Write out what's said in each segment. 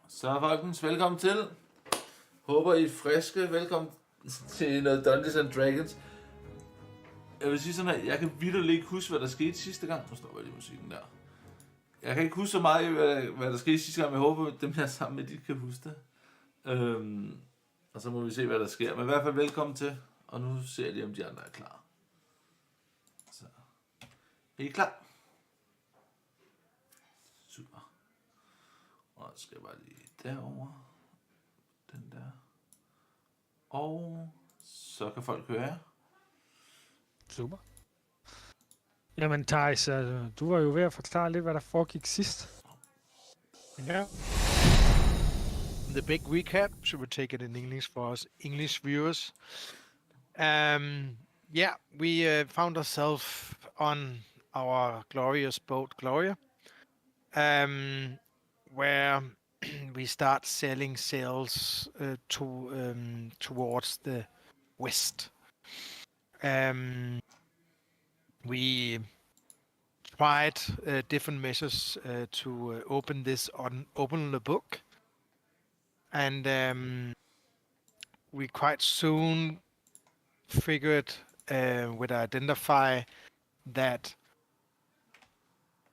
Så folkens, velkommen til. Håber I er friske. Velkommen til noget Dungeons and Dragons. Jeg vil sige sådan her, jeg kan vitterligt ikke huske, hvad der skete sidste gang. Nu stopper jeg lige musikken der. Jeg kan ikke huske så meget, hvad der skete sidste gang, men jeg håber, at dem her sammen med, de kan huske det. Og så må vi se, hvad der sker. Men i hvert fald velkommen til. Og nu ser jeg lige, om de andre er klar. Så. Er I klar? Super. Og så skal jeg bare lige derover. Den der. Og så kan folk høre jer. Super. Jamen Thijs, du var jo ved at forklare lidt, hvad der foregik sidst. Ja. The big recap, should we take it in English for us English viewers? Yeah, we found ourselves on our glorious boat, Gloria, where we start selling sails towards the west. We tried different measures to open the book, and we quite soon figured would identify that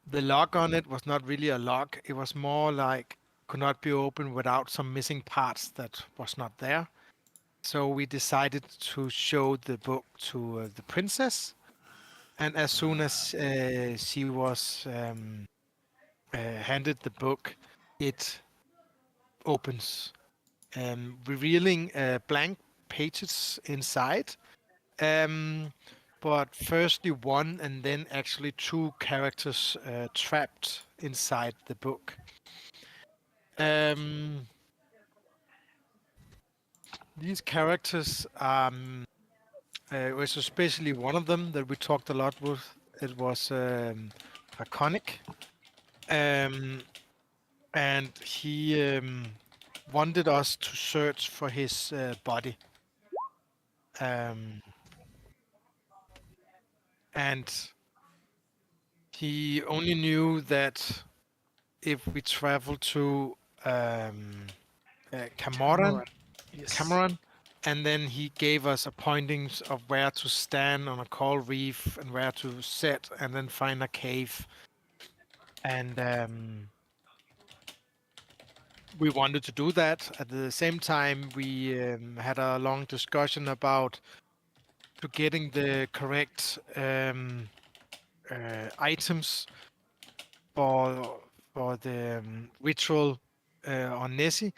the lock on it was not really a lock. It was more like could not be opened without some missing parts that was not there. So we decided to show the book to the princess, and as soon as she was handed the book, it opens, revealing blank pages inside. But firstly one and then actually two characters trapped inside the book. These characters, was especially one of them that we talked a lot with. It was Iconic, and he wanted us to search for his body. And he only knew that if we travel to Cameron, and then he gave us a pointings of where to stand on a coral reef and where to sit and then find a cave. And we wanted to do that. At the same time, we had a long discussion about to getting the correct items for the ritual on Nessie.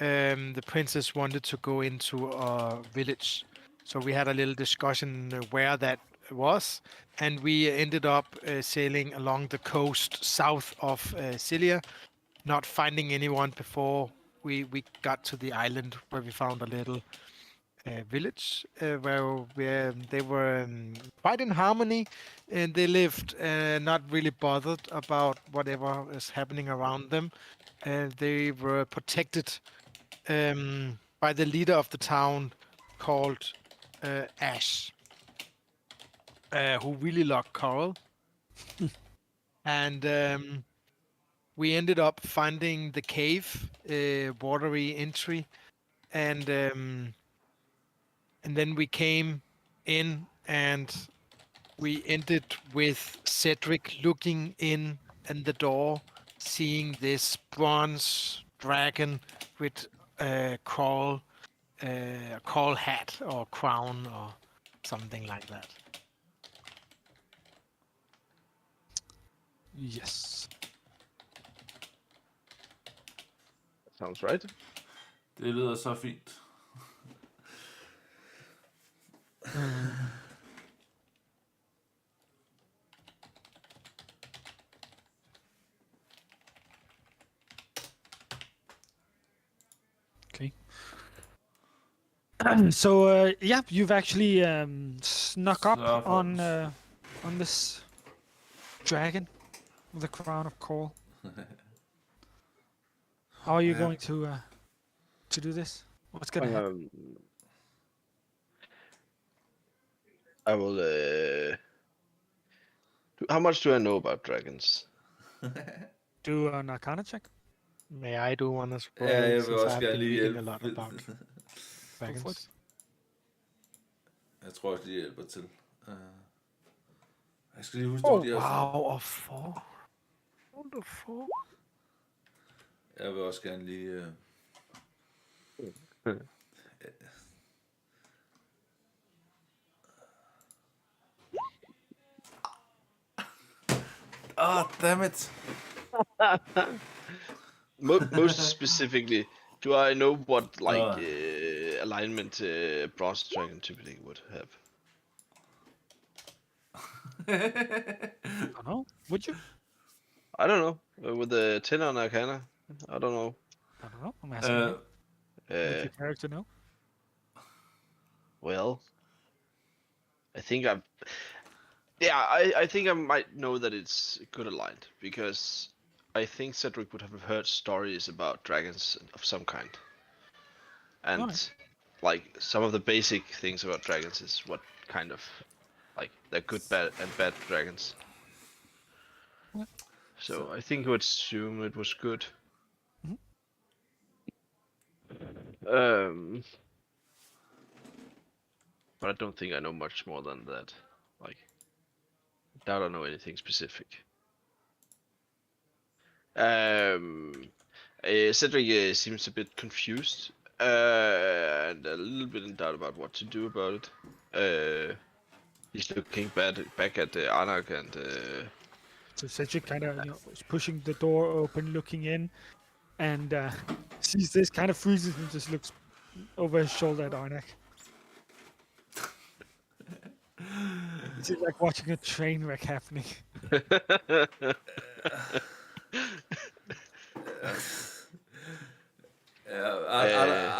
The princess wanted to go into a village, so we had a little discussion where that was, and we ended up sailing along the coast south of Cilia, not finding anyone before we got to the island, where we found a little village where they were quite in harmony, and they lived not really bothered about whatever is happening around them. They were protected by the leader of the town called Ash, who really loved coral. And we ended up finding the cave, watery entry, and then we came in and we ended with Cedric looking in the door, seeing this bronze dragon with a coral hat or crown or something like that. Yes. Sounds right. Det lyder så fint. Okay. So yeah, you've actually snuck up on this dragon with a crown of coral. How are you going to do this? What's gonna happen? I will. How much do I know about dragons? Do an Arcana check. May I do one as well? Ja, jeg vil since også I've gerne been lige reading hjælpe. a lot about dragons. Jeg tror også, de hjælper til. Jeg skal lige huske, hvor de er. Wow, og 4. Wonderful. Jeg vil også gerne lige... Damn it. Most specifically, do I know what alignment bronze dragon typically would have? I don't know. Would you? I don't know. With the 10 on Arcana, I don't know. I don't know. I'm asking you. Would your character know? Well, I think I think I might know that it's good aligned because I think Cedric would have heard stories about dragons of some kind, and like some of the basic things about dragons is what kind of like they're good, bad, and bad dragons. Yeah. So I think I would assume it was good. But I don't think I know much more than that. Like, I doubt I know anything specific. Cedric seems a bit confused and a little bit in doubt about what to do about it. He's looking back at Anak and. So Cedric kind of is pushing the door open, looking in, and sees this, kind of freezes and just looks over his shoulder at Arnak. It's like watching a train wreck happening.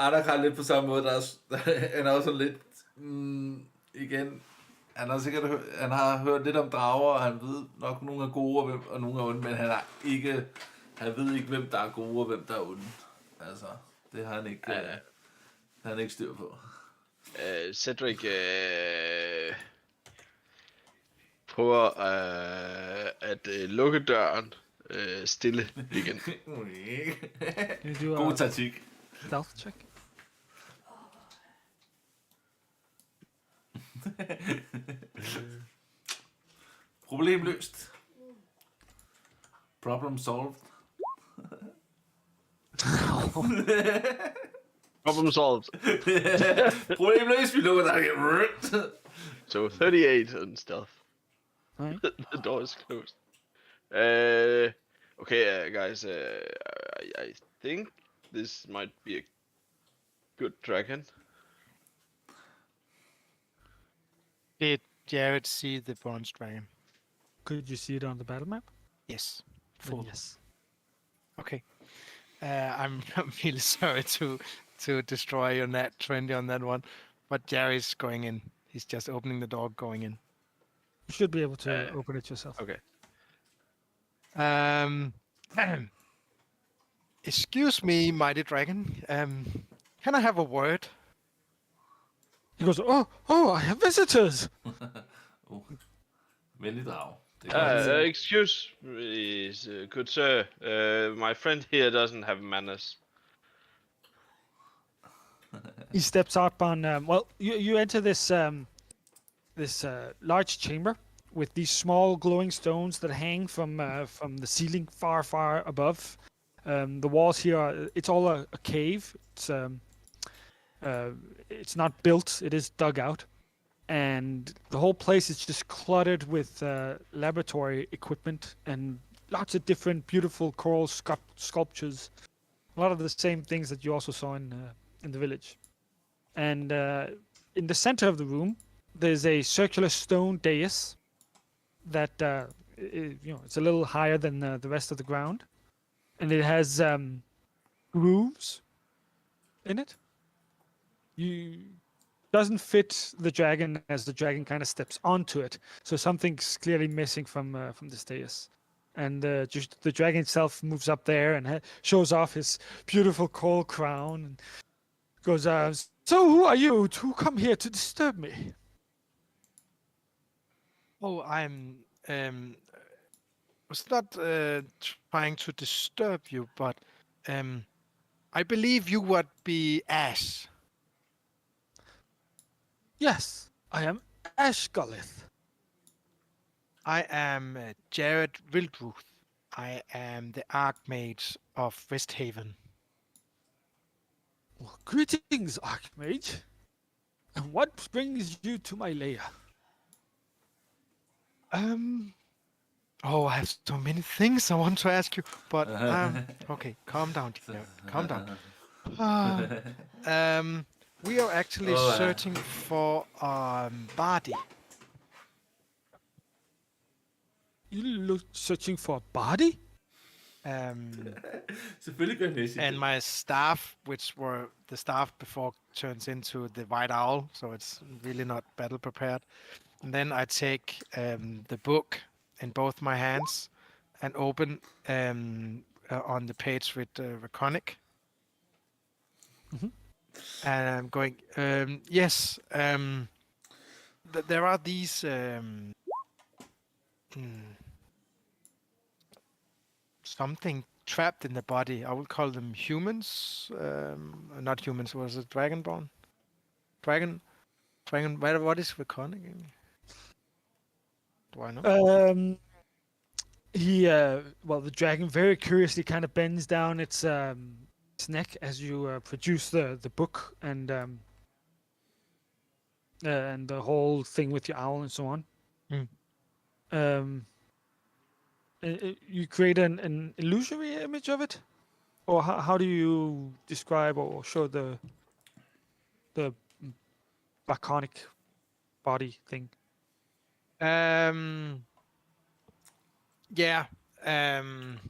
Anak har lidt på samme måde. Han er også sådan lidt... igen... Han har hørt lidt om drager, og han ved nok, nogle er gode, og nogle er onde, men han ved ikke, hvem der er gode, og hvem der er onde. Altså, det har han ikke, han ikke styr på. Cedric prøver at lukke døren stille igen. God taktik. Stealth check. Problem løst. Problem solved. Problem solved. Problem løst, vi lukker der igen. So 38 on stealth. Right. The door is closed. Okay, guys. I think this might be a good dragon. Did Jared see the bronze dragon? Could you see it on the battle map? Yes. Then Full. yes. Okay. I'm really sorry to destroy your nat 20 on that one, but Jerry's going in. He's just opening the door, going in. You should be able to open it yourself. Okay. Excuse me, mighty dragon. Can I have a word? He goes, oh, I have visitors. Venlig drag. Excuse me, good sir. My friend here doesn't have manners. He steps out on. Well, you enter this large chamber with these small glowing stones that hang from the ceiling far above. The walls here it's all a cave. It's not built; it is dug out, and the whole place is just cluttered with laboratory equipment and lots of different beautiful coral sculptures. A lot of the same things that you also saw in the village. And in the center of the room, there's a circular stone dais that it's a little higher than the rest of the ground, and it has grooves in it. Doesn't fit the dragon as the dragon kind of steps onto it, so something's clearly missing from this dais. And just the dragon itself moves up there and shows off his beautiful coral crown and goes, so who are you to come here to disturb me? Oh, I'm was not trying to disturb you, but I believe you would be Ash. Yes, I am Ashgalith. I am Jared Wildruth. I am the Archmage of Westhaven. Well, greetings, Archmage. And what brings you to my lair? Oh, I have so many things I want to ask you, but okay, calm down, dear. Calm down. We are actually searching for body. You look searching for a body? Selvfølgelig gør Nessie And det. my staff, which were the staff before, turns into the white owl, so it's really not battle prepared. And then I take the book in both my hands and open on the page with Reconic. Mhm. And I'm going, yes, there are these something trapped in the body. I would call them humans. Not humans. Was it dragonborn? Dragon. What is Reconic? Do I know? Well, the dragon very curiously kind of bends down its neck as you produce the book and the whole thing with your owl and so on. You create an illusory image of it, or how do you describe or show the Baconic body thing? Yeah. I'm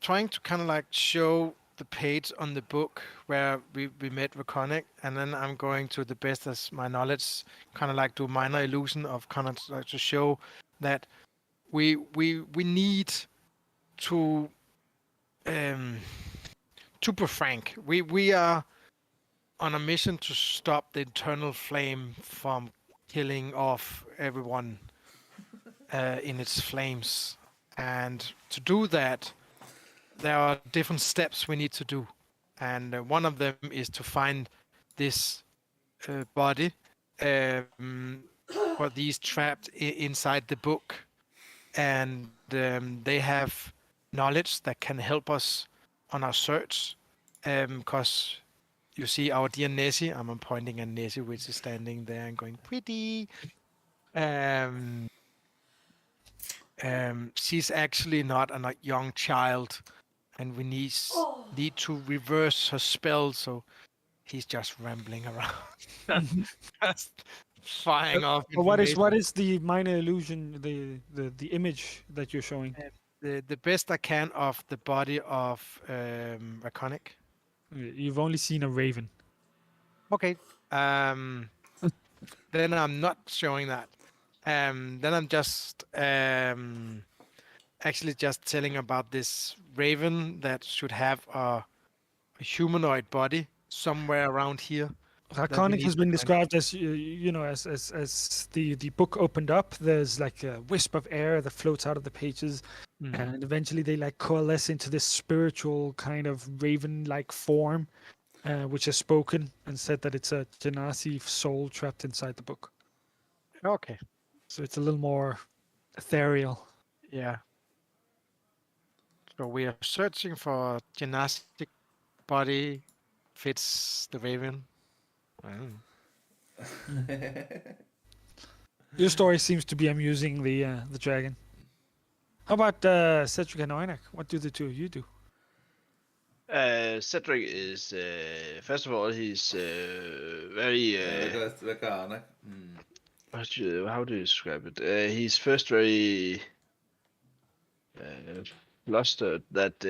trying to kind of like show the page on the book where we met Reconic, and then I'm going to the best as my knowledge, kind of like do minor illusion of kind of like to show that we need to be frank. We are on a mission to stop the internal flame from killing off everyone in its flames. And to do that, there are different steps we need to do. And one of them is to find this body for these trapped inside the book. And they have knowledge that can help us on our search. Because you see our dear Nessie, I'm pointing at Nessie, which is standing there and going, pretty. She's actually not a young child, and we need to reverse her spell, so he's just rambling around, just firing off. But what information. is the minor illusion, the image that you're showing? The best I can of the body of Reconic. You've only seen a raven. Okay. Then I'm not showing that. Then I'm just actually just telling about this raven that should have a humanoid body somewhere around here. Draconic need has to been find. described as as the book opened up. There's like a wisp of air that floats out of the pages, and eventually they like coalesce into this spiritual kind of raven-like form, which has spoken and said that it's a Genasi soul trapped inside the book. Okay. So it's a little more ethereal. Yeah. So we are searching for gymnastic body fits the raven. Your story seems to be amusing the dragon. How about Cedric and Oinak? What do the two of you do? Cedric is first of all he's very Hvad gør Arnak? how do you describe it? He's first very flustered that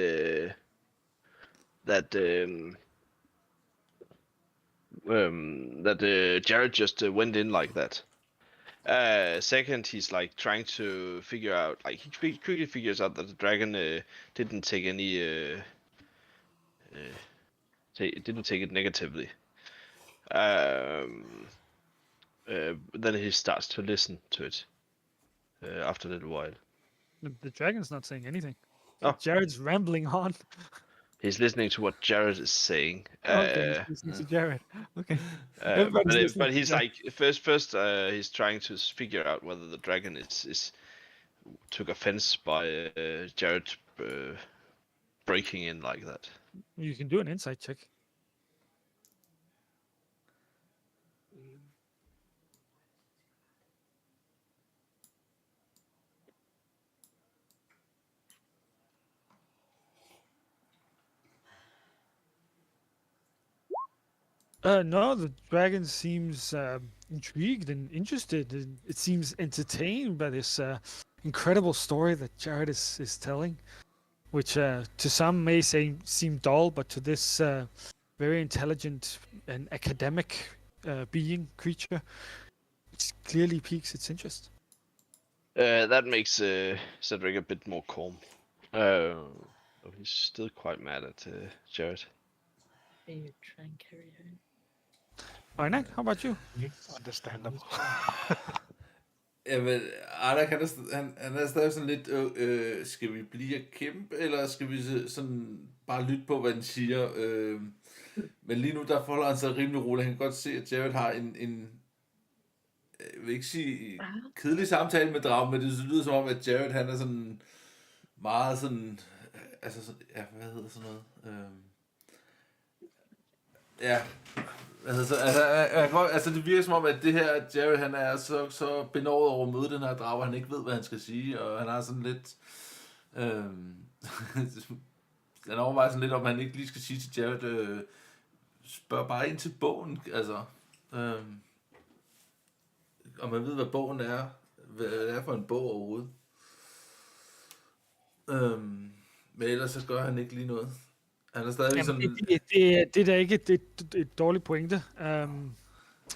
Jared just went in like that. Second, he's like trying to figure out, like he quickly figures out that the dragon didn't take any didn't take it negatively. Then he starts to listen to it after a little while. The dragon's not saying anything. Oh. Jared's rambling on. He's listening to what Jared is saying. Okay, he's listening to Jared. Okay. Everybody's listening But to he's Jared. like first he's trying to figure out whether the dragon is took offense by Jared breaking in like that. You can do an insight check. No, the dragon seems intrigued and interested. And it seems entertained by this incredible story that Jared is telling, which to some may seem dull, but to this very intelligent and academic creature, it clearly piques its interest. That makes Cedric a bit more calm. Oh, he's still quite mad at Jared. You try and carry her. Einak, how about you? Understandable. Jamen, Arnak, han er stadig sådan lidt, skal vi blive og kæmpe, eller skal vi sådan bare lytte på, hvad den siger? Men lige nu, der forholder han sig rimelig roligt. Han kan godt se, at Jared har en jeg vil ikke sige kedelig samtale med dragen, men det lyder som om, at Jared, han er sådan meget sådan, altså sådan, ja, hvad hedder sådan noget? Ja, altså det virker som om, at det her Jared, han er så benovet over at møde den her drage, han ikke ved, hvad han skal sige, og han har sådan lidt han overvejer sådan lidt, om han ikke lige skal sige til Jared, spørg bare ind til bogen, altså om man ved, hvad bogen er, hvad det er for en bog overhovedet. Men ellers så gør han ikke lige noget. Han er stadig sådan... Det er da ikke et dårligt pointe.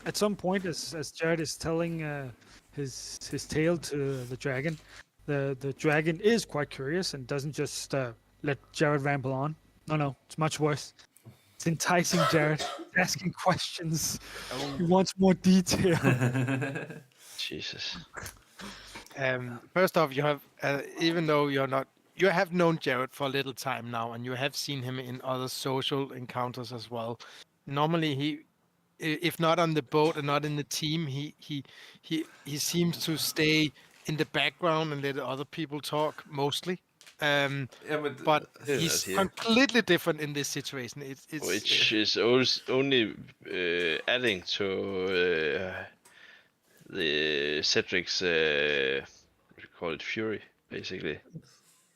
At some point, as Jared is telling his tale to the dragon, the dragon is quite curious and doesn't just let Jared ramble on. No, it's much worse. It's enticing Jared, asking questions. He wants more detail. Jesus. First off, you have, even though you have known Jared for a little time now, and you have seen him in other social encounters as well. Normally, he, if not on the boat and not in the team, he seems to stay in the background and let other people talk mostly. But he's completely different in this situation. It's which is only adding to the Cedric's what do you call it, fury, basically.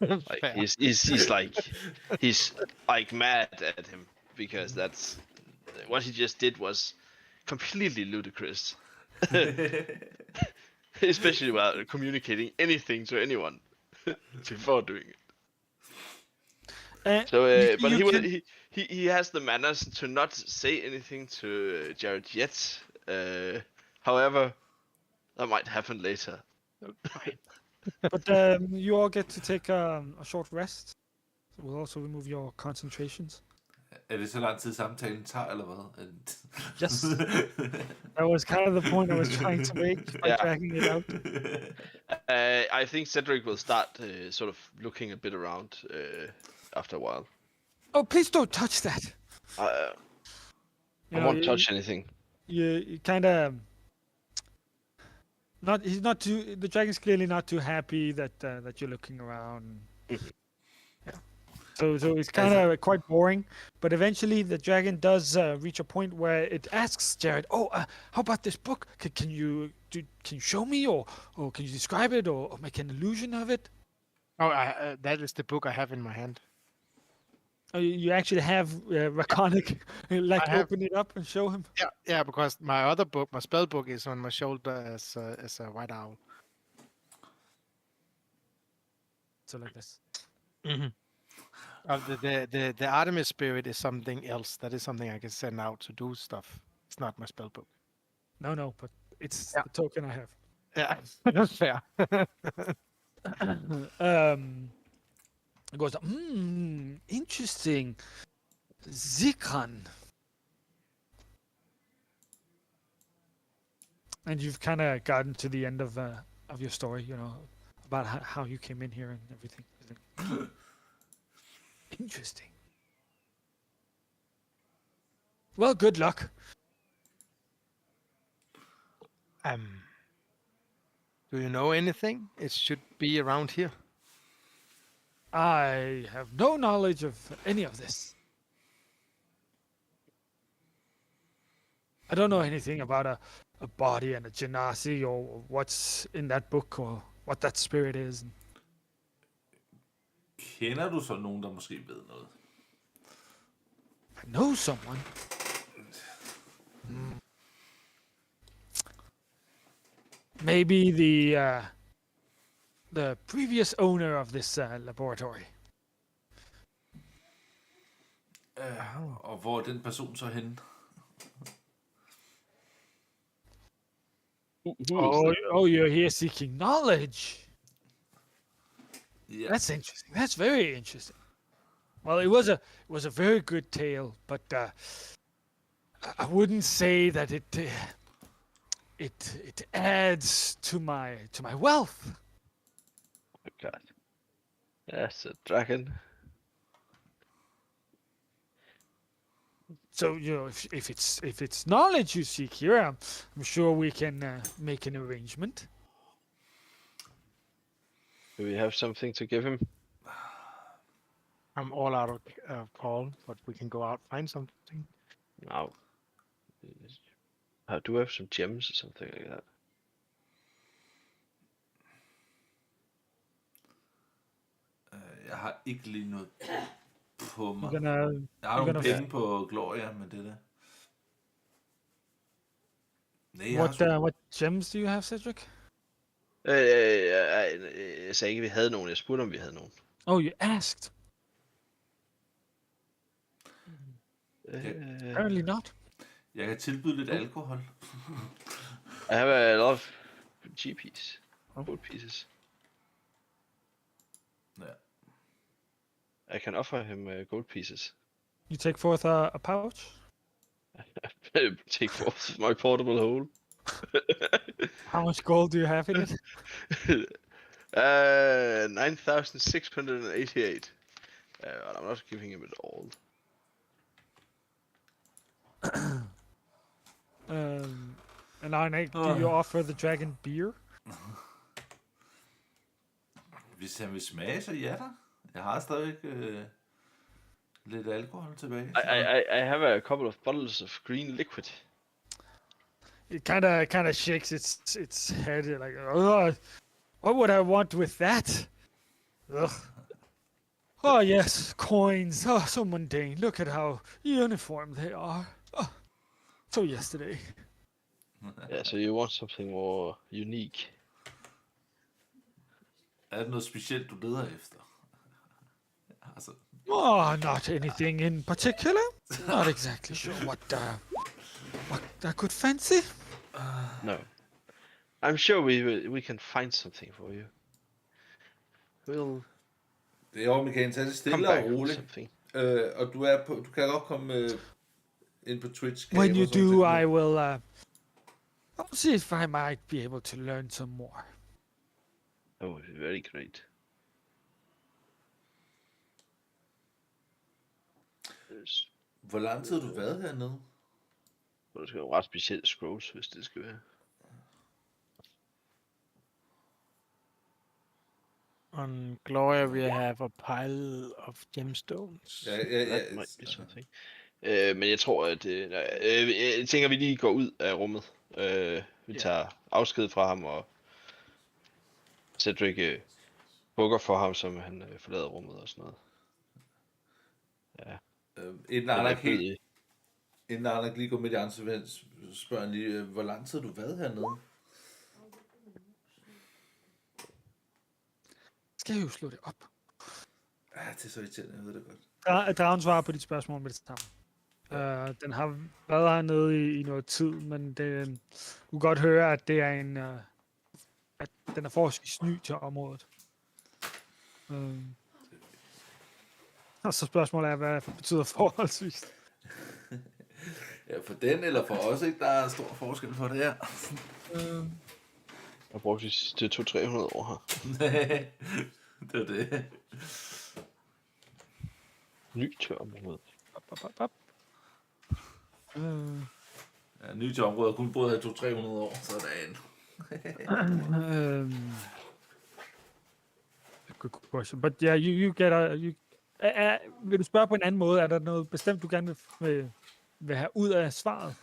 Like he's like mad at him because that's what he just did was completely ludicrous. Especially while communicating anything to anyone before doing it. But he has the manners to not say anything to Jared yet. However, that might happen later. But you all get to take a short rest. We'll also remove your concentrations. Er det så lang tid samtalen tager, eller hvad? Yes. That was kind of the point I was trying to make by dragging it out. I think Cedric will start sort of looking a bit around after a while. Oh, please don't touch that. I won't touch anything. You kind of he's not too. The dragon's clearly not too happy that you're looking around. Yeah. So it's kind of quite boring. But eventually, the dragon does reach a point where it asks Jared, "Oh, how about this book? Can you show me, or can you describe it, or make an illusion of it?" Oh, that is the book I have in my hand. Oh, you actually have Raconic, open it up and show him. Yeah, because my other book, my spell book, is on my shoulder as a white owl. So like this. Mm-hmm. The Artemis spirit is something else. That is something I can send out to do stuff. It's not my spell book. No, but it's the token I have. Yeah, that's fair. It goes, interesting. Zikran. And you've kind of gotten to the end of your story, about how you came in here and everything. Interesting. Well, good luck. Do you know anything? It should be around here. I have no knowledge of any of this. I don't know anything about a body and a genasi or what's in that book or what that spirit is. Kender du så nogen, der måske ved noget? I know someone. Maybe the previous owner of this laboratory. Og hvor er den person så henne? Oh, you're here seeking knowledge. Ja. That's interesting. That's very interesting. Well, it was a very good tale, but I wouldn't say that it adds to my wealth. Oh god. That's a dragon. So if it's knowledge you seek here, I'm sure we can make an arrangement. Do we have something to give him? I'm all out of call, but we can go out find something. No. Do we have some gems or something like that? Jeg har ikke lige noget på mig. You're gonna Jeg har nogle gonna- penge på Gloria, men det der. Nej, jeg har what gems do you have, Cedric? Jeg sagde ikke, vi havde nogen. Jeg spurgte, om vi havde nogen. Oh, you asked. Apparently not. Jeg kan tilbyde lidt alkohol. I have a lot of GPs. Gold pieces. Ja. I can offer him gold pieces. You take forth a pouch. Take forth my portable hole. How much gold do you have in it? 9,688. And I'm not giving him it all. And Arne, do you offer the dragon beer? Hvis han vil smage, så ja da. Jeg har stadig lidt alkohol tilbage. I have a couple of bottles of green liquid. It kind of shakes its head like, oh, what would I want with that? Ugh. Oh yes, coins. Oh, so mundane. Look at how uniform they are. Oh, so yesterday. Yeah, so you want something more unique. Er det noget specielt, du leder efter? Altså, Oh, not anything in particular. Not exactly sure what I could fancy. No. I'm sure we can find something for you. We'll det er jo, Michael, tag det come stille back og with roligt. something. Og du kan godt komme ind på Twitch. When you do, I will I'll see if I might be able to learn some more. Oh, very great. Hvor lang tid har du været hernede? Der skal jo ret specielle scrolls, hvis det skal være. On Gloria, we have a pile of gemstones. That might be something. Men jeg tror, at jeg tænker, at vi lige går ud af rummet. Vi tager afsked fra ham, og Cedric bukker for ham, som han forlader rummet og sådan noget. Ja. Inden Arnak lige går midt i andre, så spørger han lige, hvor lang tid har du været hernede? Skal jeg jo slå det op? Ja, det er så irriterende, jeg ved det godt. Dragen svarer på dit spørgsmål med det samme. Den har været hernede i noget tid, men du kan godt høre, at det er at den er forholdsvis ny til området. Og så spørgsmålet er, hvad betyder forholdsvis? Ja, for den eller for os, ikke? Der er en stor forskel på det her. har brugt de sidste 200-300 år her. Det var det. Ny tør område. Up. Ja, ny til området har kun boet her 200-300 år, sådan. Good question. But yeah, you get a... vil du spørge på en anden måde? Er der noget bestemt, du gerne vil have ud af svaret?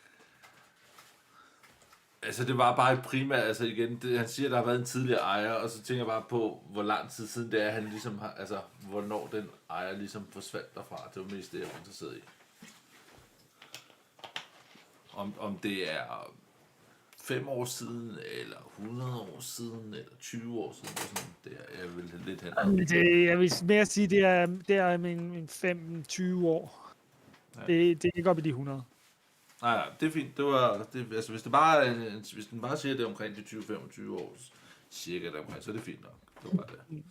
Altså, det var bare et primært, altså igen, han siger, at der har været en tidligere ejer, og så tænker jeg bare på, hvor lang tid siden det er, han ligesom har, altså, hvornår den ejer ligesom forsvandt derfra. Det var mest det, jeg var interesseret i. Om det er 5 år siden, eller 100 år siden, eller 20 år siden, sådan, det er jeg vil lidt hen. Jeg vil mere sige, det er min 5-20 år. Ja. Det er ikke op i de 100. Nej, det er fint. Det var, det, altså, hvis den bare siger, det er omkring de 20-25 år, cirka deromkring, så er det fint nok. Det var bare det.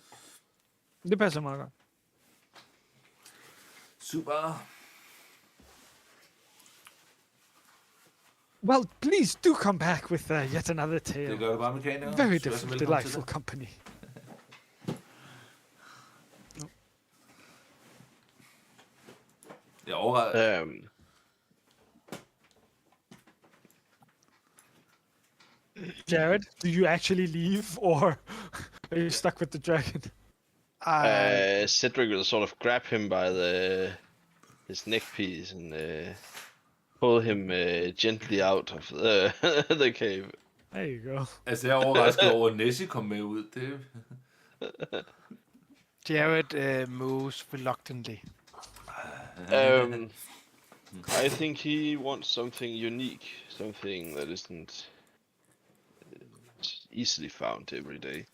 Det passer meget godt. Super. Well, please do come back with yet another tale. Det gør det bare mekanikere. Very Så different, velkommen delightful til company. det. Jeg overrasker. Jared, do you actually leave, or are you stuck with the dragon? Cedric will sort of grab him by his neck piece and pull him gently out of the cave. There you go. Altså, jeg er overrasket over, at Nessie kom med ud. Det... Jared moves reluctantly. I think he wants something unique, something that isn't easily found every day.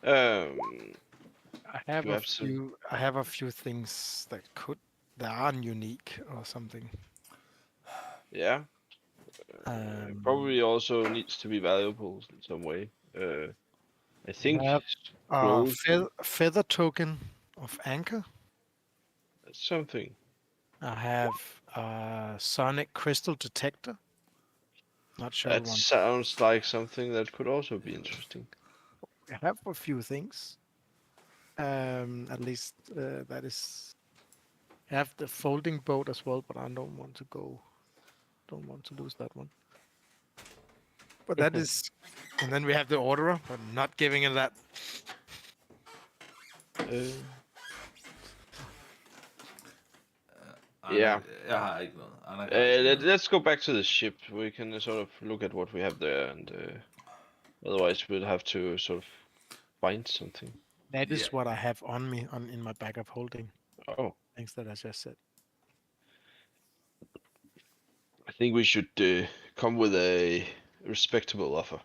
I have You a have some- few. I have a few things that are unique or something. Yeah, probably also needs to be valuable in some way. I think have a scrolls- feather token of anchor. that's something. I have a sonic crystal detector. Not sure That one. sounds like something that could also be interesting. I have a few things. At least that is. I have the folding boat as well, but I don't want to go. Don't want to lose that one. But that is, and then we have the orderer, but not giving it that. Yeah. Jeg har ikke noget. Let's go back to the ship. We can sort of look at what we have there, and otherwise we'll have to sort of find something. That is what I have on me in my bag of holding. Oh, Things that I just said. I think we should come with a respectable offer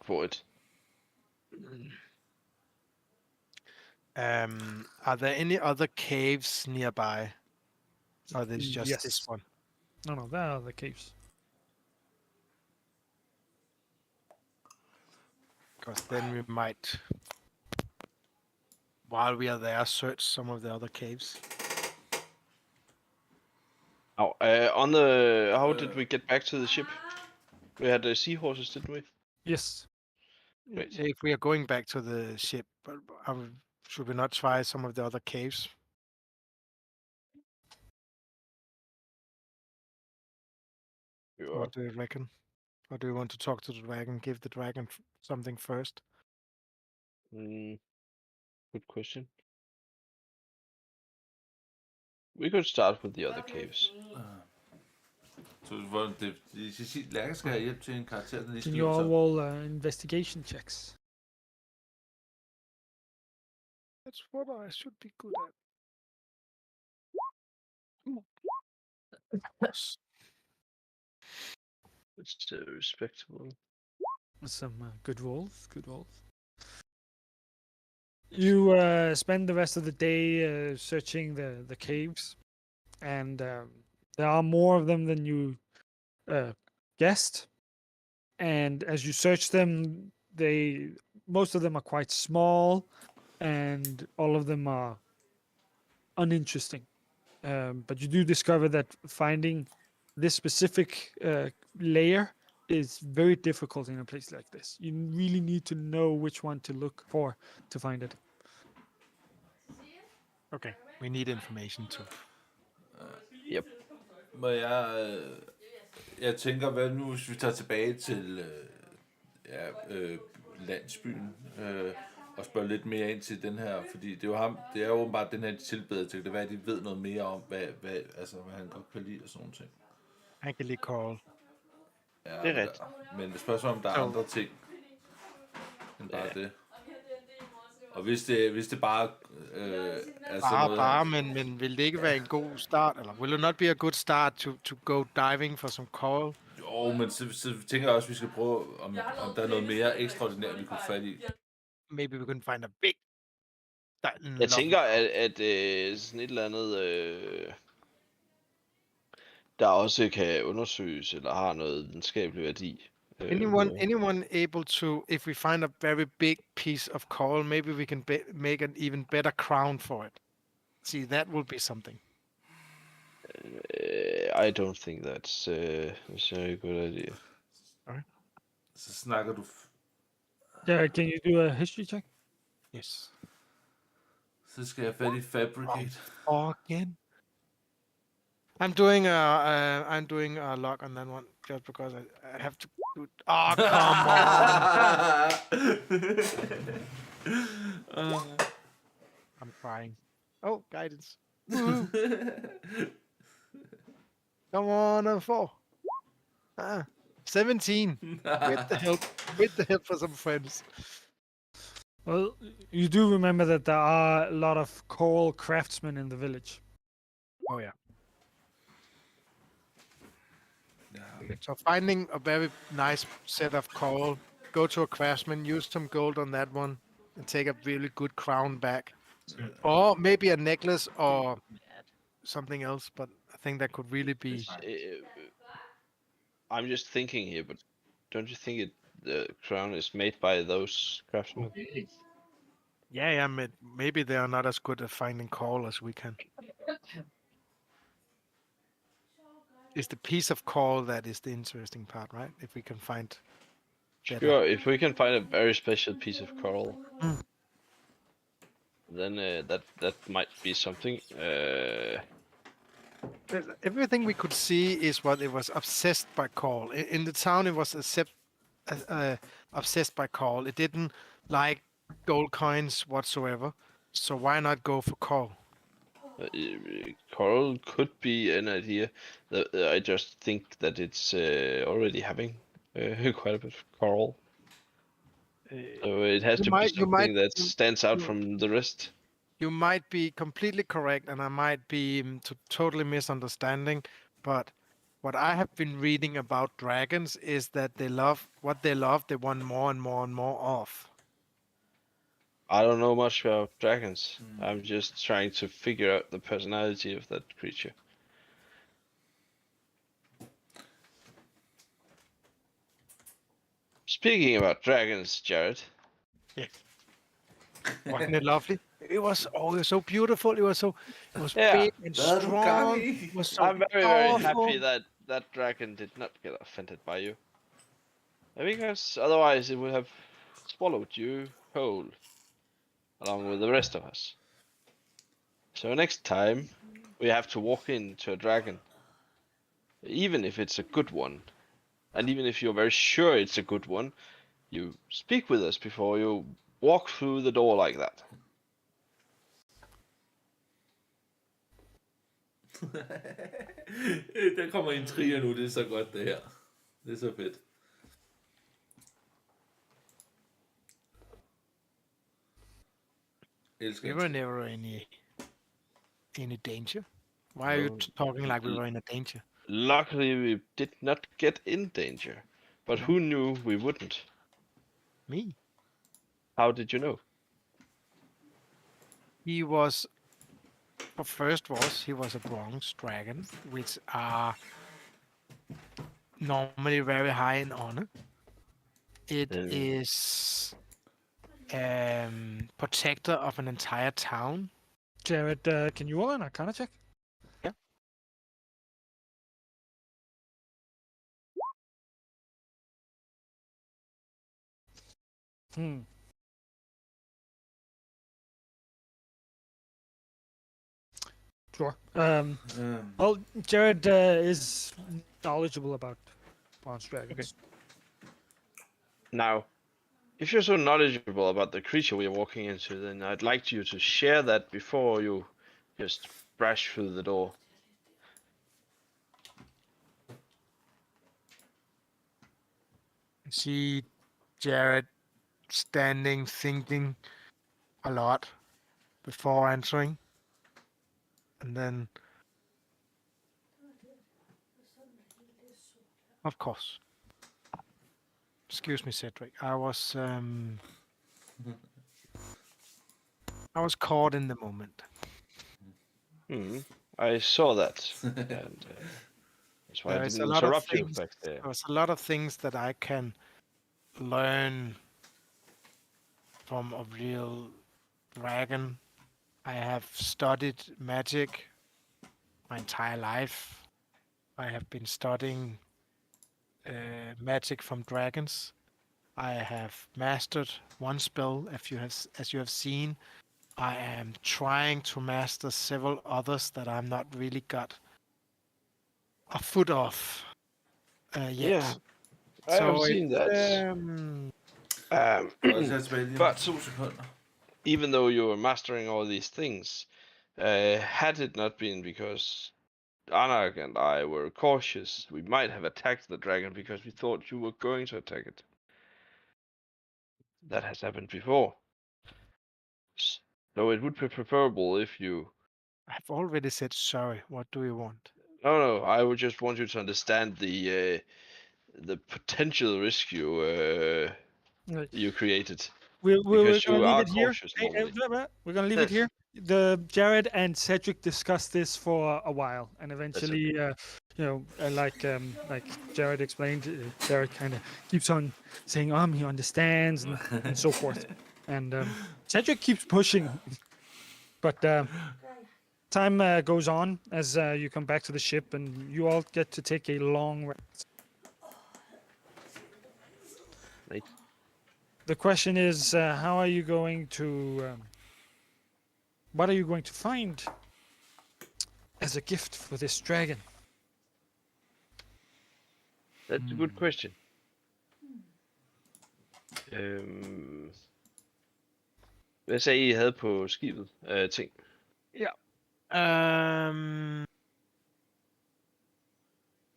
for it. Are there any other caves nearby? Or is just Yes. this one? No, there are the caves. Because then we might, while we are there, search some of the other caves. Oh, how did we get back to the ship? We had the seahorses, didn't we? Yes. Great. If we are going back to the ship, but should we not try some of the other caves? What do you reckon? Or do you want to talk to the dragon? Give the dragon something first? Good question. We could start with the other caves. Så hvor det Lærke skal have hjælp til en karakter, den lige Can skal you hjælpe all sig. roll investigation checks? That's what I should be good at. It's respectable. Some good rolls. Good rolls. You spend the rest of the day searching the caves, and there are more of them than you guessed. And as you search them, most of them are quite small, and all of them are uninteresting. But you do discover that finding this specific layer is very difficult in a place like this. You really need to know which one to look for to find it. Okay, we need information too. Men jeg tænker, hvad nu, hvis vi tager tilbage til landsbyen og spørger lidt mere ind til den her, fordi det er jo ham, det er jo åbenbart den her, de tilbeder til. Det er, hvad de ved noget mere om, hvad han godt kan lide og sådan nogle ting. Han kan lige call. Ja, Det er rigtigt. Men det spørgsmål om der er Så- andre ting end bare det. Og hvis det bare er sådan noget... Men vil det ikke være en god start? Eller will it not be a good start to go diving for some call? Jo, men så tænker jeg også, at vi skal prøve, om der er noget mere ekstraordinært, vi kunne få fat i. Maybe we can find a big... Jeg tænker, at sådan et eller andet, der også kan undersøges, eller har noget videnskabelig værdi. Anyone able to, if we find a very big piece of coral, maybe we can make an even better crown for it. See, that will be something. I don't think that's a very good idea. Så snakker du... Yeah, can you do a history check? Yes. Så skal jeg fat i fabricate. Again. I'm doing a log on that one just because I have to. Oh, come on! I'm crying. Oh, guidance. Woohoo. Come on, a 4. 17. With the help for some friends. Well, you do remember that there are a lot of coral craftsmen in the village. Oh yeah. So finding a very nice set of coral, go to a craftsman, use some gold on that one, and take a really good crown back. Or maybe a necklace or something else, but I think that could really be... I'm just thinking here, but don't you think the crown is made by those craftsmen? Yeah, maybe they are not as good at finding coral as we can. It's the piece of coral that is the interesting part, right? If we can find better. Sure, if we can find a very special piece of coral, then that might be something. Everything we could see is what it was obsessed by coral. In the town, it was obsessed by coral. It didn't like gold coins whatsoever. So why not go for coral? Coral could be an idea. I just think that it's already having quite a bit of coral. So it has to be something that stands out from the rest. You might be completely correct, and I might be totally misunderstanding, but what I have been reading about dragons is that they love what they love, they want more and more and more of. I don't know much about dragons. I'm just trying to figure out the personality of that creature. Speaking about dragons, Jared. Yes. Wasn't it lovely? It was so beautiful. It was Yeah. big and strong. It was so I'm very powerful. happy that dragon did not get offended by you. Because otherwise it would have swallowed you whole, along with the rest of us. So next time we have to walk into a dragon, even if it's a good one, and even if you're very sure it's a good one, you speak with us before you walk through the door like that. Der kommer intriger nu, det er så godt det her. Det er så fedt. Elsker We were never any danger. Why are you talking like we were in a danger? Luckily we did not get in danger, but who knew we wouldn't? Me? How did you know? He was a bronze dragon, which are normally very high in honor. It is protector of an entire town. Jared, can you roll an Arcana check? Sure. Well, Jared is knowledgeable about bronze dragons. Now, if you're so knowledgeable about the creature we are walking into, then I'd like you to share that before you just crash through the door. See Jared standing, thinking a lot before entering. And then, of course. Excuse me, Cedric. I was caught in the moment. I saw that, and that's why I There's didn't a lot of interrupt you things. back there. There's a lot of things that I can learn from a real dragon. I have studied magic my entire life. I have been studying magic from dragons. I have mastered one spell, as you have seen. I am trying to master several others that I'm not really got a foot off yet. Yeah, I have seen that. But 2 sekunder. even though you were mastering all these things, had it not been because Anak and I were cautious, we might have attacked the dragon because we thought you were going to attack it. That has happened before. So it would be preferable if you... I've already said sorry. What do you want? No, I would just want you to understand the potential risk you created. We're Because gonna you leave are it here. cautious normally. We're gonna leave it here. The Jared and Cedric discussed this for a while, and eventually, like Jared explained, Jared kind of keeps on saying, he understands, and so forth. And Cedric keeps pushing, but time goes on as you come back to the ship, and you all get to take a long rest. Nice. The question is, how are you going to? What are you going to find as a gift for this dragon? That's a good question. Hvad sagde I havde på skibet ting?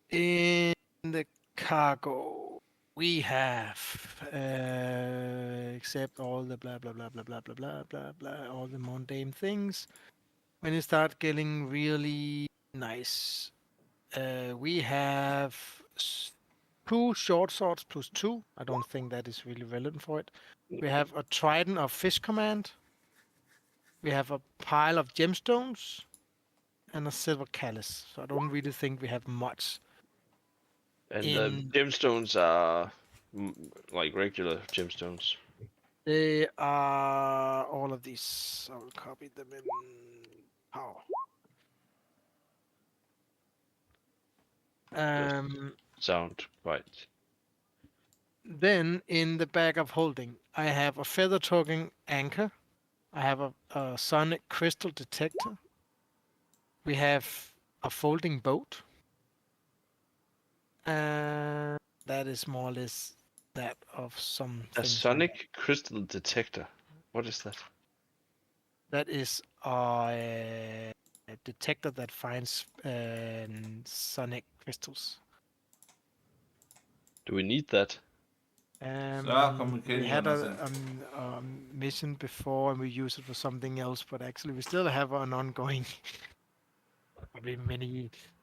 In the cargo, we have, except all the blah blah blah blah blah blah blah blah blah, all the mundane things. When you start getting really nice, we have 2 short swords plus 2. I don't think that is really relevant for it. We have a trident of fish command. We have a pile of gemstones and a silver callus. So I don't really think we have much. And the gemstones are like regular gemstones. They are all of these. I will copy them in power. Sound quite. Then in the bag of holding, I have a feather token anchor. I have a sonic crystal detector. We have a folding boat. That is more or less that of some. A sonic crystal detector. What is that? That is a detector that finds sonic crystals. Do we need that? We had a mission before and we used it for something else, but actually we still have an ongoing, probably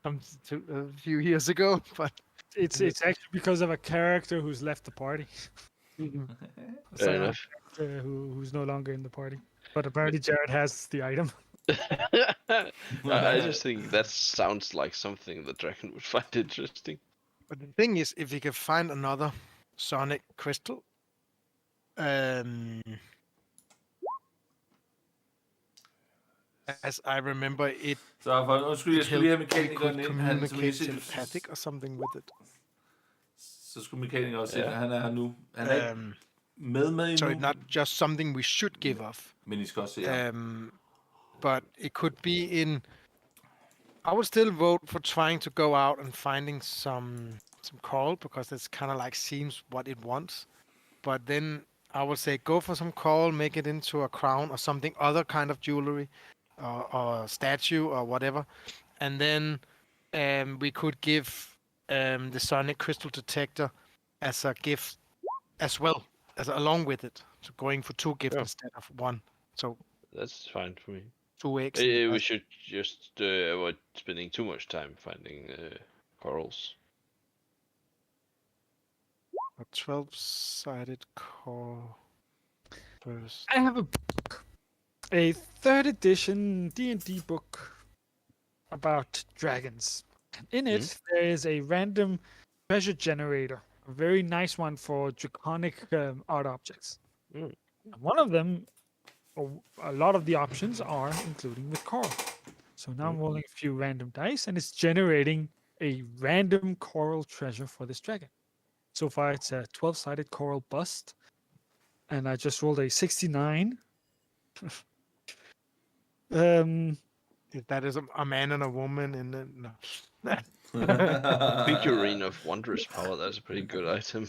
a few years ago, but It's actually because of a character who's left the party. Fair enough. Who's no longer in the party. But apparently Jared has the item. I just think that sounds like something the dragon would find interesting. But the thing is, if we can find another sonic crystal, as I remember it, Så undskyld, jeg skulle lige have mekanikeren ind. Han er communicate telepathic or something with it. Så skulle mekanikeren også ind, han er her nu. Han er med So endnu. it's not just something we should give off. Men I skal også se ham. But it could be in. I would still vote for trying to go out and finding some coral because it's kind of like seems what it wants. But then I would say go for some coral, make it into a crown or something other kind of jewelry, or statue or whatever, and then we could give the sonic crystal detector as a gift as well as along with it. So going for 2 gifts Yeah. instead of 1. So That's fine for me. 2 eggs. We should just avoid spending too much time finding corals. A 12-sided coral first. I have a book, a 3rd edition D&D book about dragons. In it, there is a random treasure generator, a very nice one for draconic art objects. Mm. And one of them, or a lot of the options are including with coral. So now I'm rolling a few random dice, and it's generating a random coral treasure for this dragon. So far, it's a 12-sided coral bust, and I just rolled a 69. If that is a man and a woman, and then no. Figurine of wondrous power. That's a pretty good item.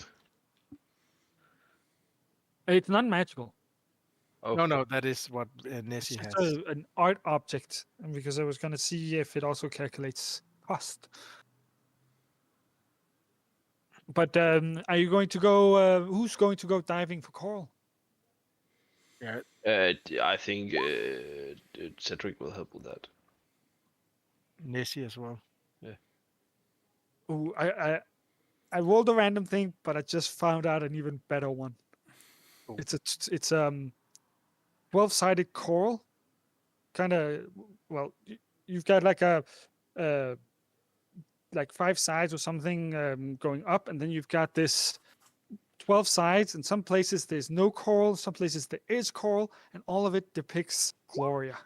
It's not magical. Oh, No, that is what Nessie It's has. just an art object, and because I was going to see if it also calculates cost. But are you going to go? Who's going to go diving for coral? I think Cedric will help with that. Nessie as well. Ooh, I rolled a random thing, but I just found out an even better one. Oh. It's 12-sided coral, kind of. Well, you've got like a like 5 sides or something going up, and then you've got this 12 sides. In some places there's no coral, some places there is coral, and all of it depicts Gloria.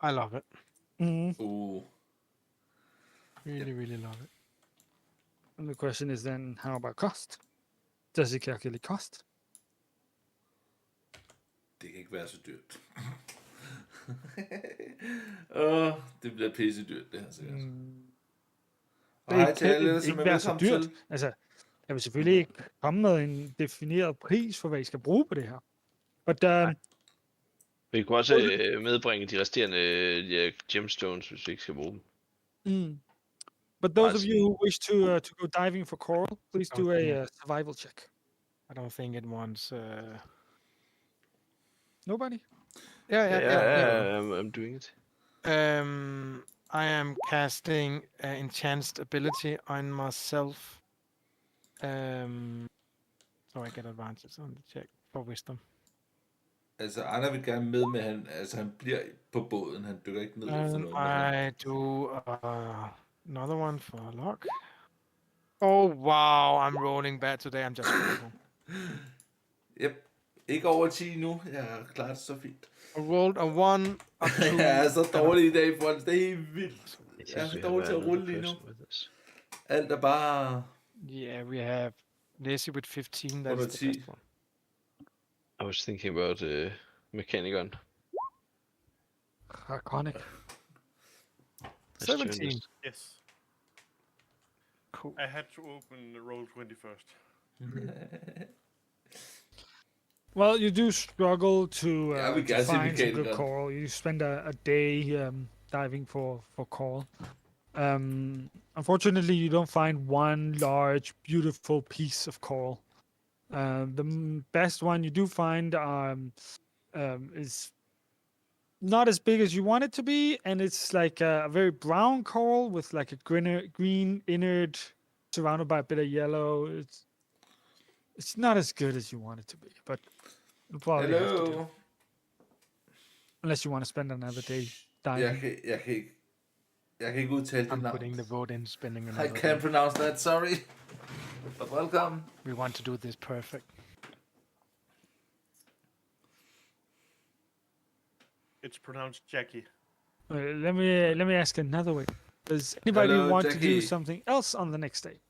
I love it. Mm-hmm. Ooh. Really, really love it. And the question is then, how about cost? Does it calculate cost? Det kan ikke være så dyrt. Det bliver pisse dyrt, det her sikkert. Og hej til alle, Det som ikke er være så velkommen dyrt. til. Altså, jeg vil selvfølgelig ikke komme med en defineret pris for, hvad I skal bruge på det her. But Vi kunne også medbringe de resterende gemstones, hvis vi ikke skal bruge dem. but those of you who wish to go diving for coral, please do a survival check. I don't think it wants. Nobody? Yeah. I'm doing it. I am casting enhanced ability on myself. So I get advantage on the check for wisdom. Altså, Anna vil gerne med, men han bliver på båden. Han dykker ikke ned efter noget. I do another one for luck. Oh wow, I'm rolling bad today. I'm just grateful. Yep. Ikke over 10 nu. Jeg har klaret det så fint. I rolled a 1, a 2. Jeg er så dårlig i dag, folk. Det er helt vildt. Jeg er så dårlig til at rulle lige nu. Alt er bare... Yeah, we have Nessie with 15. That's the 10. best one. I was thinking about Mechanicon. Iconic. 17. Yes. Cool. I had to open the roll 20 first. Well, you do struggle to we can see find some Mechanical. good coral. You spend a day diving for coral. Unfortunately, you don't find one large, beautiful piece of coral. The best one you do find is not as big as you want it to be, and it's like a very brown coral with like a green innard surrounded by a bit of yellow. It's not as good as you want it to be, but you'll probably have to do. Hello. Unless you want to spend another day diving. Jeg kan ikke udtale det I'm navn. putting the vote in, spending I another can't pronounce that, sorry. But welcome. We want to do this perfect. It's pronounced Jackie. Let me ask another way. Does anybody Hello, want to do Jackie. something else on the next day?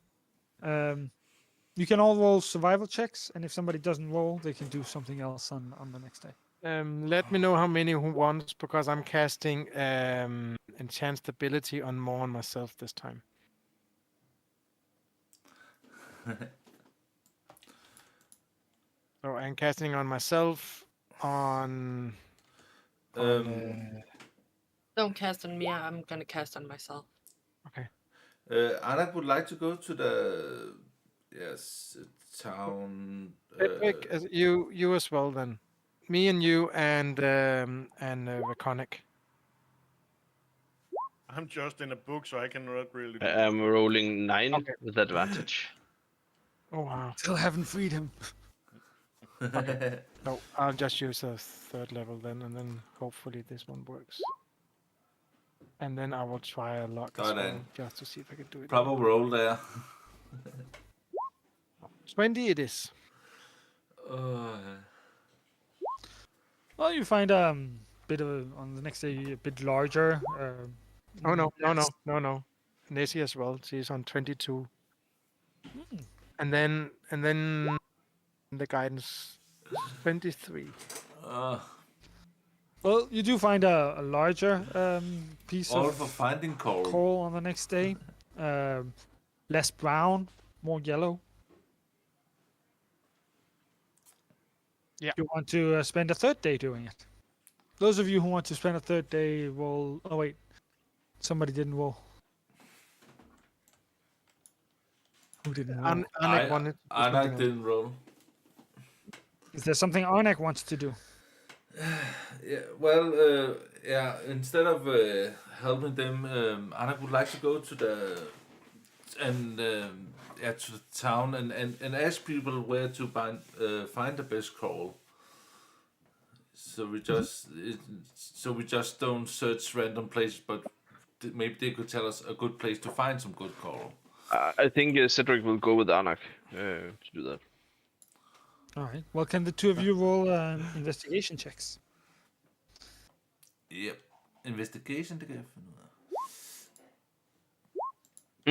You can all roll survival checks, and if somebody doesn't roll, they can do something else on the next day. Let me know how many who wants, because I'm casting enhanced ability on more on myself this time. So I'm casting on myself on. Don't cast on me. I'm gonna cast on myself. Anak would like to go to the town. Patrick, you as well then. Me and you and Vaconic. I'm just in a book, so I cannot really. Do I'm rolling 9 Okay. with advantage. Oh wow. Still haven't freed him. No, I'll just use a 3rd level then, and then hopefully this one works. And then I will try a luck as Got well, it. just to see if I can do it. Proper roll there. 20 it is. Well, you find bit of on the next day a bit larger. Oh no. Nessie as well. She's on 22. And then the guidance 23. Well, you do find a larger piece All of for finding coal. coal on the next day. Less brown, more yellow. Yeah. You want to spend a 3rd day doing it. Those of you who want to spend a 3rd day roll. Oh wait, somebody didn't roll. Who didn't roll? Anik wanted to do Anak something else. didn't roll. Is there something Arnak wants to do? Yeah, well, instead of helping them, Anak would like to go to the town and ask people where to find the best coal. So we just don't search random places, but maybe they could tell us a good place to find some good coal. I think Cedric will go with Anak to do that. All right. Well, can the two of you roll investigation checks? Yep. Investigation, det kan jeg finde ud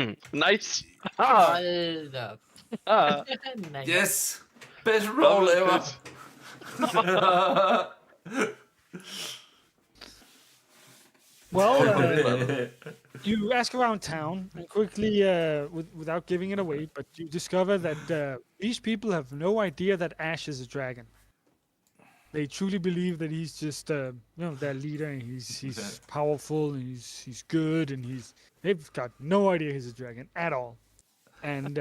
af. Nice! Hold up. Nice. Yes! Best roll ever! Well, you ask around town and quickly, without giving it away, but you discover that these people have no idea that Ash is a dragon. They truly believe that he's just, their leader, and he's powerful, and he's good, and they've got no idea he's a dragon at all. And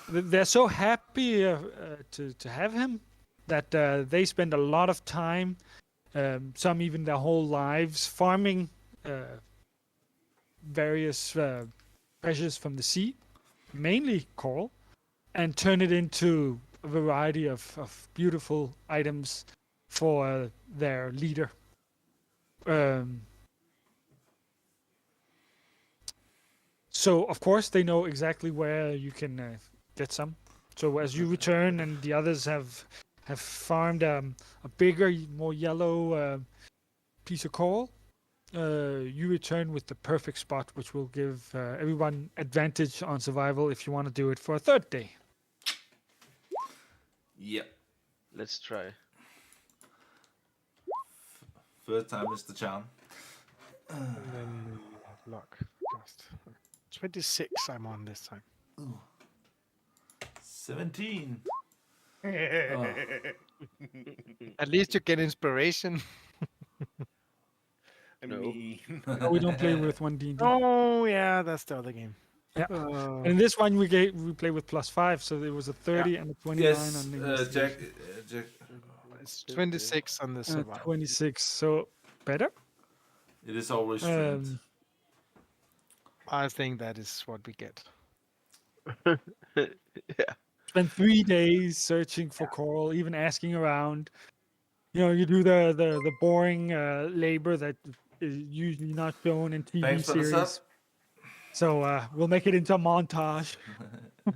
they're so happy to have him that they spend a lot of time, some even their whole lives, farming various treasures from the sea, mainly coral, and turn it into a variety of beautiful items for their leader. So, of course, they know exactly where you can get some. So as you return and the others have farmed a bigger, more yellow piece of coral, you return with the perfect spot, which will give everyone advantage on survival if you want to do it for a 3rd day. Yep. Let's try. First time is the charm. And then luck. Just 26 I'm on this time. 17. At least you get inspiration. I No. mean, No, we don't play with 1D&D. Oh yeah, that's the other game. Yeah. And in this one, we play with +5, so there was a 30 and a 29 Yes, on the Jack. investigation. Jack. It's 26 on the survival. 26, so better. It is always strength. I think that is what we get. Yeah. Spend 3 days searching for coral, even asking around. You do the boring labor that is usually not shown in TV Thanks for the series. sub. So we'll make it into a montage.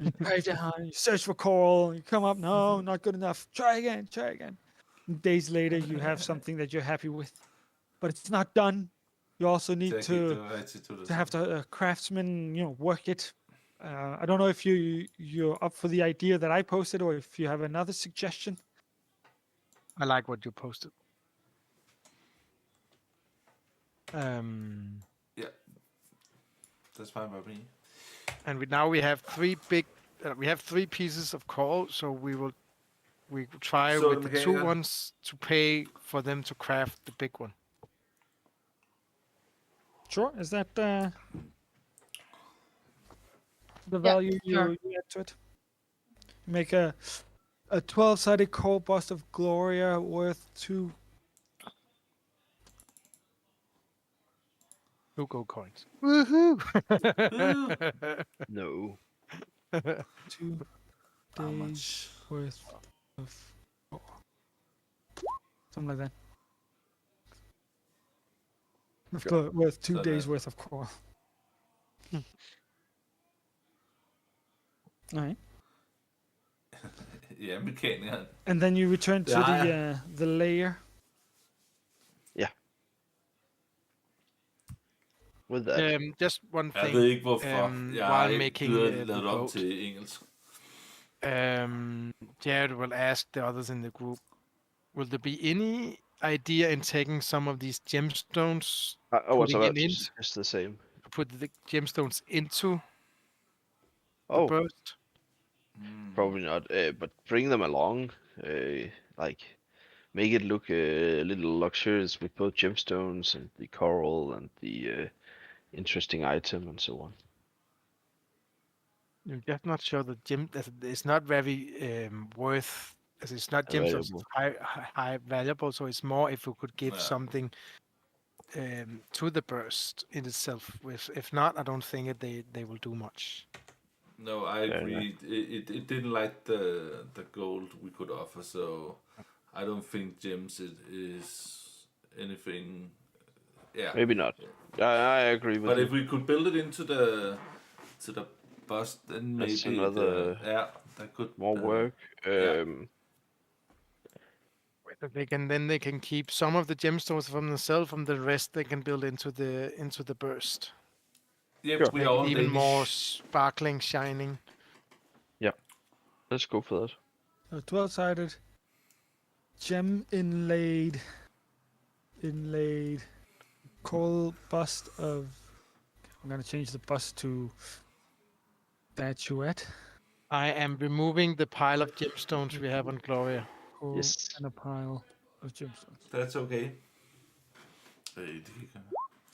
You try down, you search for coral, you come up, no, not good enough. Try again. And days later, you have something that you're happy with, but it's not done. You also need to have the craftsman, work it, I don't know if you're up for the idea that I posted, or if you have another suggestion. I like what you posted. Um, Yeah. That's fine by me. and now we have three big. We have 3 pieces of coral, so we try So with the the 2 mechanical- ones to pay for them to craft the big one. Sure. Is that the Yeah, value sure. you add to it? Make a 12-sided coral bust of Gloria worth 2. 2 gold coins. Woohoo! No. 2 How days much? worth of something like that. Worth 2 So days that- worth of coral. All right. Ja, mekanikeren. And then you return to Yeah. the layer. With that. Just one Jeg thing. ved ikke hvorfor. Jeg har while ikke making givet the lavet om boat. til engelsk. Jared will ask the others in the group, will there be any idea in taking some of these gemstones, I was putting about it to in? suggest the same. Put the gemstones into the Oh, burst? probably not. But bring them along. Like, make it look a little luxurious with both gemstones and the coral and the interesting item and so on. I'm just not sure the gem. It's not very worth. As it's not gemstones Valuable. high valuable. So it's more if we could give Yeah. something to the burst in itself. If not, I don't think they will do much. No, I Fair agree. It didn't like the gold we could offer, so I don't think gems is anything. Yeah. Maybe not. I agree with But you. if we could build it into the bust, then maybe That's another that could more work. yeah. But they can keep some of the gemstones from themselves, from the rest they can build into the burst. Yeah, Sure. we Make are it all even Danish. more sparkling, shining. Let's go for that. A 12-sided gem inlaid coral bust of. I'm gonna change the bust to statuette. I am removing the pile of gemstones we have on Gloria. Coral Yes. and a pile of gemstones. That's okay. There you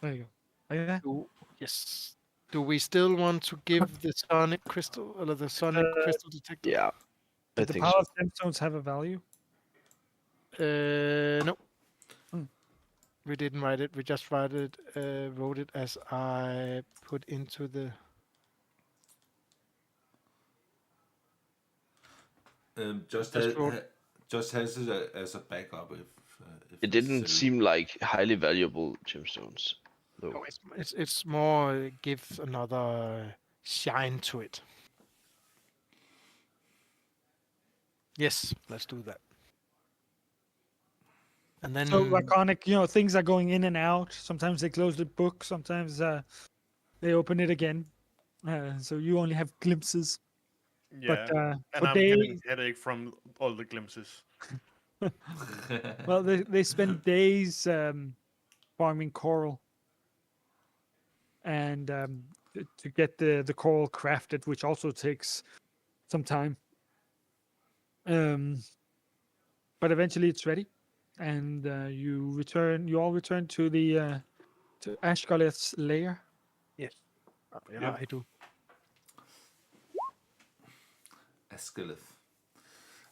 go. Like that. Yes. Do we still want to give the sonic crystal or the sonic crystal detector? Yeah. I Did the think pile so. of gemstones have a value? No. Hmm. We didn't write it. We just wrote it as I put into the. Just has it as a backup if It didn't necessary. seem like highly valuable gemstones, though. No, it's more give another shine to it. Yes, let's do that. And then So iconic, things are going in and out. Sometimes they close the book. Sometimes they open it again. So you only have glimpses. Yeah. But And for I'm days, getting headache from all the glimpses. well, they spend days farming coral, and to get the coral crafted, which also takes some time. But eventually it's ready, and you all return to the to Ashgoleth's lair. yes, yeah, Yep. I do. Askeleth.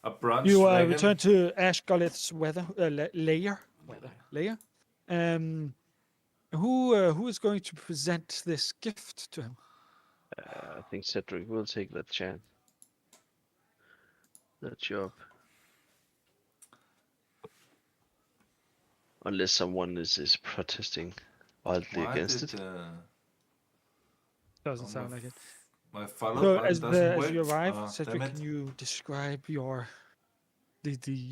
A bronze You dragon. return to Ashgoleth's lair. Lair. Who is going to present this gift to him? I think Cedric will take that chance. That job. Unless someone is protesting wildly Why against did, it. Doesn't Oh, sound my like it. my follow So button as doesn't work? you arrive, Oh, Cedric, damn it. can you describe your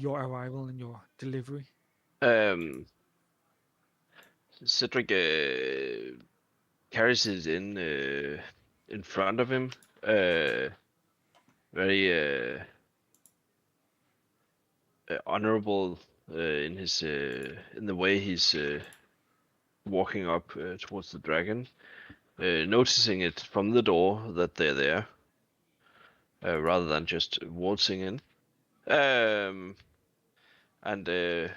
arrival and your delivery? Cedric carries it in front of him, very honorable in his in the way he's walking up towards the dragon, noticing it from the door that they're there, rather than just waltzing in, and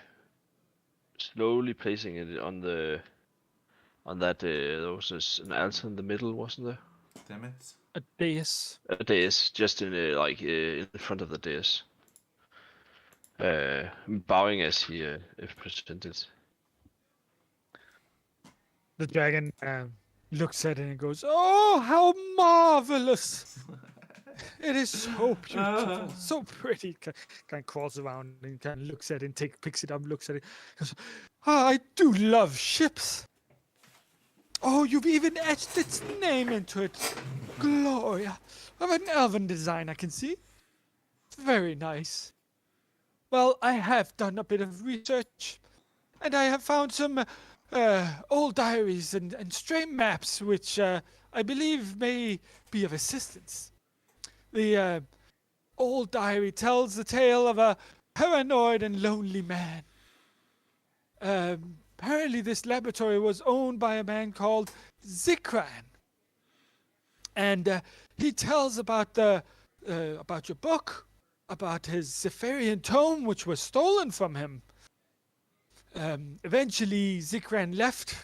slowly placing it on that there was an altar in the middle, wasn't there? Damn it. A dais. A dais, just in in front of the dais. Bowing as he presented. The dragon looks at it and goes, "Oh, how marvelous! It is so beautiful, so pretty." Kind of crawls around and kind of looks at it and picks it up, looks at it. Goes, "Ah, I do love ships. Oh, you've even etched its name into it. Gloria, of an elven design, I can see. Very nice. Well, I have done a bit of research, and I have found some old diaries and stray maps, which I believe may be of assistance. The old diary tells the tale of a paranoid and lonely man. Apparently, this laboratory was owned by a man called Zikran, and he tells about your book, about his Zephyrian tome, which was stolen from him. Eventually, Zikran left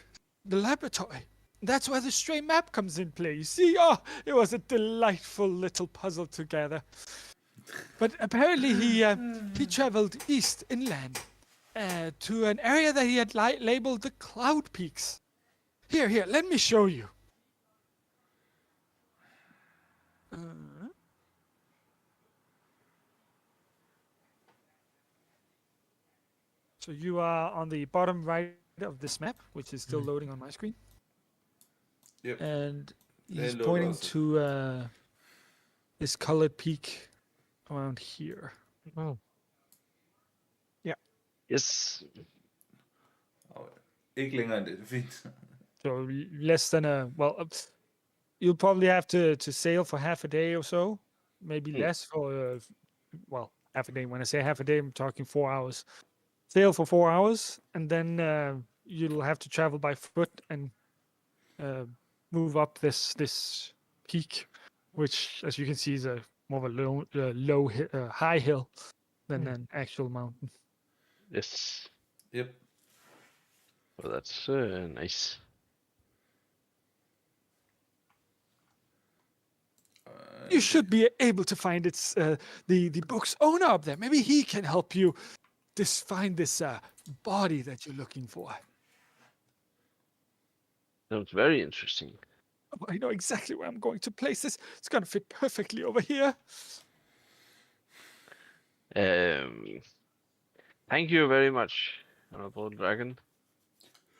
the laboratory. That's where the stray map comes in play. You see, it was a delightful little puzzle together. But apparently, he traveled east inland to an area that he had labeled the Cloud Peaks. Here, let me show you. So you are on the bottom right of this map, which is still loading on my screen. Yep. And They he's load pointing also. to this colored peak around here. Oh. Yes. Ikke længere end det, det er fint. So less than you'll probably have to sail for half a day or so, maybe less for half a day. When I say half a day, I'm talking 4 hours. Sail for 4 hours, and then you'll have to travel by foot and move up this peak, which, as you can see, is more of a high hill than an actual mountain. Yes. Yep. Well, that's nice. You should be able to find the book's owner up there. Maybe he can help you find this body that you're looking for. Sounds very interesting. Oh, I know exactly where I'm going to place this. It's going to fit perfectly over here. Thank you very much, Honorable Dragon.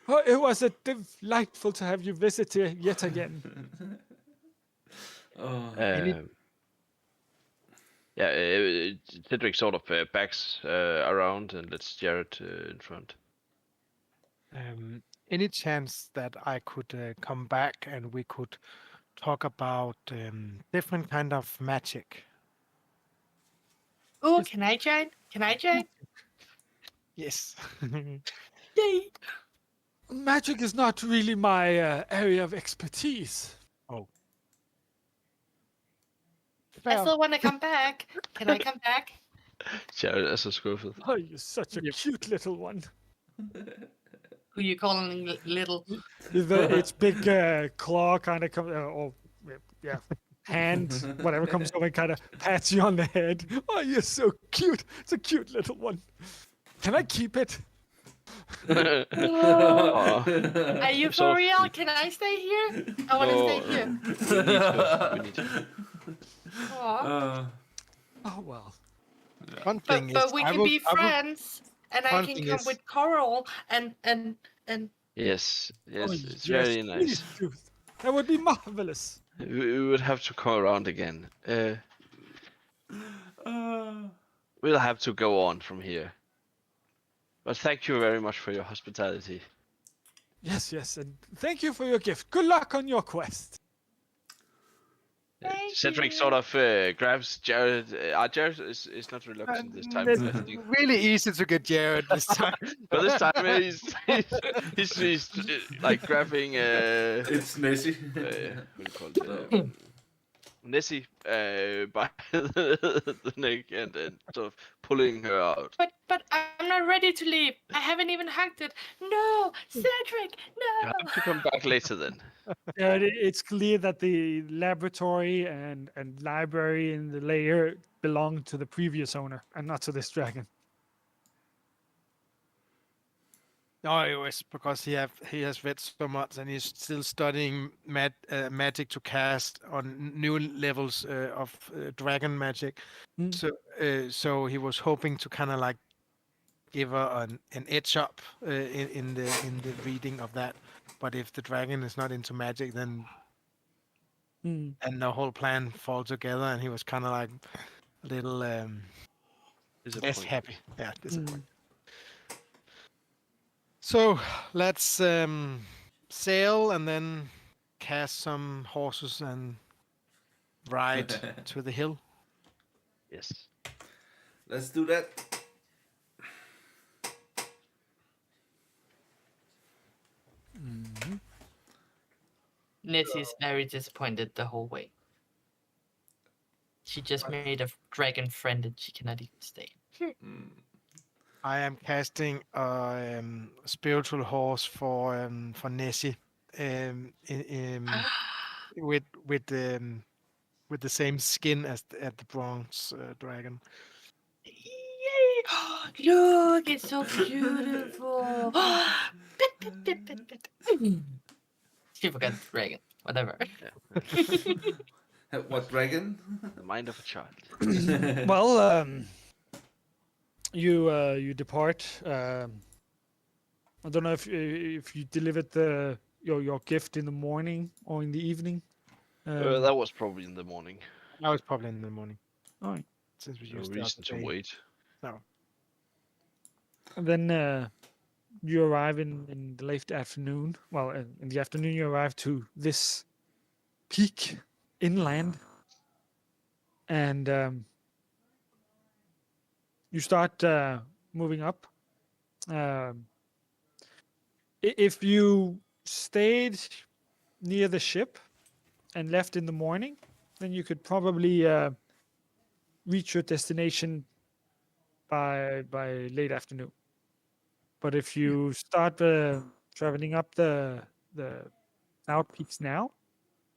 Oh, it was delightful to have you visit here yet again. Cedric sort of backs around and lets Jared in front. Any chance that I could come back and we could talk about different kind of magic? Oh, can I join? Can I join? Yes. Yay! Magic is not really my area of expertise. Oh. I still want to come back. Can I come back? Jared as a Scofield. Oh, you're such a cute little one. Who you calling little? Its big claw kind of comes, hand, whatever comes over and kind of pats you on the head. Oh, you're so cute. It's a cute little one. Can I keep it? Are you So- for real? Can I stay here? I want to stay here. We need to. Aw. Oh, well. One thing But is, we I can will- be I will- friends, and I One can thing come is- with Coral and Yes, Oh, it's very nice. please do. That would be marvelous. We would have to come around again. We'll have to go on from here. But thank you very much for your hospitality. Yes, and thank you for your gift. Good luck on your quest. Thank Cedric you. sort of grabs Jared. Jared is not reluctant this time. It's I think. really easy to get Jared this time. But this time he's like grabbing It's Nessie. what do you call it? No. Nessie by the neck and sort of pulling her out. But I'm not ready to leave. I haven't even hugged it. No, Cedric, You no. have to come back later then. It's clear that the laboratory and library in the lair belonged to the previous owner and not to this dragon. No, it was because he has read so much and he's still studying magic to cast on new levels of dragon magic. Mm. So he was hoping to kind of like give her an edge up in the reading of that. But if the dragon is not into magic, then Mm. and the whole plan fall together, and he was kind of like a little less Disappointed. happy. Yeah, disappointed. So let's sail and then cast some horses and ride to the hill. Yes. Let's do that. Nessie's very disappointed the whole way. She just made a dragon friend and she cannot even stay. I am casting a spiritual horse for Nessie, with the same skin as the bronze dragon. Yay! Look, it's so beautiful. Pet, pet, pet, pet, pet. She forgot the dragon. Whatever. What dragon? The mind of a child. Well, you depart. I don't know if you delivered your gift in the morning or in the evening. That was probably in the morning. I was probably in the morning. All right. Since we No used reason to wait. No. And then you arrive in the late afternoon. Well, in the afternoon you arrive to this peak inland, and you start moving up. If you stayed near the ship and left in the morning, then you could probably reach your destination by late afternoon. But if you start traveling up the south peaks now,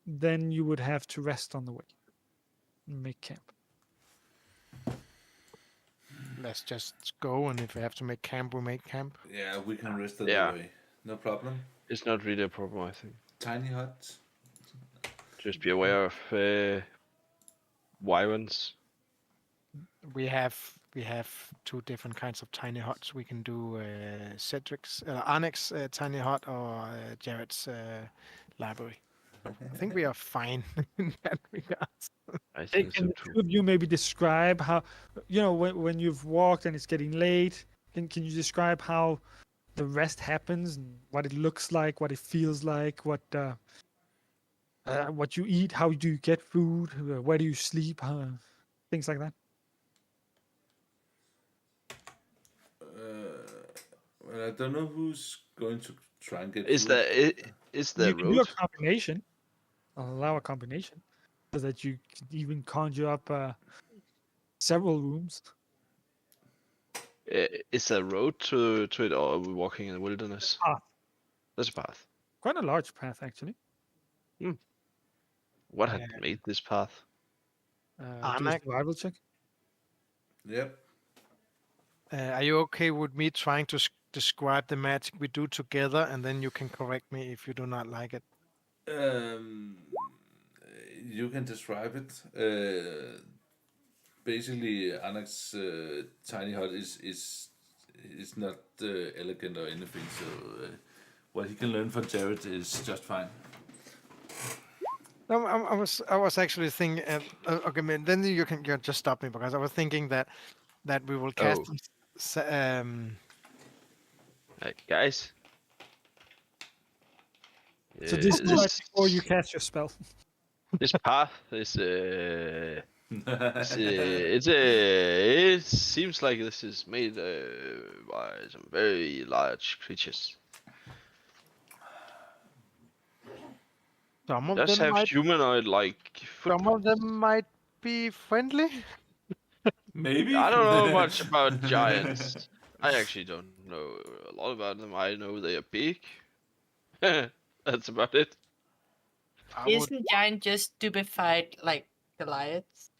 then you would have to rest on the way and make camp. Let's just go, and if we have to make camp, we'll make camp. Yeah, we can rest on Yeah. the way. No problem. It's not really a problem, I think. Tiny huts. Just be aware of wyverns. We have two different kinds of tiny huts. We can do Cedric's, Arnex's tiny hut or Jared's library. I think we are fine in that regard. I think Can so the two too. of you maybe describe how, when you've walked and it's getting late, can you describe how the rest happens and what it looks like, what it feels like, what you eat, how do you get food, where do you sleep, things like that? Well, I don't know who's going to try and get. Is food. there You can do a road? combination. I'll allow a combination so that you can even conjure up several rooms. Is there a road to it, or are we walking in the wilderness? Path. There's a path. Quite a large path, actually. What had Yeah. made this path? Do a Arnak? survival check. Yep. Are you okay with me trying to describe the magic we do together, and then you can correct me if you do not like it? You can describe it. Basically, Anak's tiny hut is not elegant or anything. So what he can learn from Jared is just fine. No, I was actually thinking. Okay, man, then you can just stop me, because I was thinking that we will cast Oh. Guys. So this is right before you cast your spell. This path is it seems like this is made by some very large creatures. Some of Does them have might, humanoid-like some of them footprints. might be friendly. Maybe. I don't know much about giants. I actually don't know a lot about them. I know they are big. That's about it. I would. Isn't giant just stupefied like Goliaths?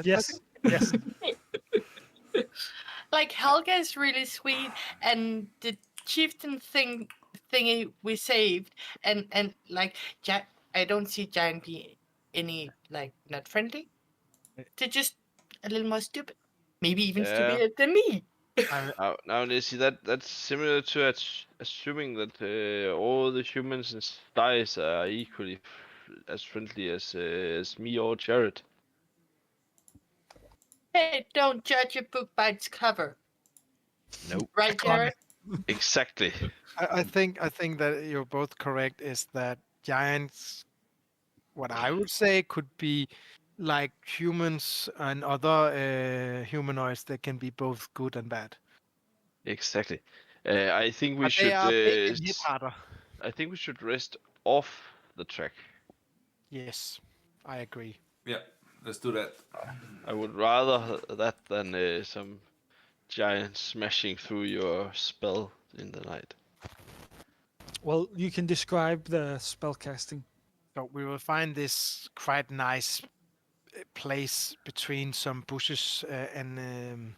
Yes, yes. Like Helga is really sweet, and the chieftain thingy we saved, and like I don't see giant be any like not friendly. They're just a little more stupid, maybe even Yeah. stupider than me. Now, Nancy, that's similar to assuming that all the humans in skies are equally as friendly as me or Jared. Hey, don't judge a book by its cover, Nope. right, Jared? Exactly. I think that you're both correct. Is that giants? What I would say could be like humans and other humanoids that can be both good and bad. Exactly. I think we But they should. are big and hit harder. I think we should rest off the track. Yes, I agree. Yeah, let's do that. I would rather that than some giant smashing through your spell in the night. Well, you can describe the spell casting. So we will find this quite nice place between some bushes, and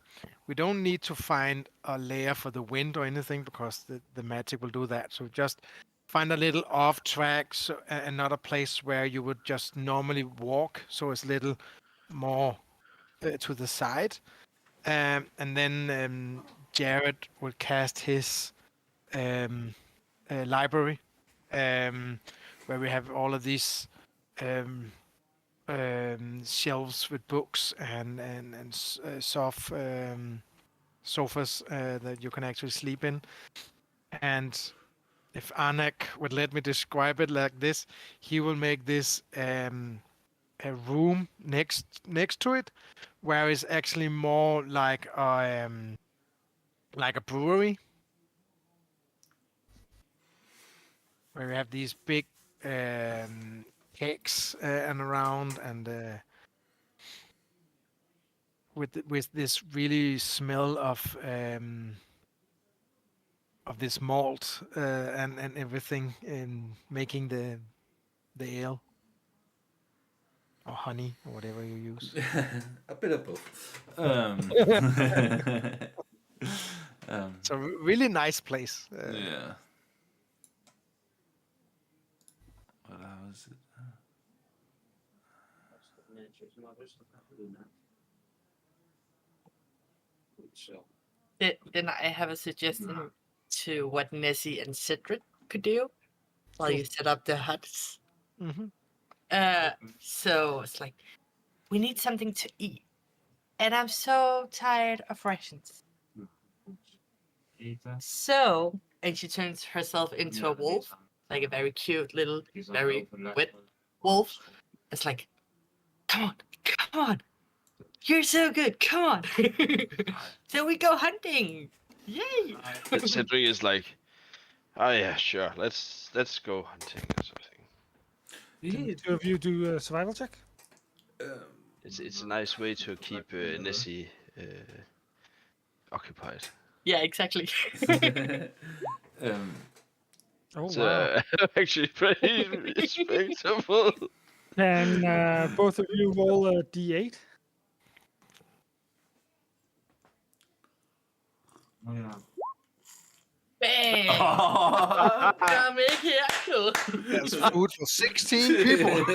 we don't need to find a layer for the wind or anything because the magic will do that. So just find a little off track, so, another place where you would just normally walk, so it's a little more to the side, and then Jared will cast his library, where we have all of these shelves with books and soft sofas that you can actually sleep in. And if Anak would let me describe it like this, he will make this a room next to it, where it's actually more like a brewery, where we have these big kegs and around and with this really smell of this malt and everything in making the ale or honey or whatever you use. A bit of both. So really nice place. Yeah. What was it? Then I have a suggestion to what Nessie and Cedric could do while you set up the huts. Mm-hmm. So it's like, we need something to eat. And I'm so tired of rations. So, and she turns herself into a wolf, like a very cute little, very wet wolf. It's like, come on. You're so good, come on. So we go hunting. Yay. And Cedric is like, oh yeah, sure, let's go hunting or something. Can the two of you do a survival check? It's a nice way to keep Nessie occupied. Yeah, exactly. Oh, It's wow. actually pretty respectable. Can both of you roll a d8? Bam. Oh. Gonna make it actual. There's food for 16 people.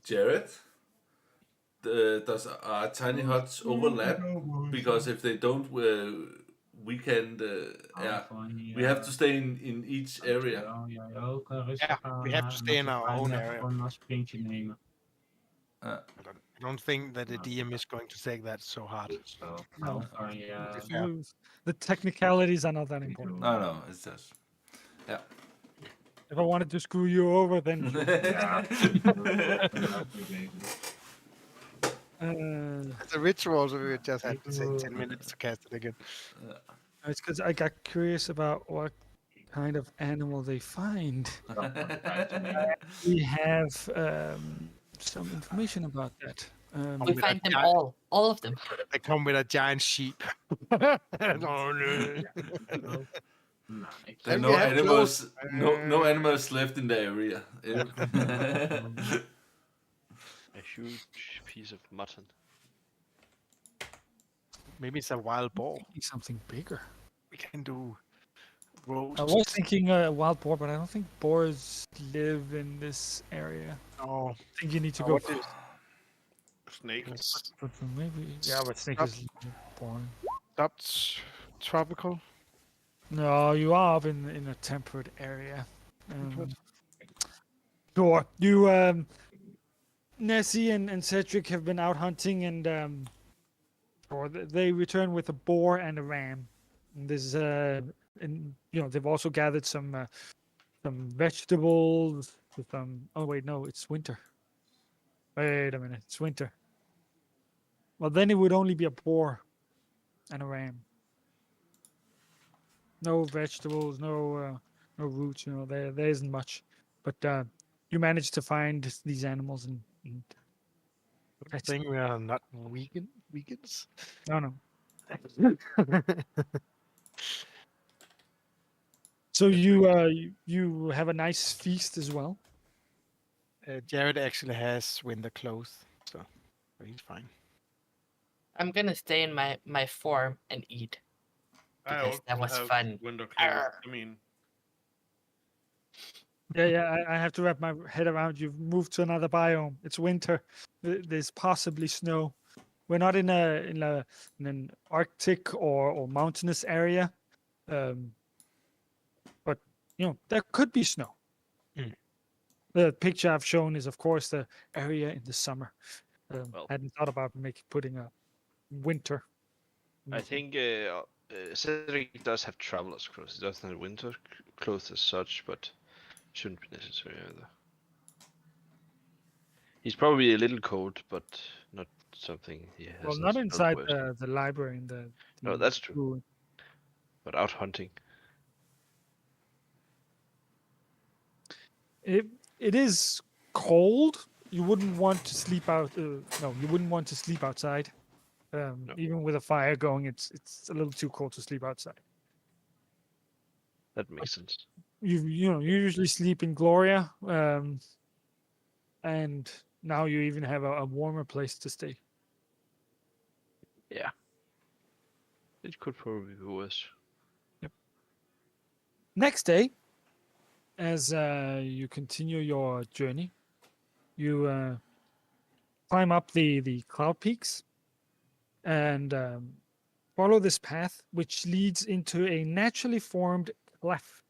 Jared, does our tiny huts overlap? Because if they don't, we can. We have to stay in each area. Yeah, we have to stay in our own area. don't think that the DM is going to take that so hard. No. To be fair. The technicalities are not that important. No, it's just. If I wanted to screw you over, then sure. The rituals, we would just have to take 10 minutes to cast it again. It's because I got curious about what kind of animal they find. We have some information about that. We find them all of them. They come with a giant sheep. Oh, no. There are And no we have animals. No animals left in the area. A huge piece of mutton. Maybe it's a wild boar. Something bigger. We can do roast. I was thinking wild boar, but I don't think boars live in this area. Oh, I think you need to Oh, go. what is- Snake. But maybe. Yeah, but snake is boring. that's tropical. No, you are up in a temperate area. Sure. You, Nessie and Cedric have been out hunting, and they return with a boar and a ram. And there's and they've also gathered some vegetables. Oh wait, no, it's winter. Wait a minute, it's winter. Well, then it would only be a boar and a ram. No vegetables, no roots. There isn't much. But you managed to find these animals and I think we are not vegans. no. So you have a nice feast as well. Jared actually has winter clothes, so he's fine. I'm gonna stay in my form and eat. Because that was fun. Window closed. Arr. I mean, Yeah. I have to wrap my head around. You've moved to another biome. It's winter. There's possibly snow. We're not in an Arctic or mountainous area, but there could be snow. Mm. The picture I've shown is, of course, the area in the summer. Well. Hadn't thought about putting a winter. I think Cedric does have traveler's clothes. He doesn't have winter clothes as such, but shouldn't be necessary either. He's probably a little cold, but not something he has. Well, not inside the library in the. No, that's true. room. But out hunting. It is cold. You wouldn't want to sleep out. No, you wouldn't want to sleep outside. No. Even with a fire going, it's a little too cold to sleep outside. That makes sense. You usually sleep in Gloria, and now you even have a warmer place to stay. Yeah. It could probably be worse. Next day, as you continue your journey, you climb up the cloud peaks and follow this path, which leads into a naturally formed cleft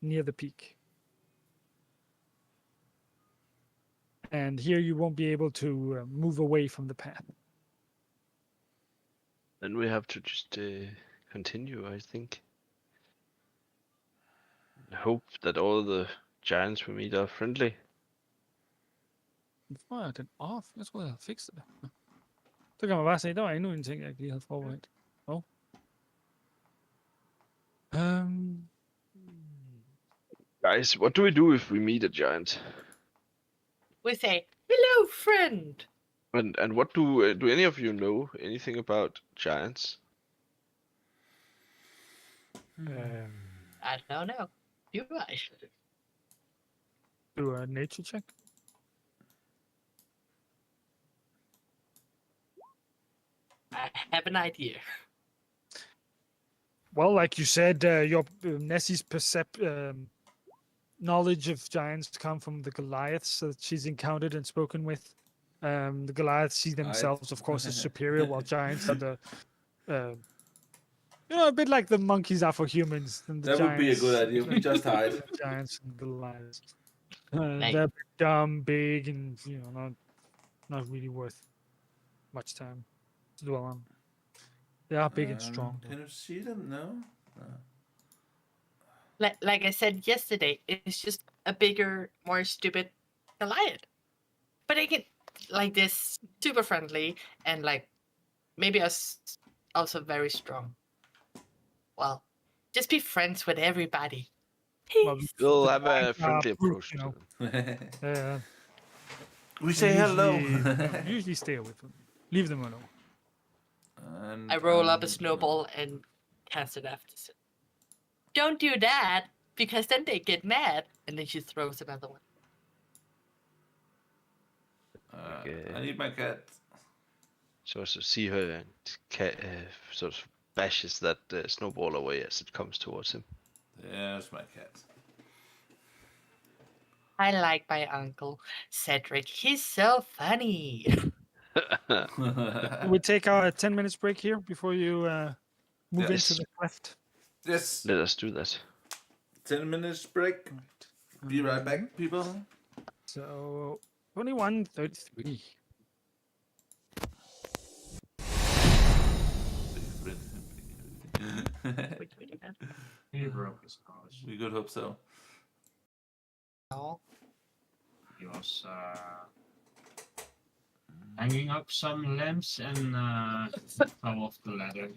near the peak. And here you won't be able to move away from the path. Then we have to just continue, I think. I hope that all the giants we meet are friendly. Hvorfor er den off? Jeg troede, jeg havde fikset det. Nå. Så kan man bare se, der var endnu en ting, jeg ikke lige havde forberedt. Guys, what do we do if we meet a giant? We say, hello, friend. And what do any of you know anything about giants? I don't know. You guys. Do a nature check. I have an idea. Well, like you said, your Nessie's knowledge of giants come from the Goliaths that she's encountered and spoken with. The Goliaths see themselves, of course, as superior, while giants are a bit like the monkeys are for humans. And the That would be a good idea. We just hide. Giants and Goliaths. Like- They're dumb, big, and not really worth much time to dwell on. They are big and strong. Can you see them? No. Like I said yesterday, it's just a bigger, more stupid Goliath. But I can like this super friendly and like maybe us also very strong. Well, just be friends with everybody. Well, We'll the have a giants are friendly brute, approach you to know. them. We say hello. Usually stay away from them. Leave them alone. And I roll up a snowball and cast it after. Don't do that, because then they get mad. And then she throws another one. Okay. I need my cat. So see her and sort of bashes that snowball away as it comes towards him. There's my cat. I like my uncle, Cedric. He's so funny. We take our 10 minutes break here before you move Yes. into the cleft. Yes. Let us do that. 10 minutes break. Right. Be right back, people. So 21:33. He broke his nose. We could hope so. Oh, He was hanging up some lamps and fell off the ladder.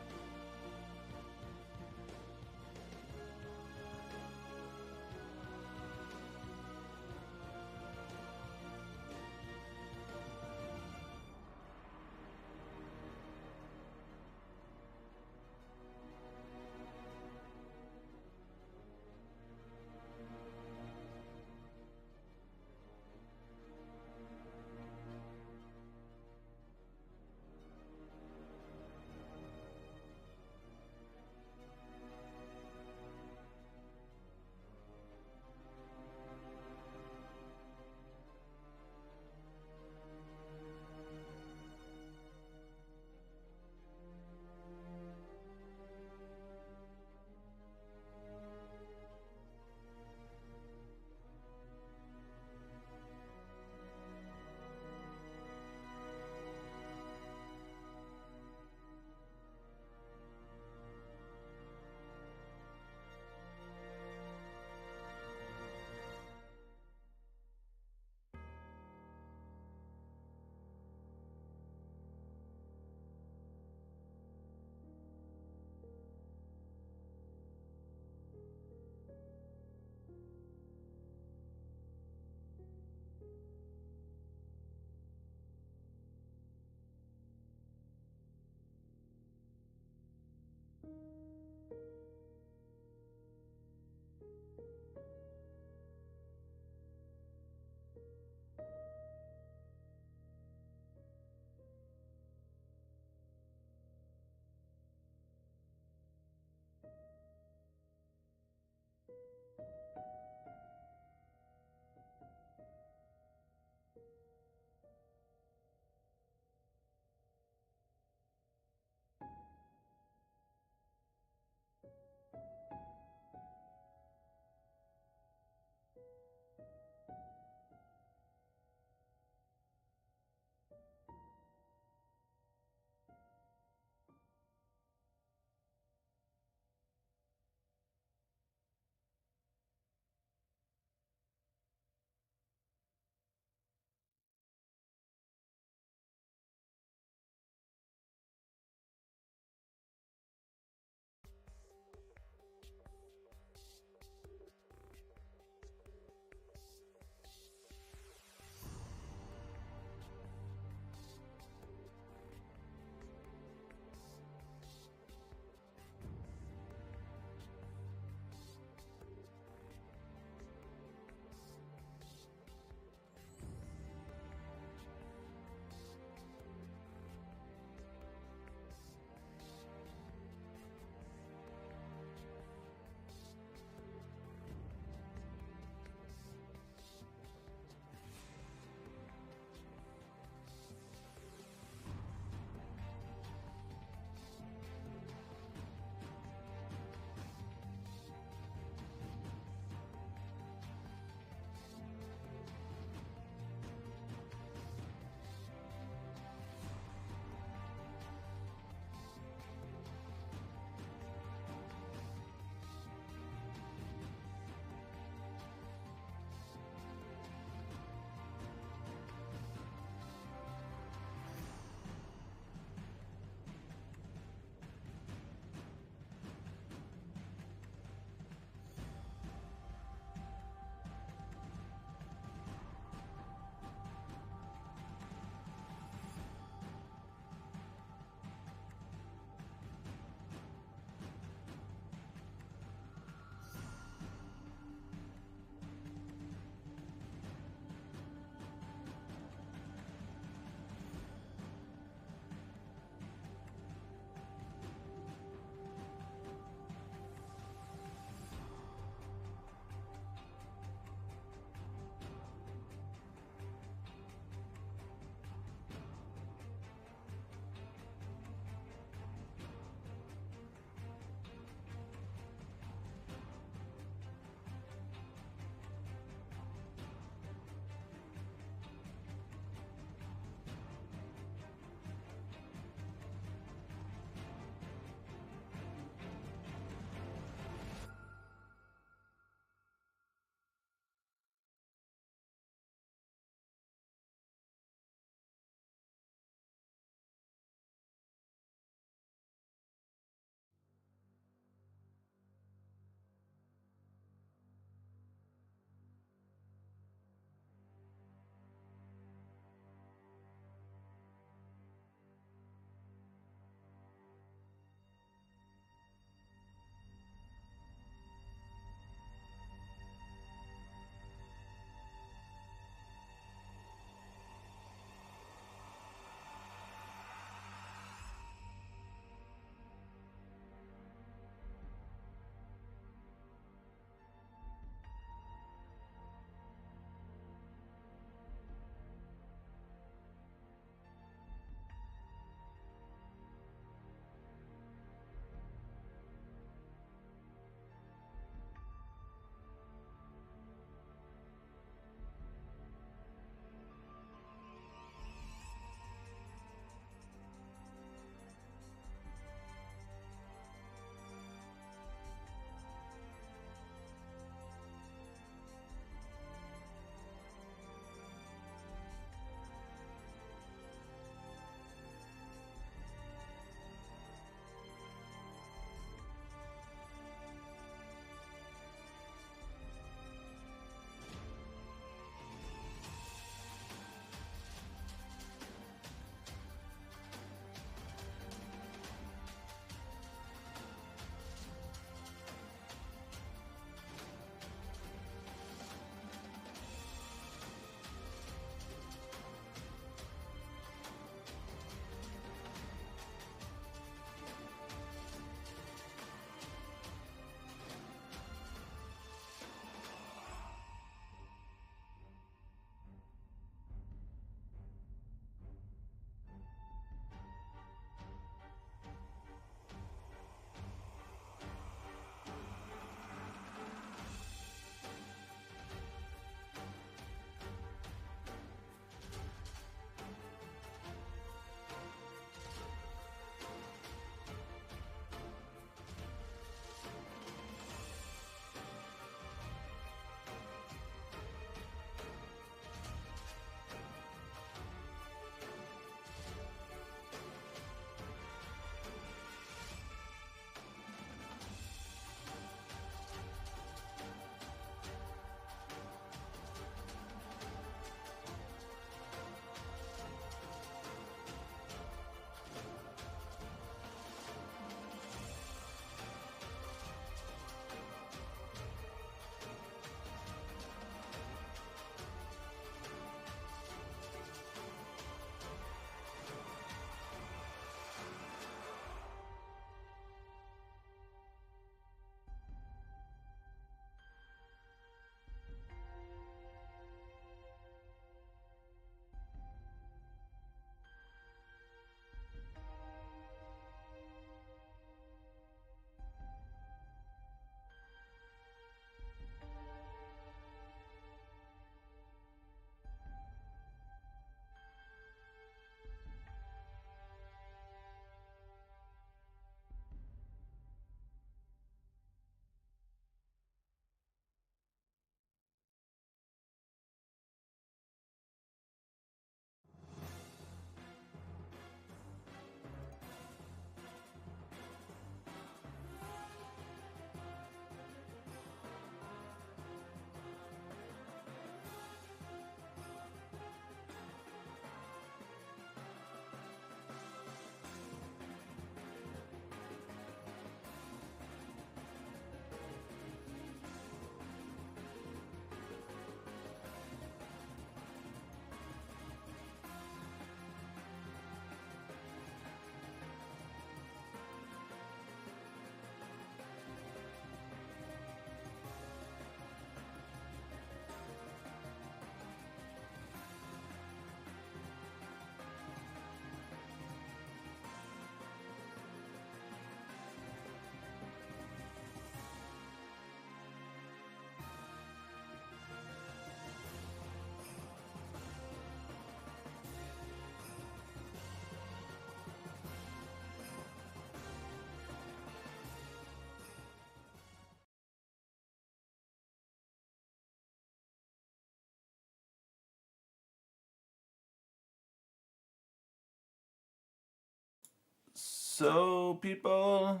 So, people,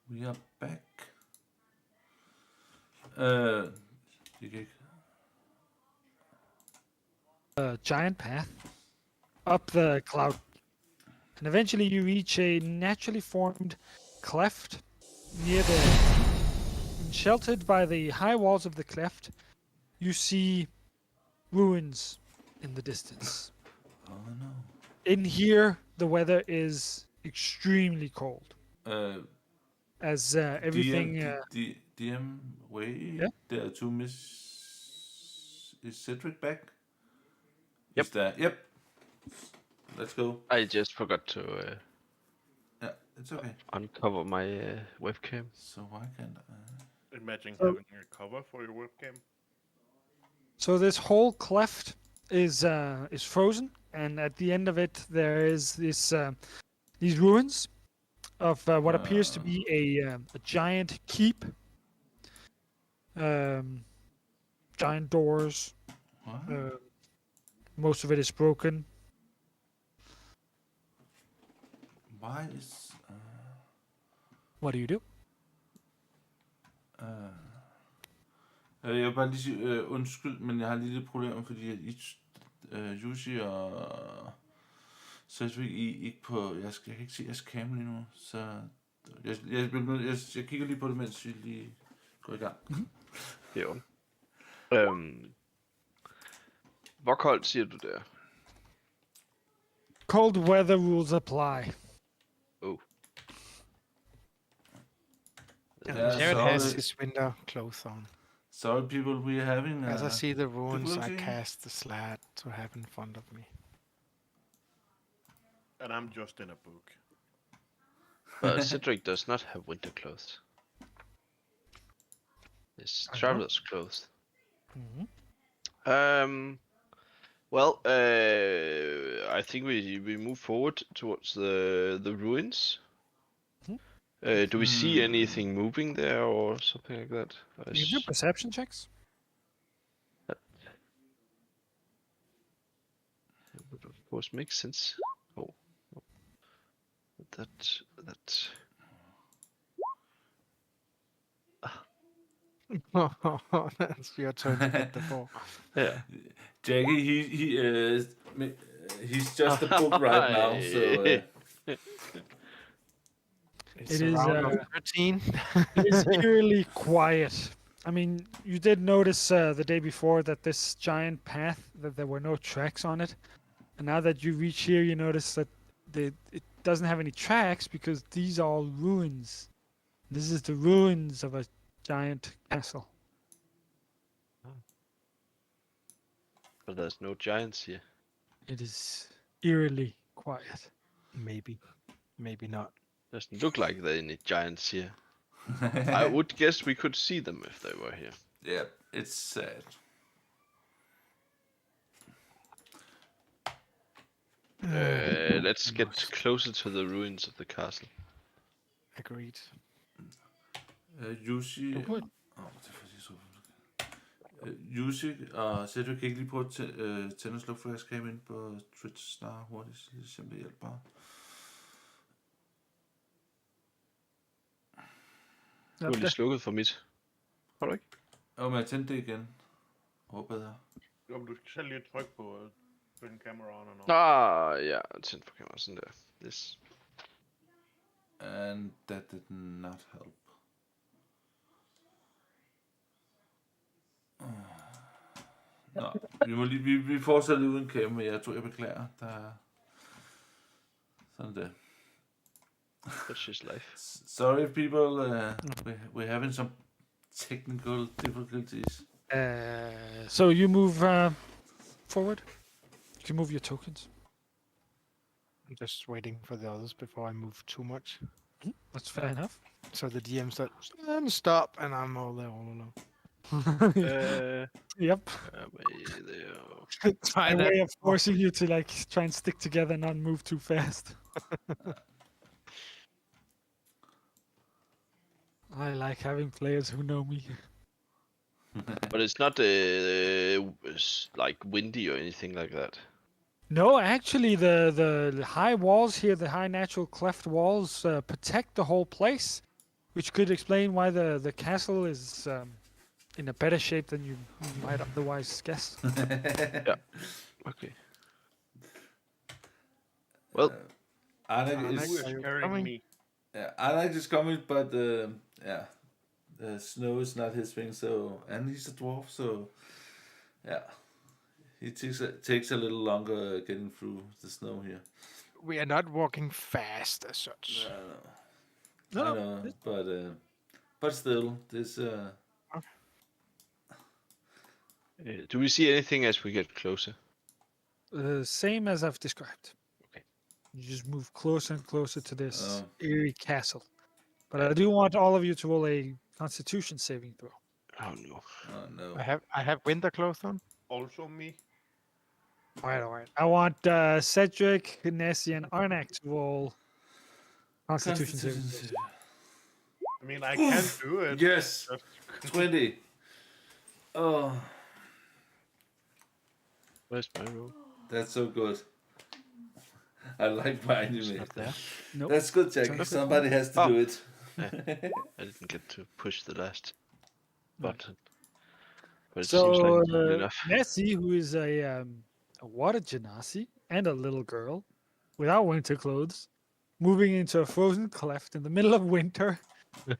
we are back. You can... A giant path up the cloud, and eventually you reach a naturally formed cleft near the. Sheltered by the high walls of the cleft, you see ruins in the distance. Oh no. In here, the weather is extremely cold, as everything. DM, wait. Yeah? There are two miss. Is Cedric back? Yep. Is there? Yep. Let's go. I just forgot to Yeah, it's okay. uncover my webcam. So why can't I? Imagine Oh. having a cover for your webcam. So this whole cleft is frozen, and at the end of it, there is this these ruins of what appears to be a giant keep. Giant doors. What? Most of it is broken. Why is... What do you do? Jeg vil bare lige sige, undskyld, men jeg har lige lidt problemer, fordi at Yushi og Cedric ikke på... Jeg kan ikke se jeres cam lige nu, så... Jeg kigger lige på det, mens vi lige går i gang. Jo. Hvor koldt siger du der? Cold weather rules apply. Oh. And Yeah, Jared has sorry. his winter clothes on. Sorry people, we are having... As I see the ruins, I difficulty? cast the slat to have in front of me. And I'm just in a book. But Cedric does not have winter clothes. It's I know. traveler's clothes. Mm-hmm. Well, I think we move forward towards the ruins. Do we see anything moving there or something like that? You do perception checks. That would of course make sense. Oh, that. That's your turn to get the ball. Yeah. Jackie, he's just a book right now, so... It's It a is, round of 13. It is eerily quiet. I mean, you did notice the day before that this giant path, that there were no tracks on it. And now that you reach here, you notice that it doesn't have any tracks because these are all ruins. This is the ruins of a giant castle. But there's no giants here. It is eerily quiet. Maybe. Maybe not. Doesn't look like there are any giants here. I would guess we could see them if they were here. Yeah, it's sad. Let's get closer to the ruins of the castle. Agreed. Yushi... Du kunne- det er fordi, så... Yushi og Cedric, kan ikke lige prøve at tænde og slukke for jeres cam ind på Twitch snart hurtigt, så det simpelthen hjælper bare. Du har lige slukket for mit. Har du ikke? Men jeg tændte det igen. Håber jeg. Jo, men du skal selv lige trykke på turn camera on and off. Ja, tænd for kamera sådan der. Yes. And that did not help. Nå, vi fortsætter uden cam, men jeg tror, jeg beklager. Der er... Sådan der. That's just life. Sorry people, we're having some technical difficulties. So you move forward. You can move your tokens. I'm just waiting for the others before I move too much. That's fair enough. So the DM said, stop, and I'm all there all alone. Yep. Way there. It's A fine. way of forcing you to like try and stick together and not move too fast. I like having players who know me. But it's not like windy or anything like that. No, actually, the high walls here, the high natural cleft walls, protect the whole place, which could explain why the castle is in a better shape than you might otherwise guess. Okay. Well, Anak Anak, Who is is are you carrying coming? me? yeah, Anak is coming, but yeah, the snow is not his thing. So, and he's a dwarf, so yeah, he takes a little longer getting through the snow here. We are not walking fast as such. No, I know, but still, this do we see anything as we get closer? same as I've described. Okay. You just move closer and closer to this Oh. eerie castle. But I do want all of you to roll a Constitution saving throw. Oh no. oh no. I have winter clothes on. Also me. All right. I want Cedric, Nessie, and Arnak to roll Constitution saving throws. I mean, I can do it. Yes, Just 20. Oh, Where's my roll? that's so good. I like my It's anime. not there. Nope. That's good, Jack. Sounds good. Somebody has to Oh. do it. I didn't get to push the last button. But it So seems like it's good enough. Nessie, who is a water genasi and a little girl without winter clothes, moving into a frozen cleft in the middle of winter,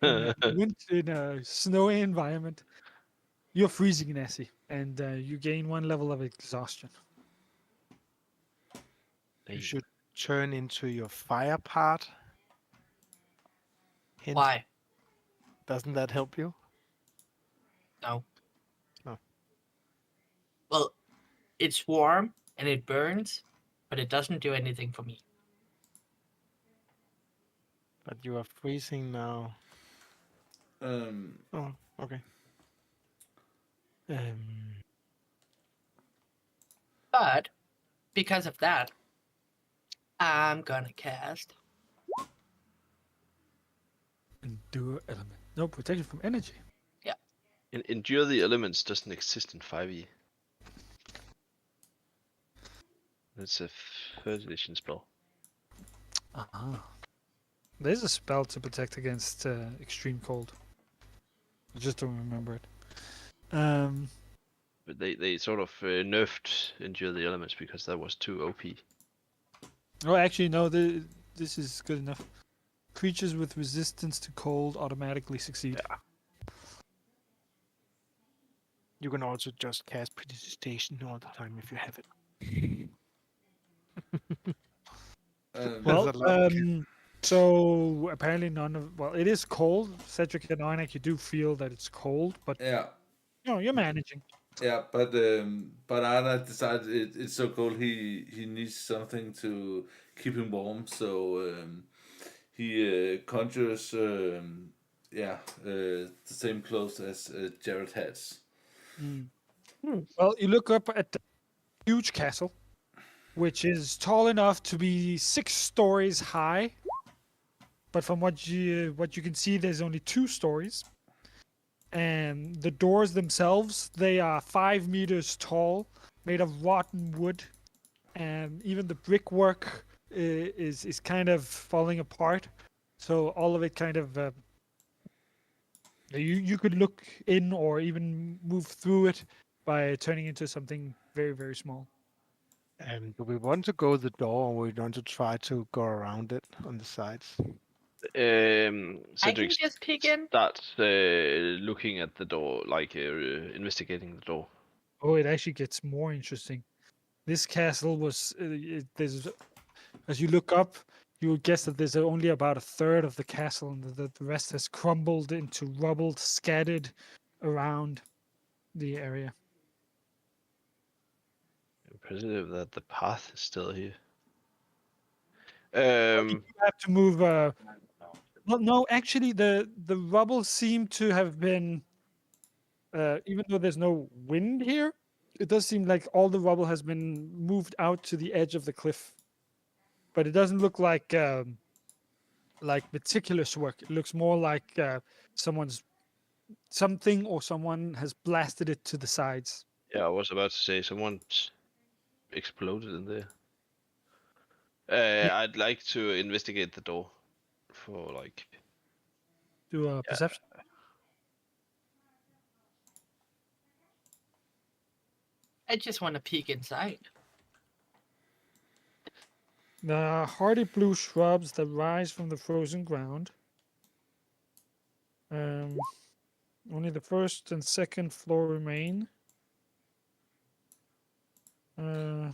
in a snowy environment. You're freezing, Nessie, and you gain 1 level of exhaustion. You should turn into your fire part. Hint. Why? Doesn't that help you? No. Oh. Well, it's warm and it burns, but it doesn't do anything for me. But you are freezing now. Oh, okay. But because of that, I'm gonna cast. Endure element. No protection from energy. Endure the Elements doesn't exist in 5e. It's a 3rd edition spell. Ah. There's a spell to protect against extreme cold. I just don't remember it. But they sort of nerfed Endure the Elements because that was too OP. Oh, actually, no. This is good enough. Creatures with resistance to cold automatically succeed. Yeah. You can also just cast Prestidigitation all the time if you have it. Well, There's a lot. so apparently none of. Well, it is cold. Cedric and Arnak, you do feel that it's cold, but Yeah, you're managing. yeah, but Anna decided it's so cold. He needs something to keep him warm, so he conjures the same clothes as Jared has. Well, you look up at the huge castle, which is tall enough to be 6 stories high. But from what you can see, there's only 2 stories. And the doors themselves, they are 5 meters tall, made of rotten wood. And even the brickwork is kind of falling apart. So all of it kind of you could look in or even move through it by turning into something very, very small. Do we want to go the door, or we want to try to go around it on the sides? I can Cedric just peek in. starts looking at the door, like investigating the door. Oh, it actually gets more interesting. This castle was there's as you look up, you would guess that there's only about a third of the castle, and the rest has crumbled into rubble, scattered around the area. Impressive that the path is still here. You have to move. Well, no, actually, the rubble seemed to have been, even though there's no wind here, it does seem like all the rubble has been moved out to the edge of the cliff. But it doesn't look like meticulous work. It looks more like something or someone has blasted it to the sides. Yeah, I was about to say someone's exploded in there. I'd like to investigate the door for like. Do a perception. I just want to peek inside. There are hardy blue shrubs that rise from the frozen ground. Only the first and second floor remain. A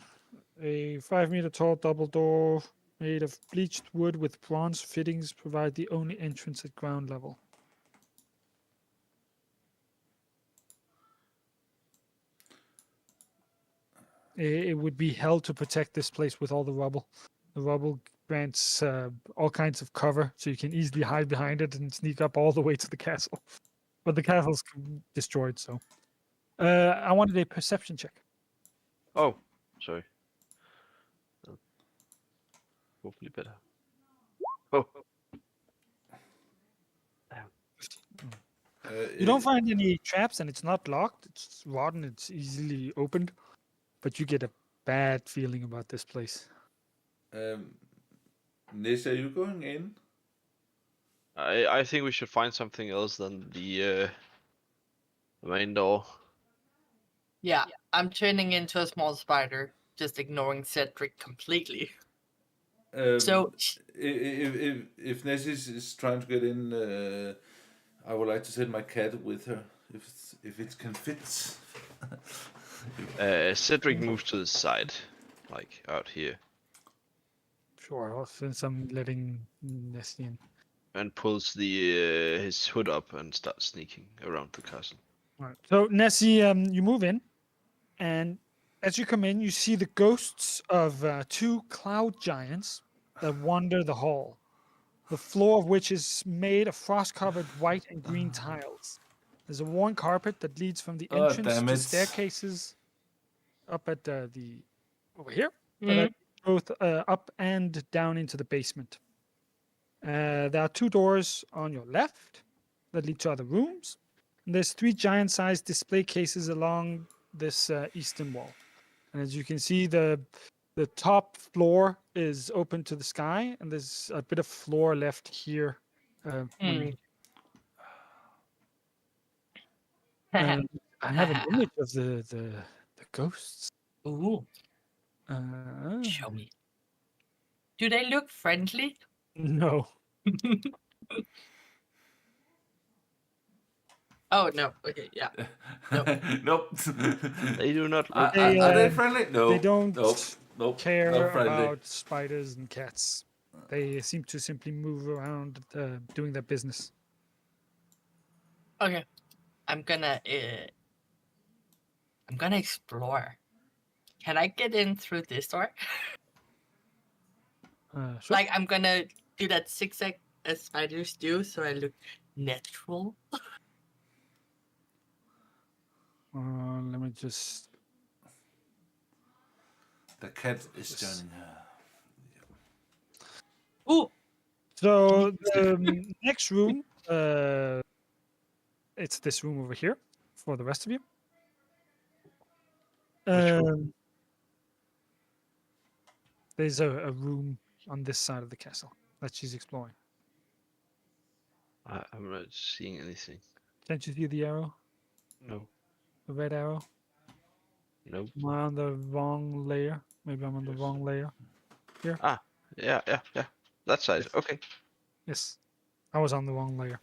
5-meter tall double door made of bleached wood with bronze fittings provide the only entrance at ground level. It would be hell to protect this place with all the rubble. The rubble grants all kinds of cover, so you can easily hide behind it and sneak up all the way to the castle. But the castle's destroyed, so. I wanted a perception check. Oh, sorry. Hopefully better. Oh. You don't find any traps, and it's not locked. It's rotten. It's easily opened, but you get a bad feeling about this place. Nis, are you going in? I think we should find something else than the main door. Yeah, I'm turning into a small spider, just ignoring Cedric completely. So if Nessie is trying to get in, I would like to send my cat with her if it can fit. Cedric moves to the side, like out here, Sure, since I'm letting Nessie in. and pulls the his hood up and starts sneaking around the castle. All right. So Nessie, you move in, and as you come in, you see the ghosts of 2 cloud giants that wander the hall. The floor of which is made of frost-covered white and green tiles. There's a worn carpet that leads from the Oh, entrance damn to it. staircases up at the over here, Mhm. that both up and down into the basement. There are 2 doors on your left that lead to other rooms. And there's 3 giant-sized display cases along this eastern wall. And as you can see, the top floor is open to the sky, and there's a bit of floor left here. And I have an image of the ghosts. Ooh, show me. Do they look friendly? No. Oh no. Okay, yeah. Nope. They do not look. Are they friendly? No. They don't Nope. care Not friendly. about spiders and cats. They seem to simply move around doing their business. Okay, I'm gonna explore. Can I get in through this door? Sure. Like I'm gonna do that zigzag as spiders do, so I look natural. Let me just. The cat is joining her. Ooh, So the next room, it's this room over here for the rest of you. room? There's a room on this side of the castle that she's exploring. I'm not seeing anything. Can't you see the arrow? No. The red arrow? Nope. Am I on the wrong layer? Maybe I'm on the wrong layer. Here? Yeah. That side. Okay. Yes. I was on the wrong layer.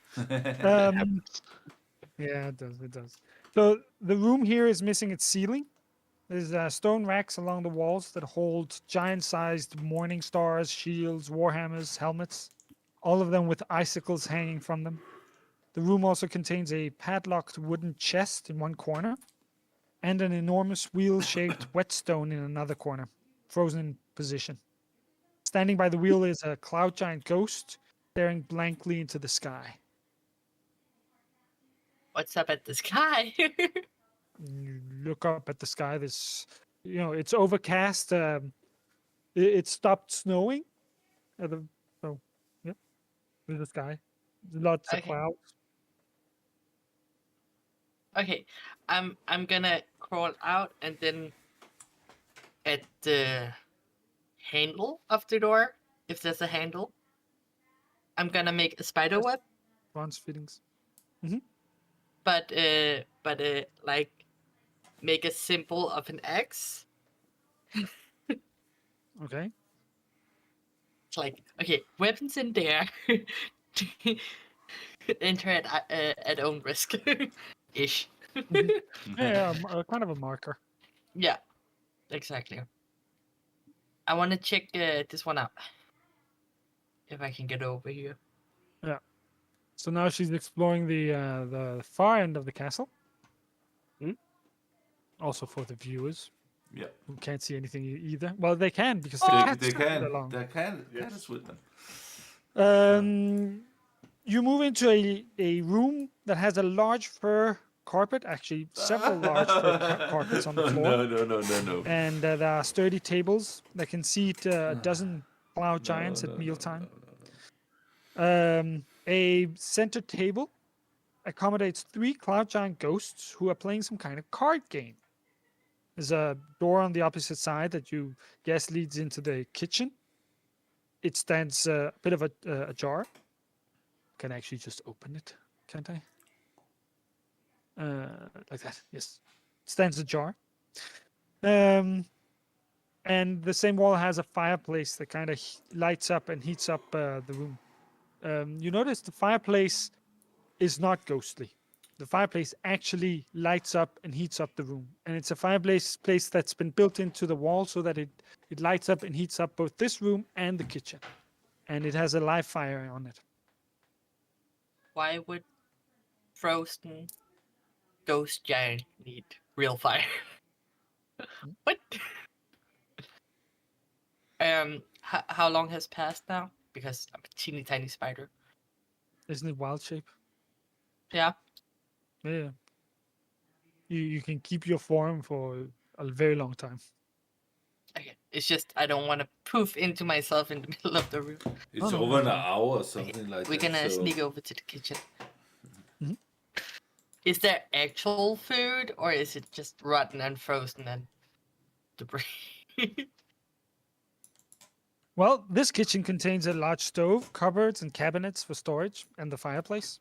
Yeah, it does. So the room here is missing its ceiling. There's stone racks along the walls that hold giant-sized morning stars, shields, warhammers, helmets, all of them with icicles hanging from them. The room also contains a padlocked wooden chest in one corner and an enormous wheel-shaped whetstone in another corner, frozen in position. Standing by the wheel is a cloud giant ghost staring blankly into the sky. what's up at the sky? You look up at the sky. There's, it's overcast. It stopped snowing. So, yep, there's the sky. Lots of Okay. clouds. Okay, I'm gonna crawl out and then at the handle of the door, if there's a handle, I'm gonna make a spider web, Bronze fittings. but like make a symbol of an X. Okay. It's like, okay, weapons in there. Enter at own risk, ish. Yeah, kind of a marker. Yeah, exactly. I want to check this one out. If I can get over here. So now she's exploring the far end of the castle. Hmm? Also for the viewers Yeah. who can't see anything either. Well, they can because the They, cat's they coming can. along. They can. Yes. Cat is with them. You move into a room that has a large fur carpet, actually several large fur carpets on the floor. No. And there are sturdy tables that can seat a dozen cloud giants at mealtime. A center table accommodates 3 cloud giant ghosts who are playing some kind of card game. There's a door on the opposite side that you guess leads into the kitchen. It stands a bit of ajar. Can I actually just open it, can't I? Like that, yes. Stands ajar. And the same wall has a fireplace that kind of lights up and heats up the room. You notice the fireplace is not ghostly. The fireplace actually lights up and heats up the room. And it's a fireplace that's been built into the wall so that it lights up and heats up both this room and the kitchen. And it has a live fire on it. Why would frozen ghost giant need real fire? What? How long has passed now? Because I'm a teeny tiny spider. Isn't it wild shape? Yeah. Yeah. You can keep your form for a very long time. Okay. It's just I don't want to poof into myself in the middle of the room. It's no, over an no. hour or something like We're that. gonna so- sneak over to the kitchen. Mhm. Is there actual food or is it just rotten and frozen and debris? Well, this kitchen contains a large stove, cupboards, and cabinets for storage, and the fireplace.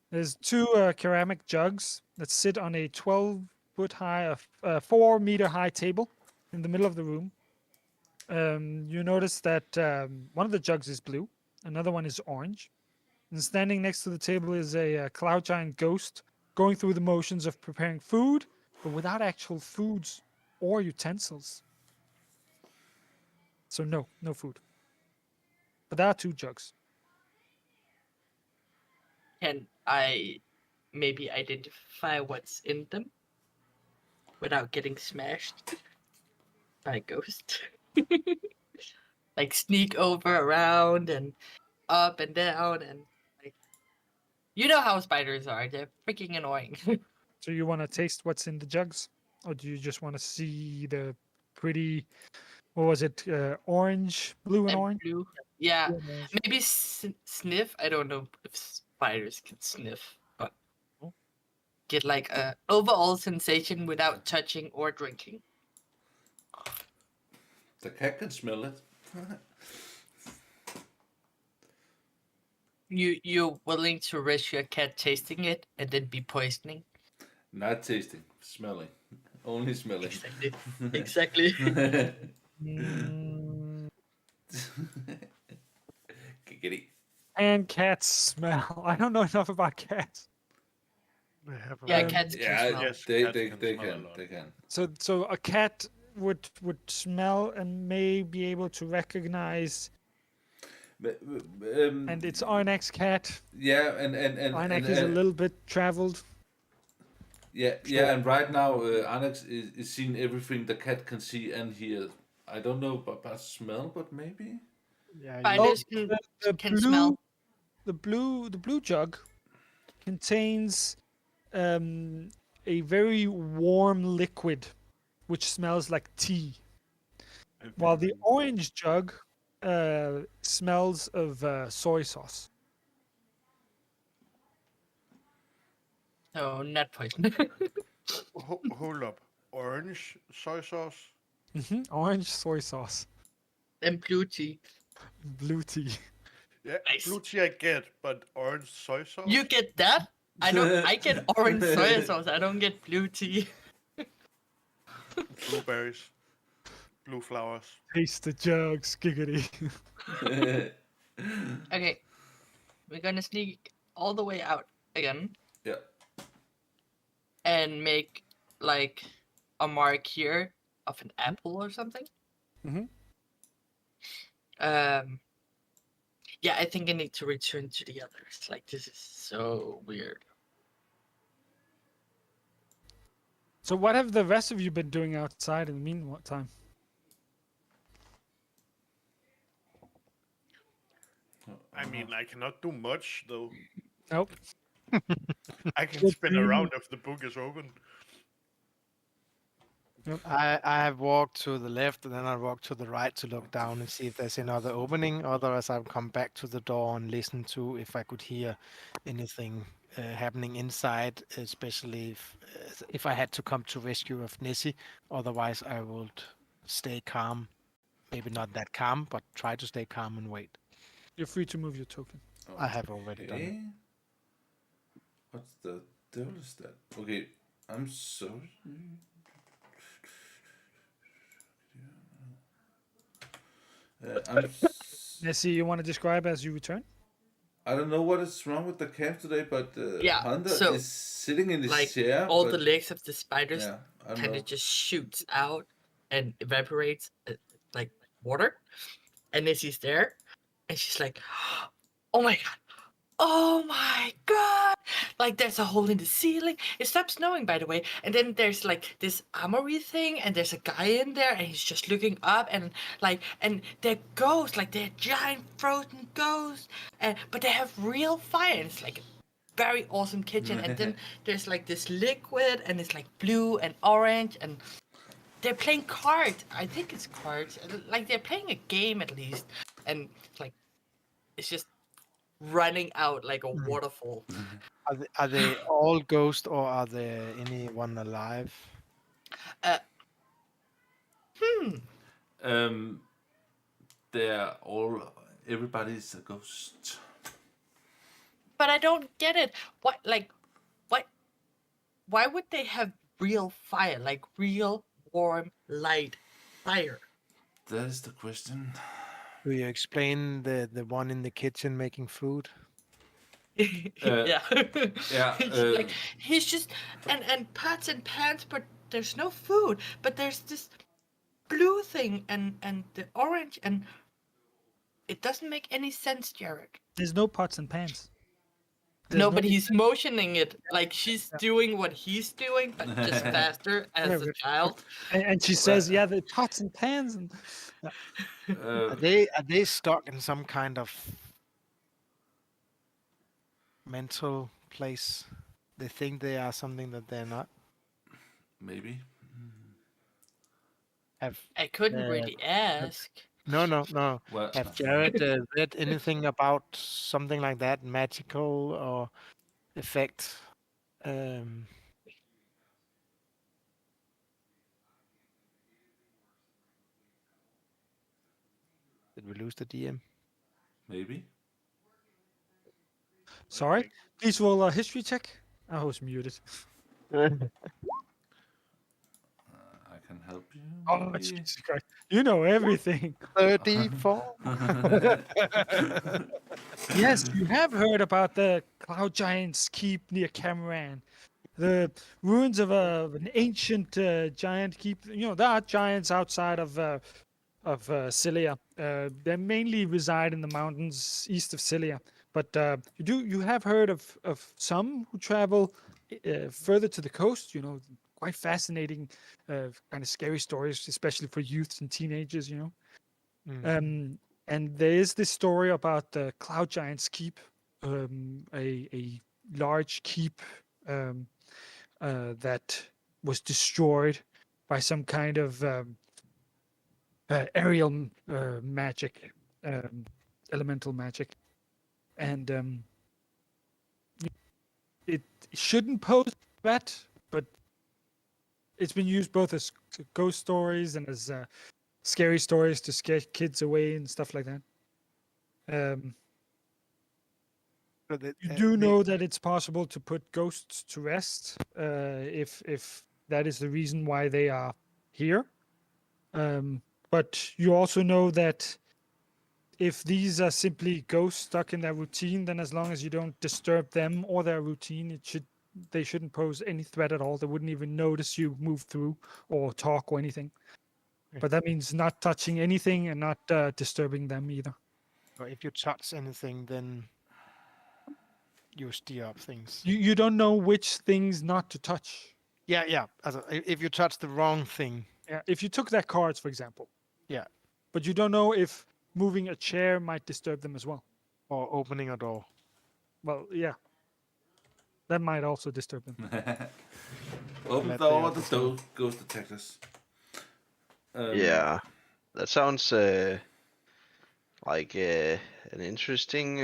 There's 2 ceramic jugs that sit on a 12-foot high, 4-meter high table in the middle of the room. You notice that one of the jugs is blue, another one is orange. And standing next to the table is a cloud giant ghost going through the motions of preparing food, but without actual foods or utensils. So no food. But there are 2 jugs. Can I maybe identify what's in them without getting smashed by a ghost? Like sneak over around and up and down and like you know how spiders are, they're freaking annoying. So you want to taste what's in the jugs? Or do you just want to see the pretty, what was it, orange, blue and And orange? blue. Yeah, Blue and orange. maybe sniff. I don't know if spiders can sniff, but Oh. get like a overall sensation without touching or drinking. The cat can smell it. You're willing to risk your cat tasting it and then be poisoning? Not tasting, smelling. Only smelling. Exactly. Mm, Giggity. and cats smell. I don't know enough about cats. They have a Yeah, Um, cats can Yeah, smell. Yes, they cats they can they smell a can lot. they can. So a cat would smell and may be able to recognize, But, and it's Arnak's cat. yeah, and Arnak is a little bit traveled. yeah, and right now Alex is seeing everything the cat can see and hear. I don't know about smell, but maybe. yeah. Spiders The can smell. The blue jug contains a very warm liquid, which smells like tea, while the orange jug smells of soy sauce. No, not poison. Hold up. Orange soy sauce? Orange soy sauce. And blue tea. Blue tea. Yeah, Nice. blue tea I get, but orange soy sauce. You get that? I get orange soy sauce. I don't get blue tea. Blueberries, blue flowers. Taste the jugs, giggity. Okay. We're gonna sneak all the way out again Ja. and make like a mark here of an apple or something. Mhm. Yeah, I think I need to return to the others. Like, this is so weird. So what have the rest of you been doing outside in the meantime? I mean, I cannot do much though. Nope. I can Good spin for you. around if the book is open. I have walked to the left and then I walked to the right to look down and see if there's another opening. Otherwise, I've come back to the door and listened to if I could hear anything happening inside, especially if I had to come to rescue of Nessie. Otherwise, I would stay calm. Maybe not that calm, but try to stay calm and wait. You're free to move your token. I have already done it. Okay. What's the devil is that? Okay, I'm sorry. Nessie, you want to describe as you return? I don't know what is wrong with the camp today, but Yeah, Hunter so, is sitting in his like, chair. all but, the legs of the spiders Yeah, I don't kind know. of just shoots out and evaporates like water. And Nessie's there, and she's like, "Oh my god! Oh my god!" Like, there's a hole in the ceiling. It stopped snowing, by the way. And then there's like this armory thing, and there's a guy in there, and he's just looking up, and they're ghosts, like they're giant frozen ghosts, but they have real fire. And it's like a very awesome kitchen. And then there's like this liquid, and it's like blue and orange, and they're playing cards. I think it's cards. Like, they're playing a game at least, and like it's just running out like a waterfall. Are they all ghosts or are there anyone alive? They're all. Everybody's a ghost. But I don't get it. Why would they have real fire, like real warm light fire? That is the question. Do you explain the one in the kitchen making food? Yeah. yeah, Like, he's just and pots and pans, but there's no food. But there's this blue thing and the orange, and it doesn't make any sense, Jarek. There's no pots and pans. No, but he's motioning it like she's doing what he's doing, but just faster as a child. And she says, "Yeah, the pots and pans." And Are they stuck in some kind of mental place? They think they are something that they're not. Maybe. I couldn't really ask. No. Well, Have Jared read anything about something like that, magical or effect? Did we lose the DM? maybe. sorry, please roll a history check. I was muted. I can help you. Oh, maybe. Jesus Christ! You know everything. 34. Yes, you have heard about the Cloud Giant's keep near Cameron. The ruins of an ancient giant keep. You know, there are giants outside of Cilia. They mainly reside in the mountains east of Cilia. But you have heard of some who travel further to the coast. You know, quite fascinating, kind of scary stories, especially for youths and teenagers. You know. And there is this story about the Cloud Giant's Keep, a large keep that was destroyed by some kind of aerial magic, elemental magic, and it shouldn't pose threat, but it's been used both as ghost stories and as scary stories to scare kids away and stuff like that. So that, You do know that it's possible to put ghosts to rest if that is the reason why they are here. But you also know that if these are simply ghosts stuck in their routine, then as long as you don't disturb them or their routine, they shouldn't pose any threat at all. They wouldn't even notice you move through or talk or anything. Okay. But that means not touching anything and not disturbing them either. Or if you touch anything, then you stir up things. You don't know which things not to touch. Yeah. Also, if you touch the wrong thing, Yeah, if you took their cards, for example. Yeah. But you don't know if moving a chair might disturb them as well. or opening a door. Well, yeah. That might also disturb them. Open Let door, the the door ghost detectors. Yeah, that sounds like an interesting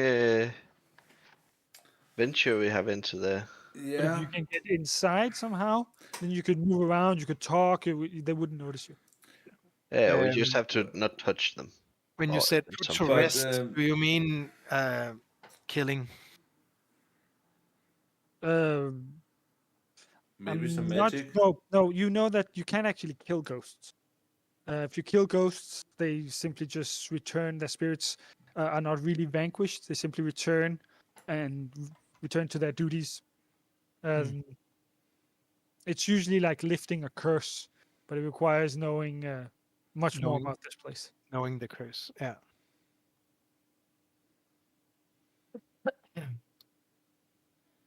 venture we have into there. But Yeah. if you can get inside somehow, then you could move around, you could talk, they wouldn't notice you. Yeah, we just Um, have to not touch them. When you Or said in put some to But, rest, do you mean killing? Maybe some Not, magic. no, you know that you can actually kill ghosts. If you kill ghosts, they simply just return. Their spirits are not really vanquished. They simply return and return to their duties. It's usually like lifting a curse, but it requires knowing much more Knowing- about this place. Knowing the curse. Yeah.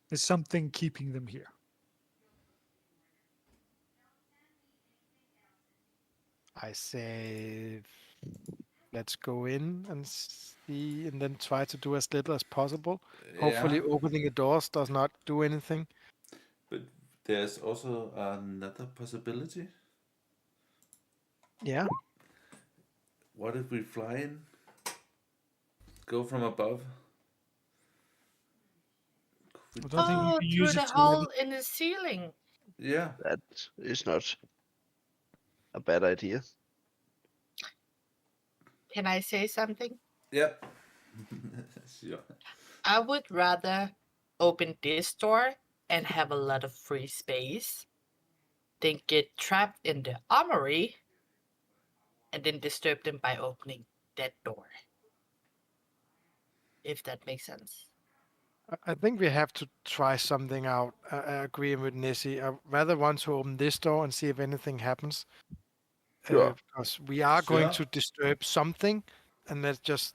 There's something keeping them here. I say let's go in and see, and then try to do as little as possible. Hopefully, Yeah. opening the doors does not do anything. But there's also another possibility. Yeah. What if we fly in? Go from above? I don't think you Oh, can through use the it to hole in the ceiling. Yeah. That is not a bad idea. Can I say something? Yeah. Sure. I would rather open this door and have a lot of free space than get trapped in the armory and then disturb them by opening that door. If that makes sense. I think we have to try something out. I agree with Nessie. I rather want to open this door and see if anything happens. Sure. Because we are going Sure. to disturb something, and that's just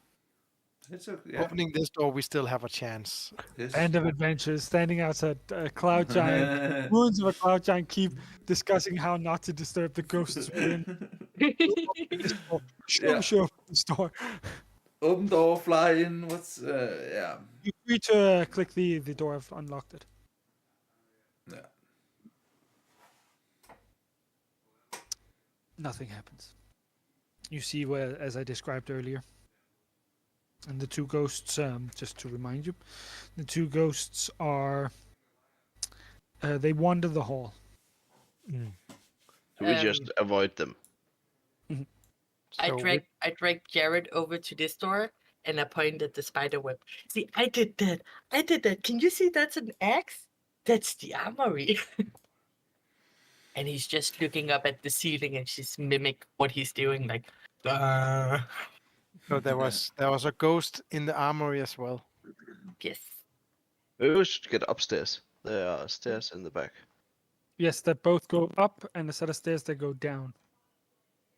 It's okay. Yeah. opening this door. We still have a chance. Yes. End of adventure, standing outside a cloud giant. Ruins of a cloud giant keep discussing how not to disturb the ghosts within. Yeah. Sure, this door. Open door, fly in. What's yeah. You're free to click the door. I've unlocked it. Yeah. Nothing happens. You see where, as I described earlier. And the two ghosts, just to remind you, the two ghosts are, they wander the hall. So we just avoid them. I So dragged Jared over to this door and I pointed at the spider web. See, I did that. Can you see that's an axe? That's the armory. And he's just looking up at the ceiling and she's mimic what he's doing, like So there was a ghost in the armory as well. yes. We should get upstairs. There are stairs in the back. Yes, that both go up, and a set of stairs that go down.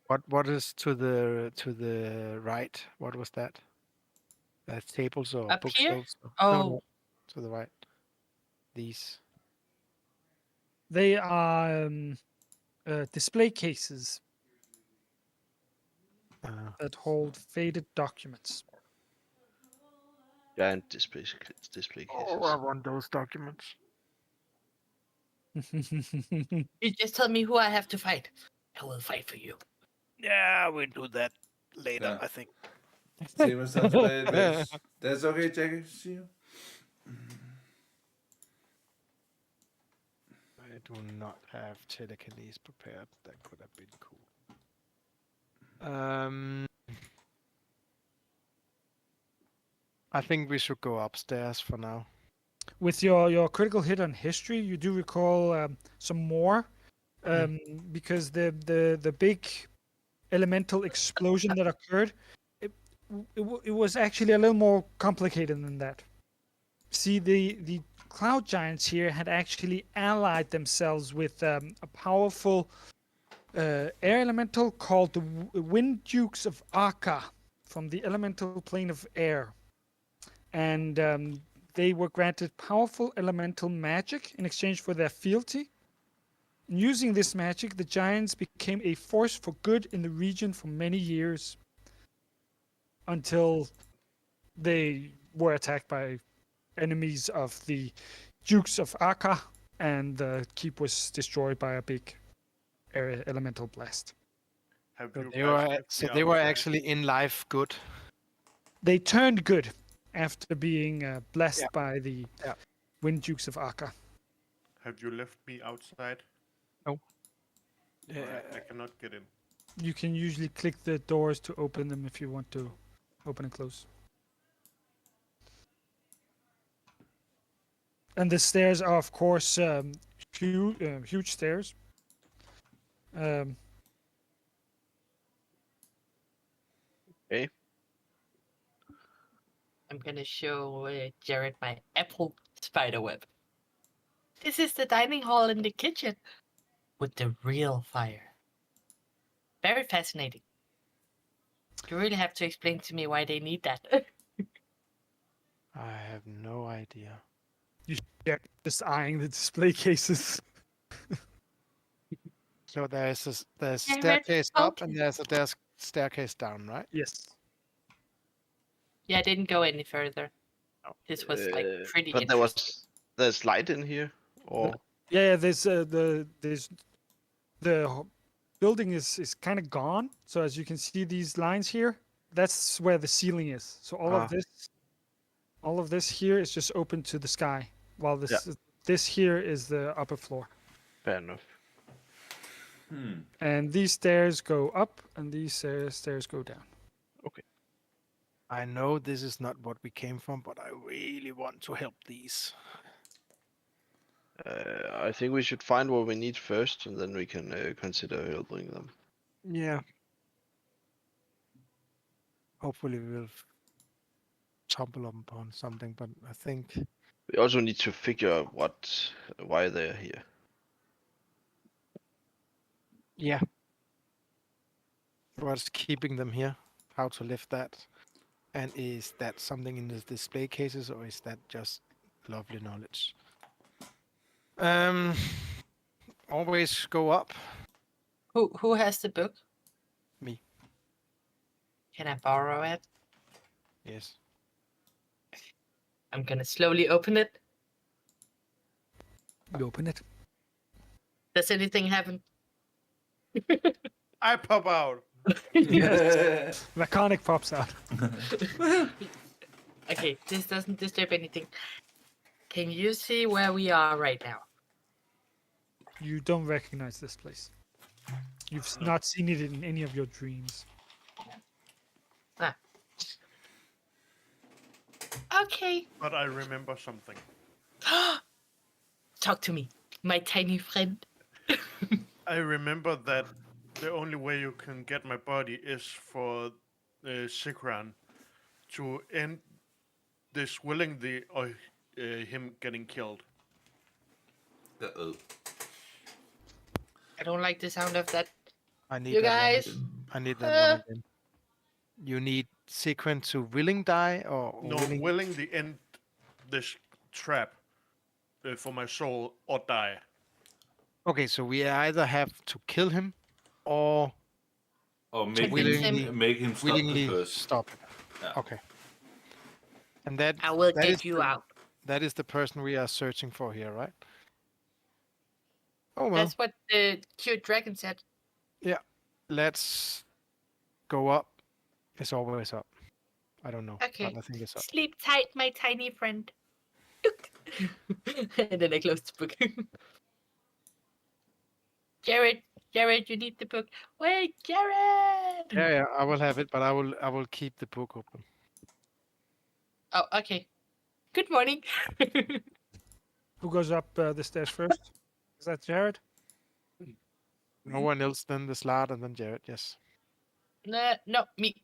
What is to the right? What was that? Tables or Up here? bookshelves? Oh. No, to the right. These. They are display cases that hold faded documents. Giant display cases. Oh, I want those documents. You just tell me who I have to fight. I will fight for you. Yeah, we'll do that later, Yeah. I think. Steven sounds play this. That's okay, Jackie. See you. I do not have telekinesis prepared. That could have been cool. I think we should go upstairs for now. With your critical hit on history, you do recall some more, because the big elemental explosion that occurred, it was actually a little more complicated than that. See, the cloud giants here had actually allied themselves with a powerful air elemental called the Wind Dukes of Arca from the elemental plane of air. And they were granted powerful elemental magic in exchange for their fealty. And using this magic, the giants became a force for good in the region for many years, until they were attacked by enemies of the Dukes of Arca, and the keep was destroyed by a big elemental blast. Have So you they guys were left so me they were outside? actually in life good. They turned good after being blessed Yeah. by the Yeah. Wind Dukes of Arca. Have you left me outside? I cannot get in. You can usually click the doors to open them if you want to open and close. And the stairs are, of course, huge stairs. Okay. I'm gonna show Jared my apple spider web. This is the dining hall in the kitchen with the real fire. Very fascinating. You really have to explain to me why they need that. I have no idea. Yeah, just eyeing the display cases. So there's Yeah, staircase up okay. and there's staircase down, right? Yes. Yeah, I didn't go any further. This was like pretty But there's light in here, or Yeah, there's the building is kind of gone. So as you can see these lines here, that's where the ceiling is. So all of this here is just open to the sky, while this here is the upper floor. fair enough. And these stairs go up, and these stairs go down. I know this is not what we came from, but I really want to help these. I think we should find what we need first, and then we can consider helping them. Yeah. Hopefully we will tumble upon something, but I think We also need to figure out why they're here. yeah. What's keeping them here? How to lift that? And is that something in the display cases, or is that just lovely knowledge? Always go up. Who has the book? Me. Can I borrow it? Yes. I'm gonna slowly open it. You open it. Does anything happen? I pop out. Mechanic pops out. Okay, this doesn't disturb anything. Can you see where we are right now? You don't recognize this place. You've not seen it in any of your dreams. Ah. Okay. But I remember something. Talk to me, my tiny friend. I remember that the only way you can get my body is for Sikran to end this willingly or him getting killed. I don't like the sound of that. I need You that one guys. again. I need that one again. You need sequence to willing die or No, willingly end this trap for my soul or die. Okay, so we either have to kill him or Or make willingly- him, make him stop willingly the curse. stop it. Yeah. Okay. And that I will that get is you the- out. That is the person we are searching for here, right? Oh well. That's what the cute dragon said. Let's go up. It's always up. I don't know. Okay. But I think it's up. Sleep tight, my tiny friend. And then I closed the book. Jared, Jared, you need the book. Wait, Jared. Yeah, I will have it, but I will keep the book open. Oh, okay. Good morning. Who goes up the stairs first? Is that Jared? No one else, then the Slard, and then Jared. Yes. No, me.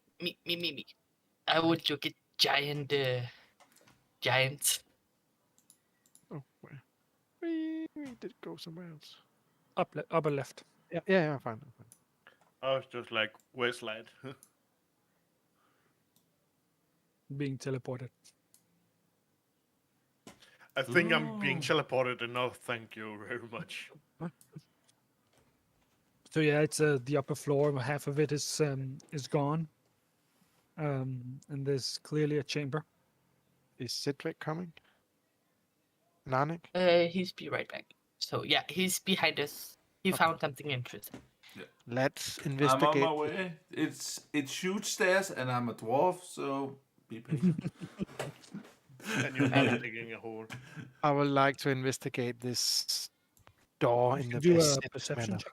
I would look at giants. Oh, where? We did go somewhere else. Upper left. Yeah, fine. I was just like, where's Lad? Being teleported. I think I'm being teleported enough. Thank you very much. So yeah, it's the upper floor. Half of it is gone. And there's clearly a chamber. Is Cedric coming? Nanik? He's be right back. So yeah, he's behind us. He found something interesting. Let's I'm investigate. on my way. It's huge stairs, and I'm a dwarf, so be patient. And you're not digging a hole. I would like to investigate this door in You the do best a perception check.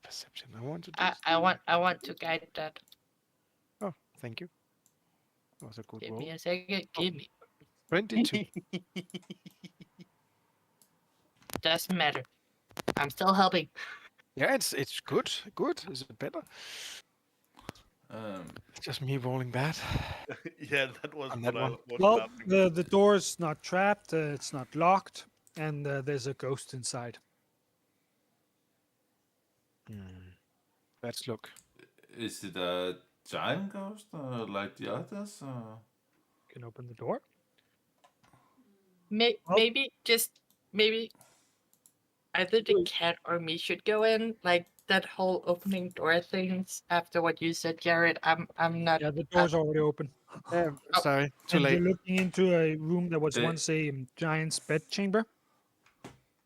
perception. I want to do. I want to guide that. Oh, thank you. That was a good Give roll. me a second. Give me. 22. Doesn't matter. I'm still helping. Yeah, it's good. Good. Is it better? It's just me rolling bad. Yeah, that was On what that I one. was Well, laughing. the door's not trapped. It's not locked, and there's a ghost inside. Let's look. Is it a giant ghost, like the others? Or? You can open the door. Maybe either the cat or me should go in. Like that whole opening door things. After what you said, Jared, I'm not. Yeah, the door's already open. Sorry, too And late. you're looking into a room that was Eh. once a giant's bed chamber.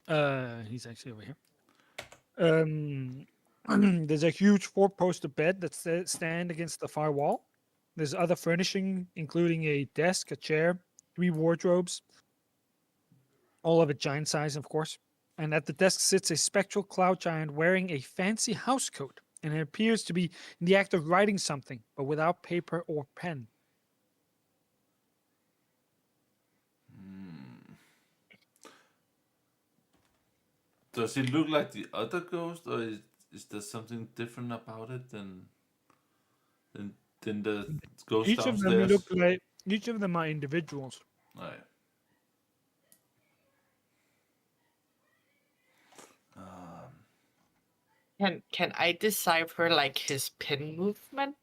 He's actually over here. There's a huge four-poster bed that stand against the far wall. There's other furnishing, including a desk, a chair, 3 wardrobes, all of it giant size, of course. And at the desk sits a spectral cloud giant wearing a fancy house coat, and it appears to be in the act of writing something, but without paper or pen. Does it look like the other ghost, or is there something different about it than the ghost Each of downstairs? them look like each of them are individuals. Right. Can I decipher like his pin movement?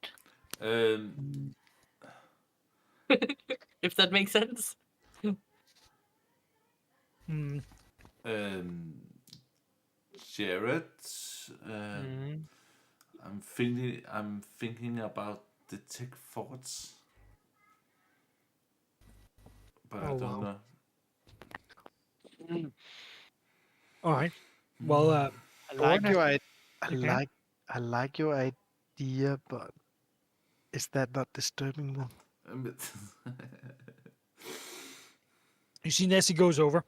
If that makes sense. Hmm. Jared, I'm thinking about detect thoughts, but I Oh, don't wow. know. All right. Well, I like Gordon, your you I like your idea, but is that not disturbing them? you see Nessie goes over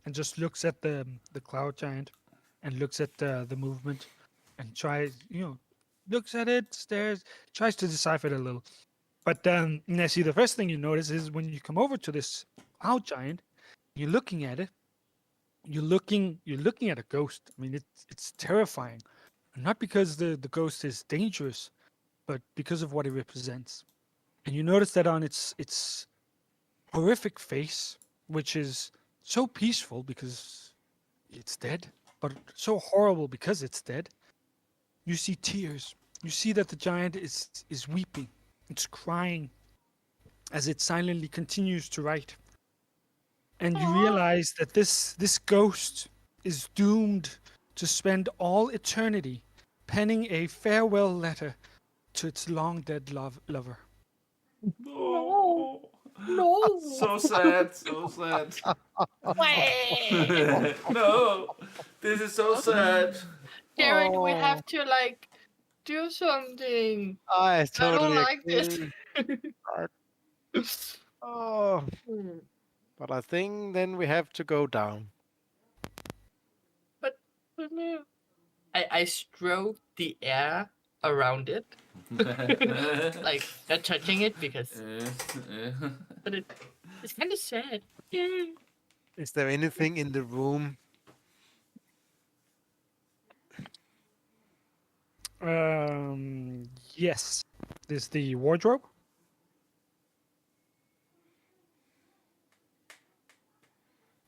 and just looks at the cloud giant and looks at the movement and tries, looks at it, stares, tries to decipher it a little. But Nessie, the first thing you notice is when you come over to this cloud giant, you're looking at it. You're looking at a ghost. I mean, it's terrifying, not because the ghost is dangerous, but because of what it represents. And you notice that on its horrific face, which is so peaceful because it's dead, but so horrible because it's dead, you see tears. You see that the giant is weeping. It's crying as it silently continues to write. And you realize that this ghost is doomed to spend all eternity penning a farewell letter to its long dead lover. No. No. So sad, so sad. No, this is so sad. Jared, we have to like do something. I totally like this. agree. Oh, but I think then we have to go down. But me, I stroke the air around it, like not touching it because, but it's kind of sad. Yeah. Is there anything in the room? Yes. There's the wardrobe.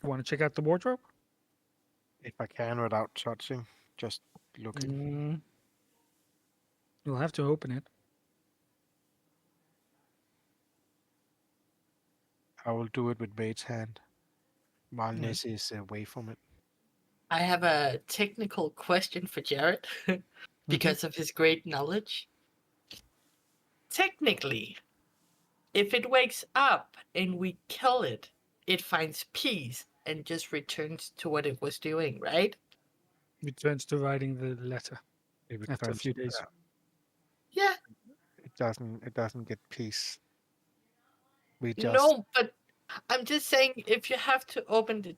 You want to check out the wardrobe? If I can without touching, just looking. You'll have to open it. I will do it with Bates' hand while Alright. Nessie is away from it. I have a technical question for Jared because of his great knowledge. Technically, if it wakes up and we kill it, it finds peace and just returns to what it was doing, right? Returns to writing the letter It after a returns- few days. Yeah. It doesn't get peace. We just No, but I'm just saying if you have to open it,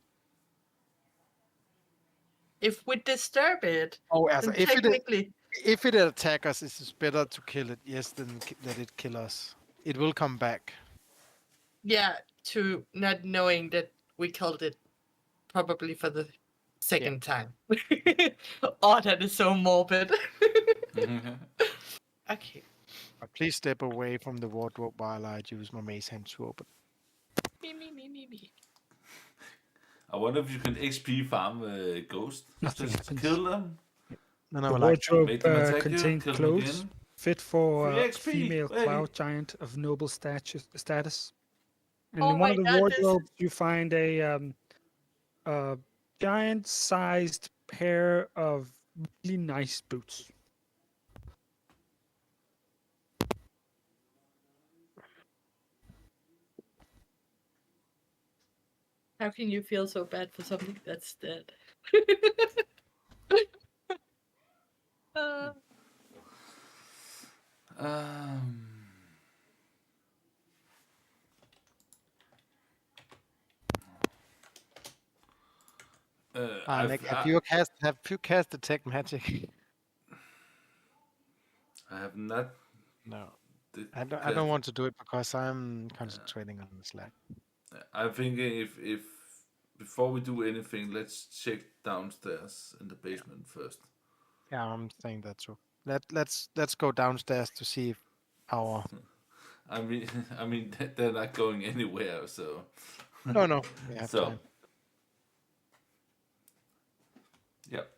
if we disturb it, also, then technically, if it attack us, it's better to kill it. Yes, than let it kill us. It will come back. yeah, to not knowing that we killed it probably for the second time. Oh, that is so morbid. Okay. But please step away from the wardrobe while I use my mace hand to open. Me. I wonder if you can XP farm Ghost. Nothing Just happens. kill them. Then I The will like wardrobe make them attack you, contained kill them clothes again. fit for Free a XP, female hey. cloud giant of noble status. And Oh in one my of the God, this- wardrobes, you find a giant-sized pair of really nice boots. How can you feel so bad for something that's dead? Uh, Nick, have you cast detect magic? I have not. No. I don't want to do it because I'm concentrating on the Slack. I'm thinking if before we do anything, let's check downstairs in the basement first. Yeah, I'm saying that too. Let's go downstairs to see if our I mean, they're not going anywhere, so. no. We have So. time. Yep.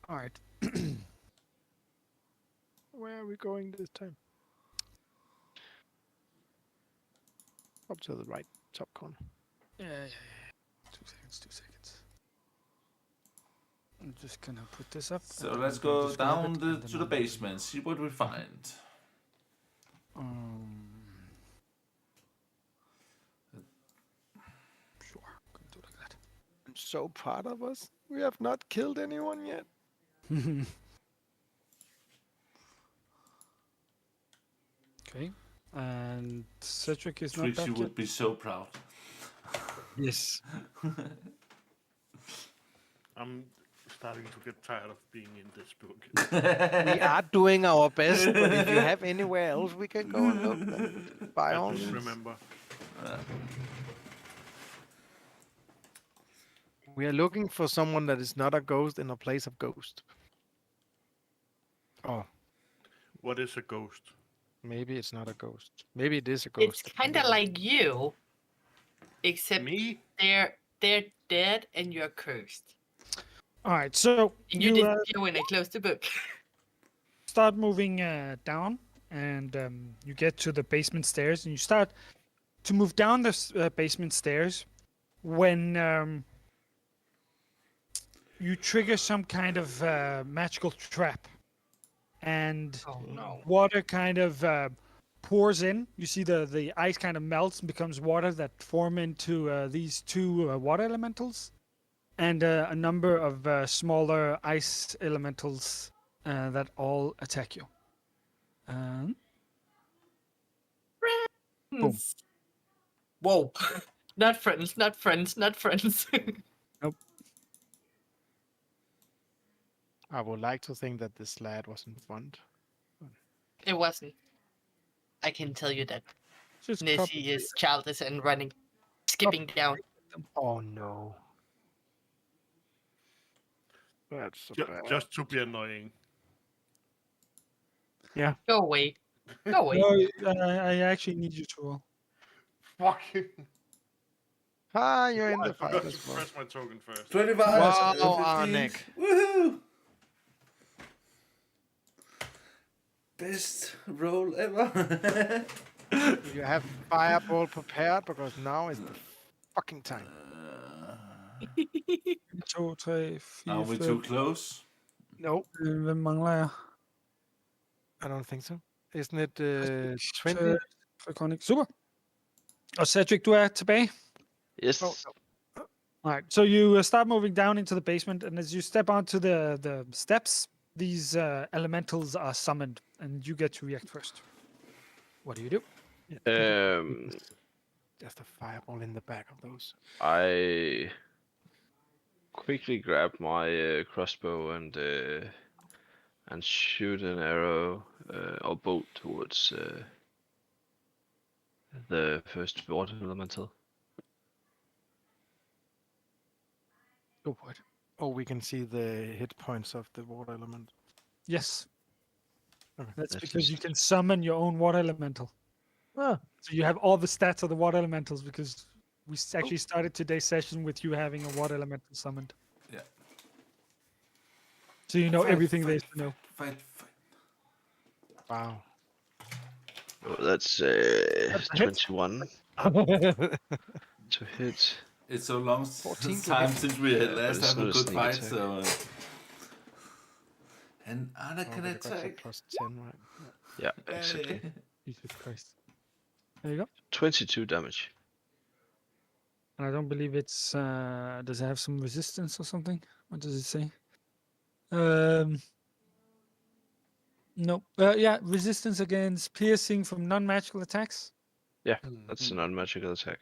All right. Where are we going this time? Up to the right top corner. Yeah. 2 seconds. I'm just gonna put this up. So and let's I'm gonna go just grab down it, and then to the I'll- basement, see what we find. Sure, gonna do like that. I'm so proud of us. We have not killed anyone yet. Okay. And Cedric is not Trixie back would yet. be so proud. Yes. I'm starting to get tired of being in this book. We are doing our best, but if you have anywhere else we can go and look, then by all I just means. remember. We are looking for someone that is not a ghost in a place of ghost. Oh, What is a ghost? maybe it's not a ghost. Maybe it is a ghost. it's kind of like you, except Me? they're dead and you're cursed. All right. So And you you disappear when I close the book. start moving down, and you get to the basement stairs, and you start to move down the basement stairs when you trigger some kind of magical trap, and Oh no. water kind of pours in. You see the ice kind of melts and becomes water that form into these two water elementals, and a number of smaller ice elementals that all attack you. Boom. Friends. Whoa. Not friends, not friends, not friends. I would like to think that this lad wasn't fun. It wasn't. I can tell you that. Just Nessie is childish and running, skipping down. Oh no. That's so bad. Just to be annoying. Go away. Go away. No, I actually need you to roll. Fucking. Ah, you're in I the fight forgot to as well. press my token first. 25. Wow, 15. Nick. Woohoo! Best roll ever. You have fireball prepared because now is the fucking time. 2, 3, 4, Are we 5. too close? No, Hvem mangler jeg? I don't think so. Isn't it 20? Iconic. Super. Og Cedric, du er tilbage. Yes. Oh, All right. So you start moving down into the basement, and as you step onto the steps, these elementals are summoned, and you get to react first. What do you do? Just a fireball in the back of those. I quickly grab my crossbow and shoot an arrow or bolt towards the first water elemental. Go for it. Oh, we can see the hit points of the water element. Yes. Okay. That's That's because you just- can summon your own water elemental. Ah, So you have all the stats of the water elementals because we actually started today's session with you having a water elemental summoned. Yeah. So you know Fight, everything there is fight, to know. Fight. wow. Oh, that's a hit. 21 to hit. It's so long 14 to time hit. since we had Yeah, but last it's have a not a good sneak fight, attack. so. And Anna Oh, can but it got attack. plus 10, right? Yeah, exactly. Jesus Christ. There you go. 22 damage. And I don't believe it's does it have some resistance or something? What does it say? No. Yeah, resistance against piercing from non-magical attacks. That's a non-magical attack.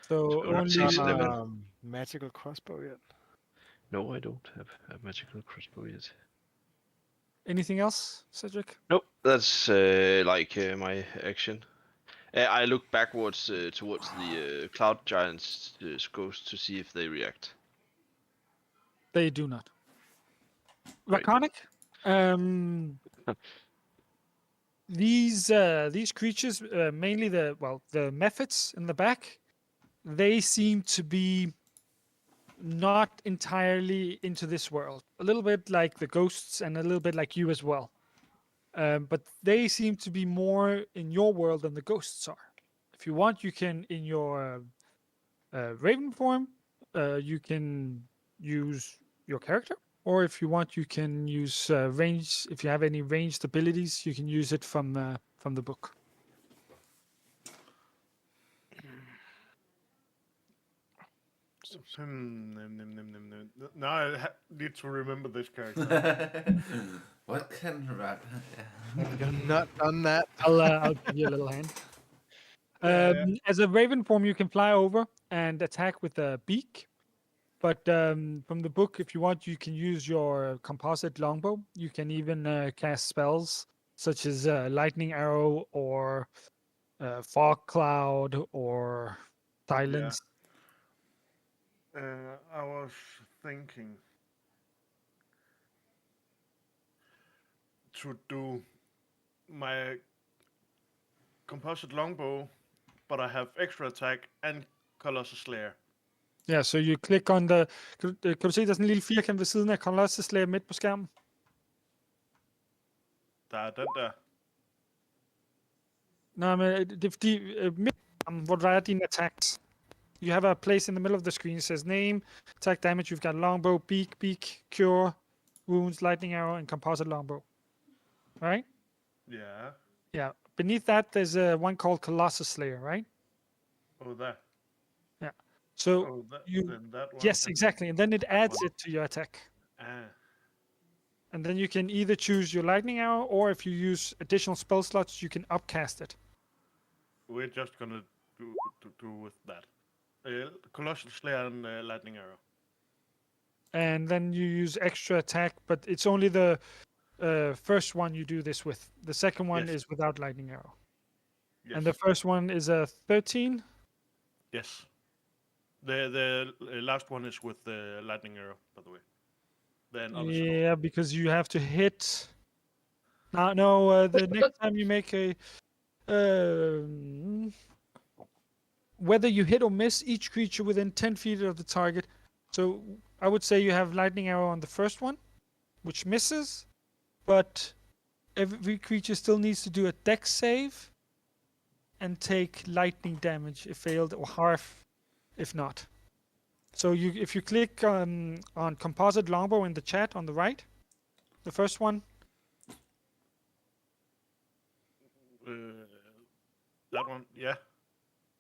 So So we're not only chasing them in. Magical crossbow yet. No, I don't have a magical crossbow yet. anything else, Cedric? Nope, that's my action. I look backwards towards the cloud giants' ghosts to see if they react. They do not. Right. Laconic. These creatures, mainly the methods in the back, they seem to be not entirely into this world. A little bit like the ghosts and a little bit like you as well. But they seem to be more in your world than the ghosts are. If you want, you can, in your raven form, you can use your character. Or if you want, you can use range. If you have any ranged abilities, you can use it from the book. Now I need to remember this character. What can rat? You've not done that. I'll give you a little hand. As a raven form, you can fly over and attack with a beak. But from the book, if you want, you can use your composite longbow. You can even cast spells such as lightning arrow or fog cloud or silence. I was thinking to do my composite longbow, but I have extra attack and Colossus Slayer. Ja, så you click on the... Kan du se, der er sådan en lille firkant ved siden af Colossus Slayer midt på skærmen? Der er den der. Nej, men det er fordi, midt på skærmen, hvor der er dine attacks. You have a place in the middle of the screen. It says name, attack damage. You've got longbow, beak, cure, wounds, lightning arrow, and composite longbow. Right? Yeah. Yeah. Beneath that, there's one called Colossus Slayer, right? Oh, that. So Oh, that. you... Then that one. Yes, and exactly. And then it that adds one. it to your attack. Ah. And then you can either choose your lightning arrow, or if you use additional spell slots, you can upcast it. We're just gonna do with that. Colossal Slayer and Lightning Arrow. And then you use extra attack, but it's only the first one you do this with. The second one Yes. is without lightning arrow. Yes. And the first one is a 13. Yes. The last one is with the Lightning Arrow, by the way. Then other stuff. Yeah, because you have to hit. No, the next time you make a. Whether you hit or miss each creature within 10 feet of the target. So I would say you have lightning arrow on the first one, which misses, but every creature still needs to do a dex save and take lightning damage if failed, or half if not. So if you click on composite longbow in the chat on the right, the first one. That one, yeah.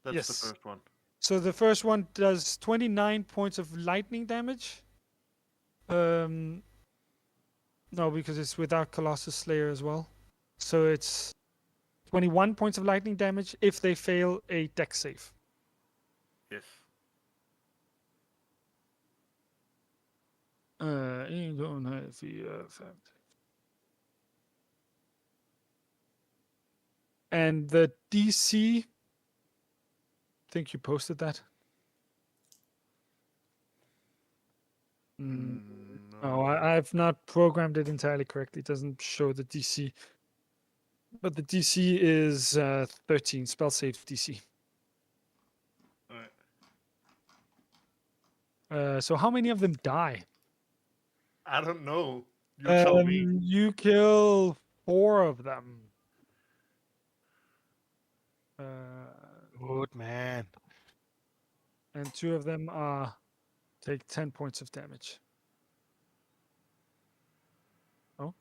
That's Yes. the first one. So the first one does 29 points of lightning damage. No, because it's without Colossus Slayer as well. So it's 21 points of lightning damage if they fail a dex save. Yes. You don't have the effect. And the DC, I think you posted that. No, I've not programmed it entirely correctly. It doesn't show the DC. But the DC is 13, spell save DC. Alright. So how many of them die? I don't know. You tell me. You kill 4 of them. Good man. And 2 of them take 10 points of damage. Oh.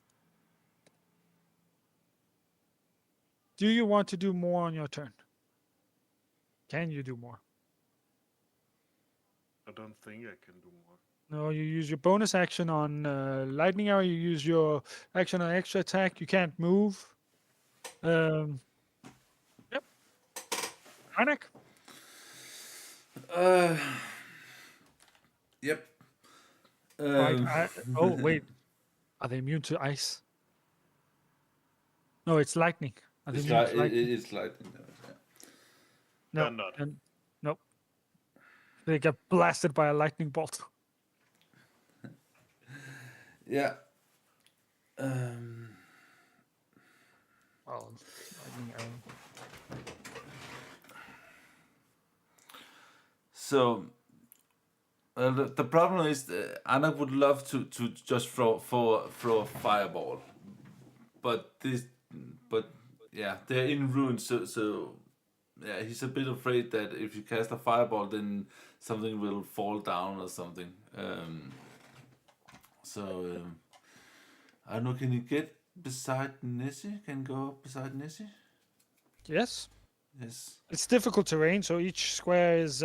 Do you want to do more on your turn? Can you do more? I don't think I can do more. No, you use your bonus action on lightning arrow. You use your action on extra attack. You can't move. Yep. Heineck. Yep. Oh, wait. Are they immune to ice? No, it's lightning. Are they It's immune like to lightning? it's lightning damage. Yeah. No. They're not. Nope. They get blasted by a lightning bolt. Yeah. Oh, lightning arrow. So the problem is Anna would love to just throw a fireball, but yeah, they're in ruins. So yeah, he's a bit afraid that if you cast a fireball, then something will fall down or something. I don't know. Can you get beside Nessie? Can you go up beside Nessie? Yes. Yes. It's difficult terrain, so each square is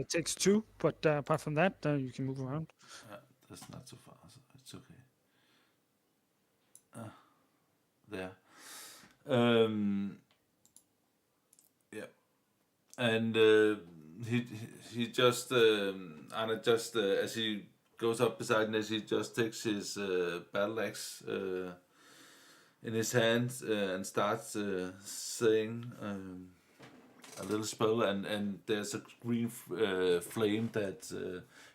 takes 2, but apart from that, you can move around. That's not so far. So it's okay. There. Yeah. And he just Anna just as he goes up beside Nessie, he just takes his battle axe in his hand and starts saying a little spell, and there's a green flame that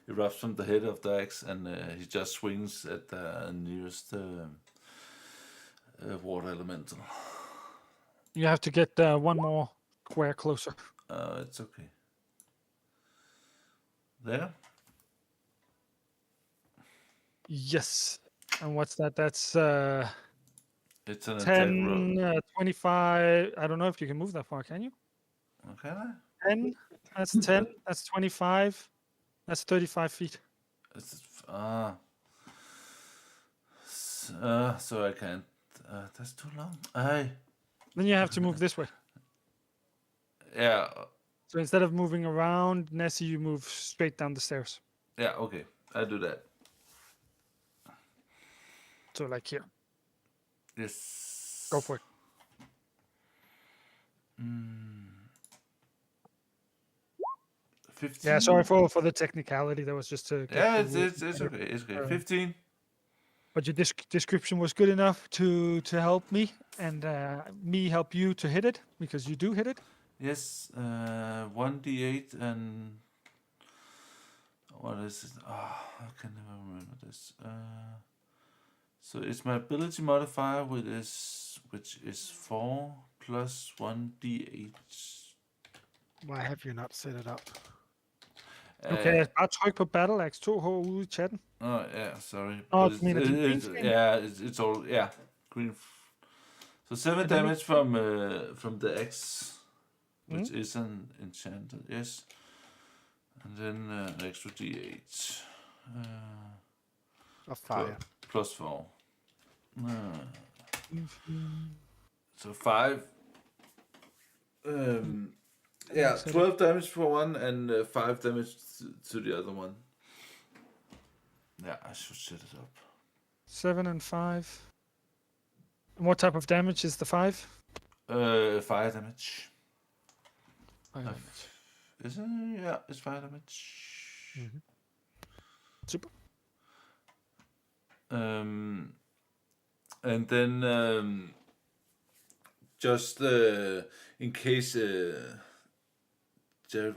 erupts from the head of the axe, and he just swings at the nearest water elemental. You have to get one more square closer. It's okay. There. Yes. And what's that? That's It's an attack 10, 25. I don't know if you can move that far, can you? roll. Can I? 10. That's 10. That's 25. That's 35 feet. It's so I can't. That's too long. Then you have to move this way. Yeah. So instead of moving around Nessie, you move straight down the stairs. Yeah. Okay. I'll do that. So like here, Yes. go for it. Mm. 15. Yeah, sorry for the technicality. That was just to get Yeah, the rules it's better. okay. It's okay. Um, 15. But your description was good enough to help me and me help you to hit it because you do hit it. Yes. 1d8 and what is it? Oh, I can never remember this. So it's my ability modifier, which is 4 plus 1d8. Why have you not set it up? Okay, bare tryk på Battle Axe 2H ude i chatten. Oh yeah, sorry. Oh, But du mener din green screen? yeah, it's all green. So 7 damage from the axe, which is an enchanted. Yes, and then an extra d8. Of fire. Plus 4. So 5. 12 damage for one and 5 damage to the other one. Yeah, I should set it up. 7 and 5. And what type of damage is the 5? Fire damage. Fire damage. Is it? Yeah, it's fire damage. Mhm. Super. And then just in case Jared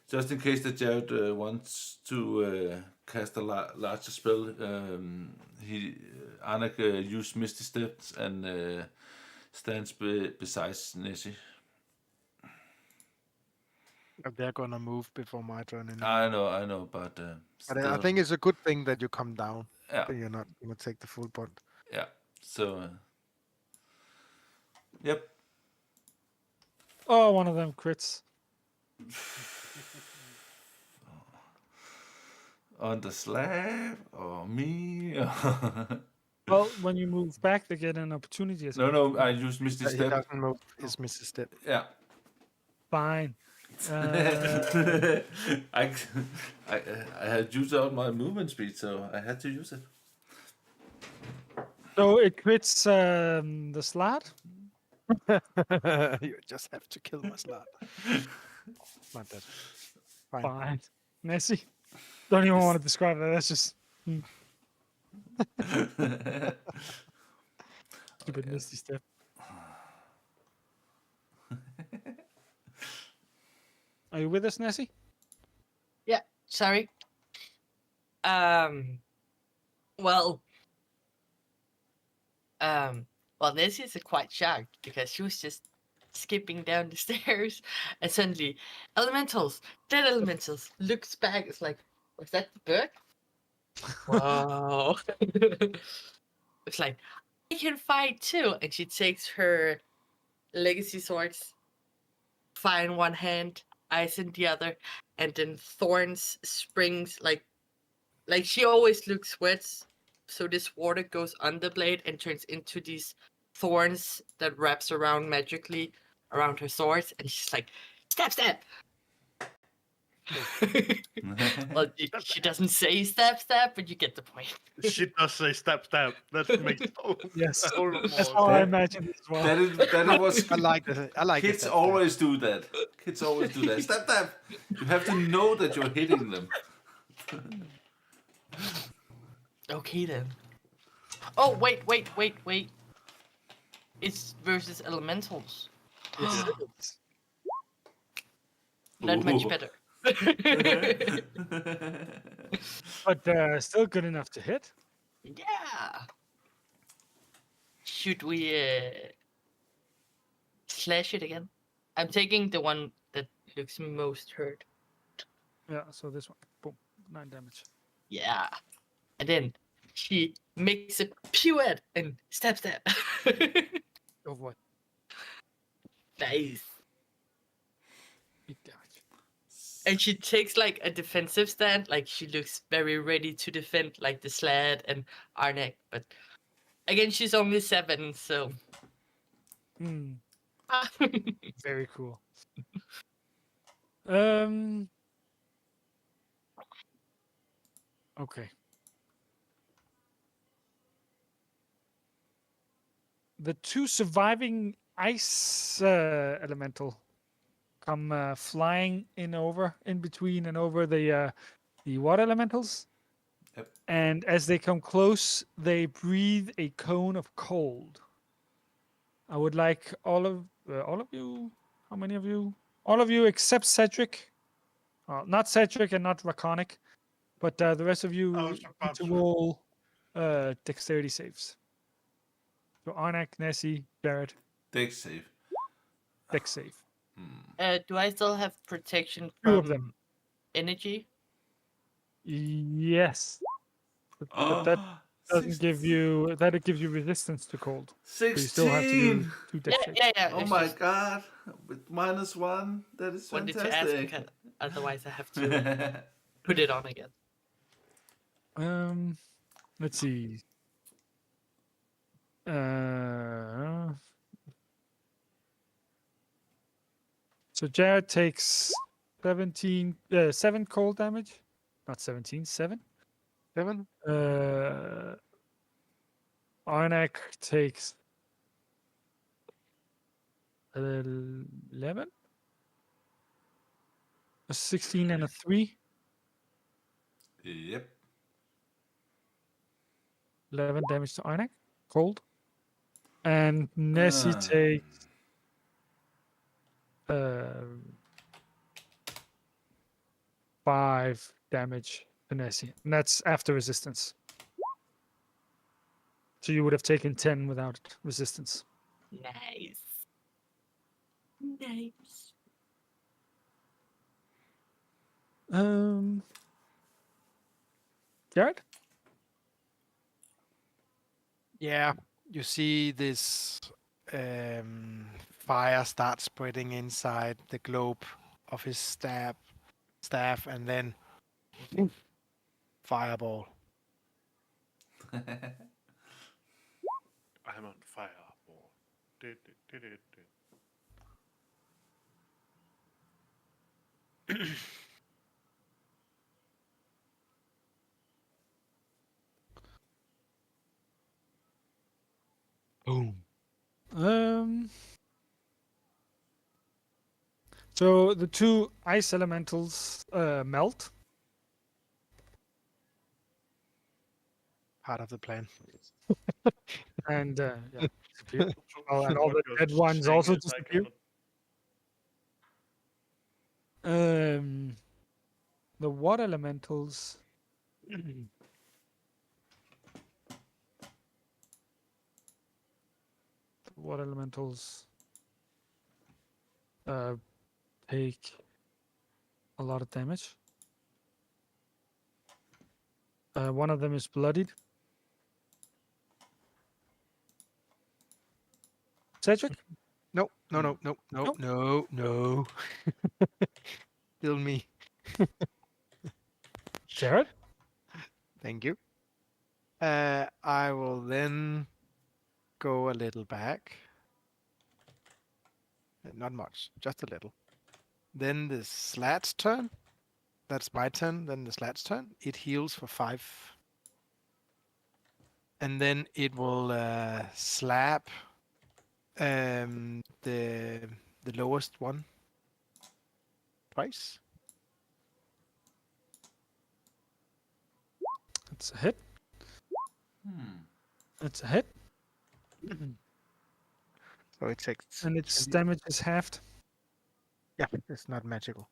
just in case that Jared wants to cast a larger spell, Anak used Misty Steps and stands beside Nessie. They're gonna move before my turn. Anyway. I know, but But still, I think it's a good thing that you come down. yeah, So you're not gonna take the full point. yeah. So, yep. Oh, one of them crits. On the slab or me? Well, when you move back, they get an opportunity. As No, I use Misty He Step. doesn't move his Mr. Step. Yeah. Fine. I had used out my movement speed, so I had to use it. So it crits the slot. You just have to kill my slot. Not that. Fine. Fine. Nessie. Don't even want to describe that. That's just stupid Misty Step. Are you with us, Nessie? Yeah, sorry. Well, Nessie is quite shocked because she was just skipping down the stairs, and suddenly, dead elementals, looks back. It's like, was that the bird? Wow. It's like, I can fight too, and she takes her legacy swords, fire in one hand, ice in the other, and then thorns springs like she always looks wet, so this water goes on the blade and turns into these thorns that wraps around magically around her swords, and she's like, stab. Well, she doesn't say stab, but you get the point. She does say stab. That makes Yes. a whole lot That's more. how I imagine it as well. That was. I like it. I like Kids it. always do that. Kids always do that. Stab. You have to know that you're hitting them. Okay then. Oh wait. It's versus elementals. Not much Ooh. better. But still good enough to hit. Yeah. Should we slash it again? I'm taking the one that looks most hurt. Yeah, so this one. Boom. 9 damage. Yeah. And then she makes a pirouette and stab. Of what? Nice. Big damage. And she takes like a defensive stand, like she looks very ready to defend like the Slad and Arnek. But again, she's only 7, so Very cool. Okay. the two surviving ice elemental come flying in between and over the water elementals. Yep. And as they come close, they breathe a cone of cold. I would like all of you. How many of you? All of you except Cedric. Not Cedric and not Draconic, but the rest of you I was need about to to. roll dexterity saves. So Arnak, Nessie, Jared, Dex save. dex save. Do I still have protection Two of from them. energy? Yes. But that doesn't give you that. It gives you resistance to cold. So you still have to do 16. 2 dex Yeah, saves. yeah, yeah. Oh it's my just god. With -1. That is wanted to ask fantastic. because otherwise I have to put it on again. Let's see. So Jared takes 7 cold damage. Not 17, 7. 7? Arnak takes 11. A 16 and a 3. Yep. 11 damage to Arnak. Cold. And Nessie takes 5 damage to Nessie. And that's after resistance. So you would have taken 10 without resistance. Nice. Nice. Jared? Yeah, you see this fire start spreading inside the globe of his staff, and then fireball. I'm on fire. Did. Boom. So the two ice elementals melt. Part of the plan. And yeah, disappear. Oh, and So all what the you're dead ones saying also is I disappear. cannot- The water elementals. The water elementals take a lot of damage. One of them is bloodied. Cedric? No. Still me. Jared? Thank you. I will then go a little back. Not much, just a little. Then the slat's turn. That's my turn. Then the slat's turn. It heals for 5. And then it will slap the lowest one twice. That's a hit. That's a hit. So it takes. And its damage is halved. Yeah, it's not magical.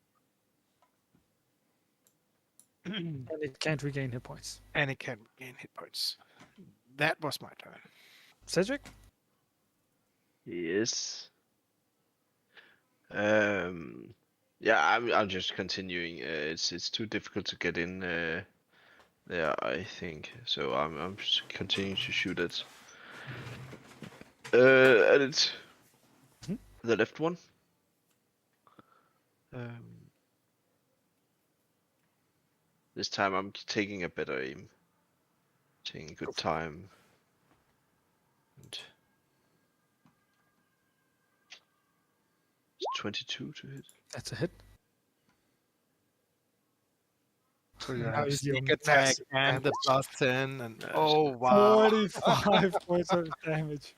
And it can't regain hit points. And it can gain hit points. That was my turn. Cedric? Yes. Yeah, I'm just continuing. It's too difficult to get in there, I think. So I'm just continuing to shoot it. And it's the left one. This time I'm taking a better aim. Taking a good time. And it's 22 to hit. That's a hit. So you Now have he's sneak dealing attack massive and the damage. +10 and oh wow. 45 points of damage.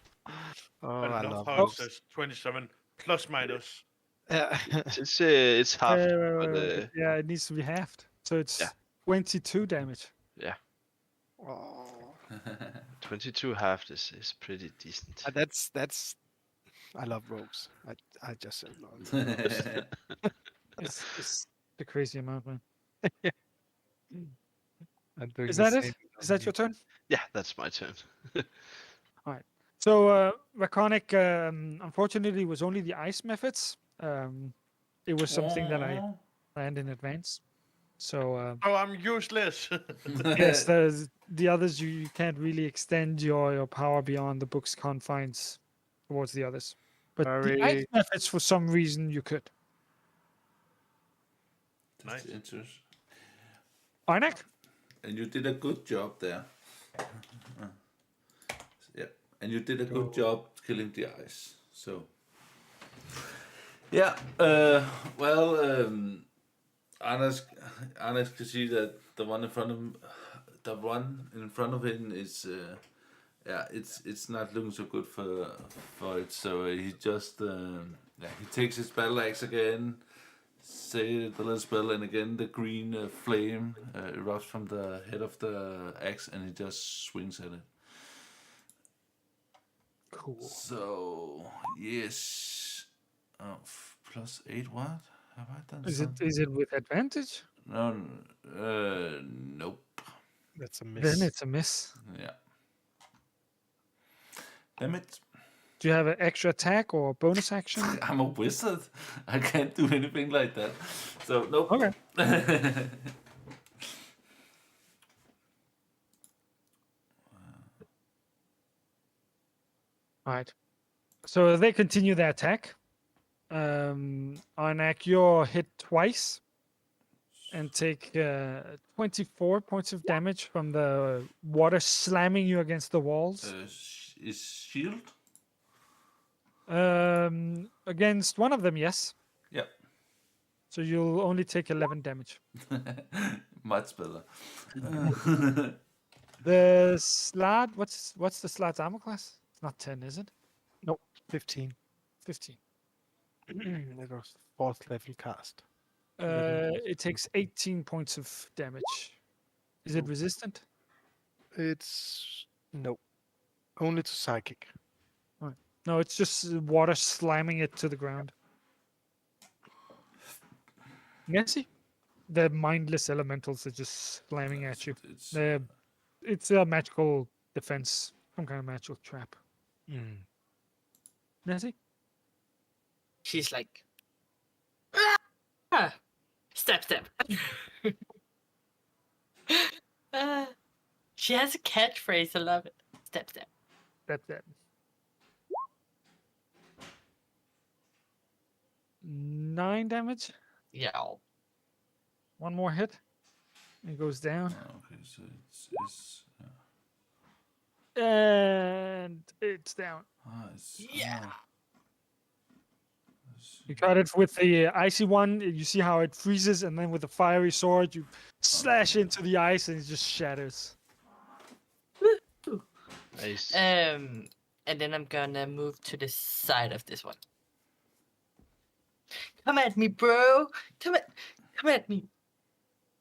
Oh, I I love love how it those. says 27 plus minus. Yeah. It's half. But, Yeah, it needs to be halved. So it's Yeah. 22 damage. yeah, Oh, 22 halved is pretty decent. that's. I love rogues. I just said love. It's the crazy amount, man. I'm doing Is the that same it? with Is that your Dominique. turn? Yeah, that's my turn. So, Draconic, unfortunately, was only the ice methods. It was something that I planned in advance. So, Oh, I'm useless. yes, the others, you can't really extend your power beyond the book's confines towards the others. But the ice Sorry. methods, for some reason, you could. Nice. That's interesting. Arnak? And you did a good job there. Yeah, and you did a good job killing the ice. So, yeah. Anders can see that the one in front of him is, it's not looking so good for it. So he just, he takes his battle axe again. Say the little spell, and again the green flame erupts from the head of the axe, and he just swings at it. Cool. So yes, plus 8. What have I done? Is something? it with advantage? No, nope. That's a Then miss. it's a miss. Yeah. Damn it! Do you have an extra attack or bonus action? I'm a wizard. I can't do anything like that. So nope. Okay. All right. So they continue their attack. Arnak, you're hit twice and take 24 points of damage from the water slamming you against the walls. Is shield? Against one of them, yes. Yep. So you'll only take 11 damage. Much better. The Slad, what's the Slad's armor class? It's not 10, is it? Nope. 15. 15. It was 4th level cast. It takes 18 points of damage. Is it resistant? It's nope. Only to psychic. No, it's just water slamming it to the ground. Nessie? The mindless elementals are just slamming at you. It's a magical defense, some kind of magical trap. Nessie? She's like, step. She has a catchphrase. I love it. Step. That's it. 9 damage. Yeah. One more hit. It goes down. Okay, so And it's down. Yeah. You cut it with the icy one. You see how it freezes, and then with the fiery sword, you slash into the ice, and it just shatters. Nice. And then I'm gonna move to the side of this one. Come at me, bro. Come at me.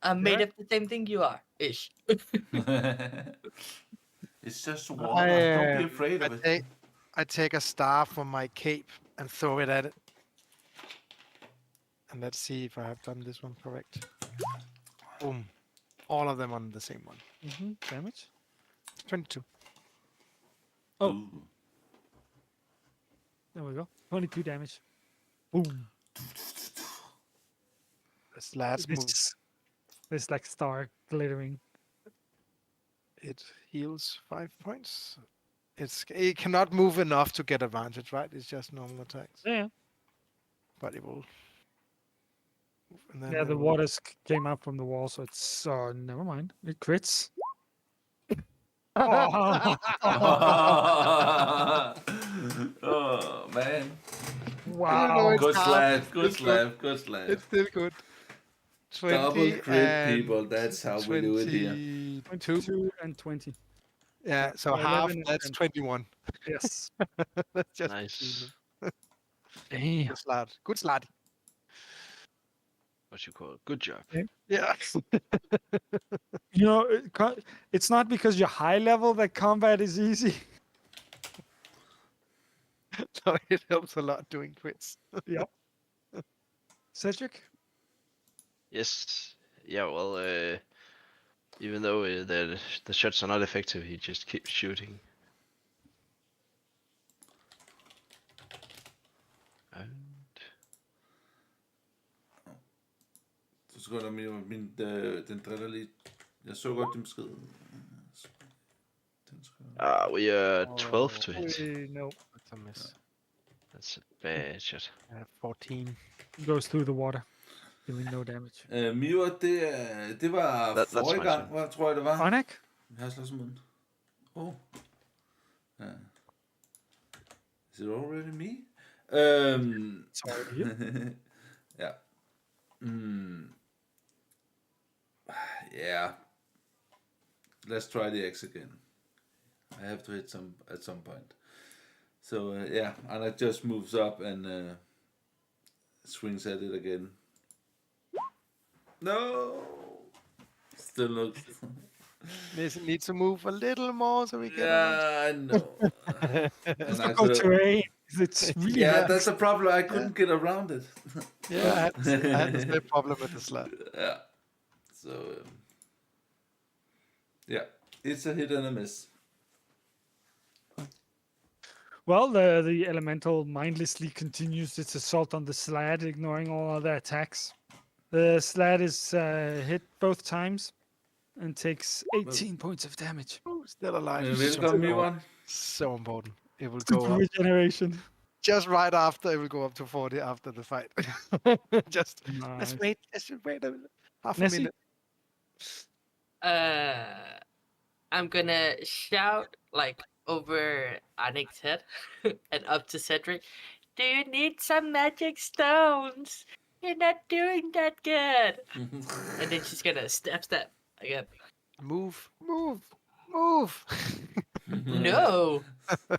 I'm made of the same thing you are, ish. It's just water. Don't be afraid of it. I take a star from my cape and throw it at it. And let's see if I have done this one correct. Boom. All of them on the same one. Damage. 22. Oh. Ooh. There we go. 22 damage. Boom. This last move, This like star glittering. it heals 5 points. It cannot move enough to get advantage, right? It's just normal attacks. Yeah. But it will. And then Yeah, it the will- waters came out from the wall, so it's never mind. It crits. Oh man. Wow. Good hard. slap. Good It's good. slap. Good slap. It's still good. 20 Double crit, and people. That's how we do it here. 22. 22 and 20. Yeah, so 11 half, and that's 10. 21. Yes. That's just Nice. Damn. good slot. Good slot. What you call it? Good job. Yeah. You know, it's not because you're high level that combat is easy. So it helps a lot doing crits. Yep. Cedric? Yes. Yeah. Well, even though the shots are not effective, he just keeps shooting. And Så skal der den driller lige. Jeg så godt din besked. Den skal... we are 12 to hit. No. That's a miss. That's a bad shot. 14. Goes through the water. Doing no damage. Miva, det var That's forrige my gang, turn. tror jeg det var. Onek? Jeg har slået som Ja. Is it already me? Sorry. Ja. Yeah. Let's try the X again. I have to hit some at some point. So yeah, and it just moves up and swings at it again. No. Still looks. Needs to move a little more so we get Yeah, I know. It's And I difficult could- terrain. It's really yeah, hard. that's the problem. I couldn't get around it. Yeah, I had the same problem with the slot. Yeah. So yeah, it's a hit and a miss. Well, the elemental mindlessly continues its assault on the Slad, ignoring all other attacks. The Slad is hit both times and takes 18 points of damage. Ooh, still alive. Welcome, Mivan. So important. It will Super go up. regeneration. Just right after, it will go up to 40 after the fight. Just let's Nice. wait a half Nessie? a minute. I'm gonna shout like over Annick's head and up to Cedric. Do you need some magic stones? You're not doing that good. And then she's gonna step again. Move. No,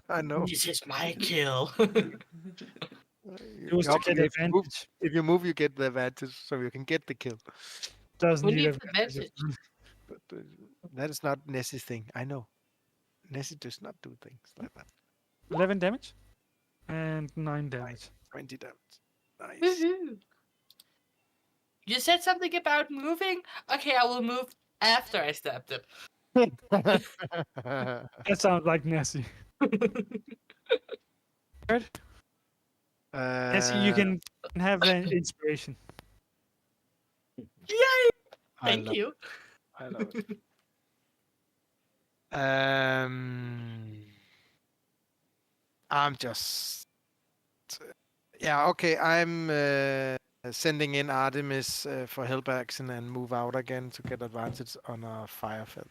I know. this is my kill. It was to get advantage. If you move, you get the advantage, so you can get the kill. Doesn't Who need needs advantage. advantage? But that is not Nessie's thing. I know. Nessie does not do things like that. 11 damage and 9 damage. 20 damage. Nice. Woohoo. You said something about moving? Okay, I will move after I stabbed him. That sounds like Nessie. Good. Nessie, you can have an inspiration. Yay! I Thank love you. I love it. I'm just. Yeah, okay. I'm sending in Artemis for help action and move out again to get advantage on a fire feather.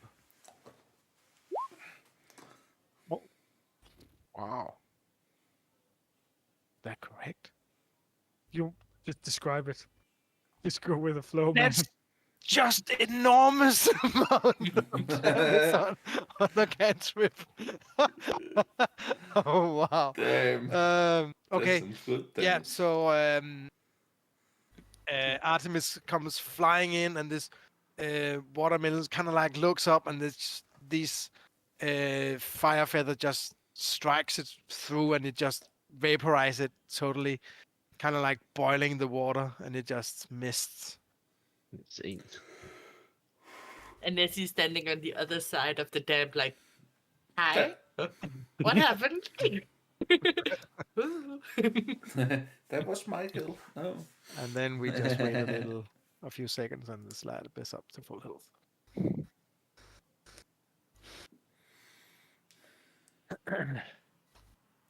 Oh. Wow. That correct? You just describe it. Just go with the flow, man. That's just enormous amount of damage on a cantrip. Oh wow. Damn. Okay. That's some good Yeah, damage. so Artemis comes flying in, and this watermelon kind of like looks up, and these fire feather just strikes it through, and it just vaporizes it totally, kind of like boiling the water, and it just mists. Insane. And Nessie's standing on the other side of the dam, like, hi, what happened? Ooh. That was my kill. Oh. And then we just wait a few seconds, and the slide is up to full health.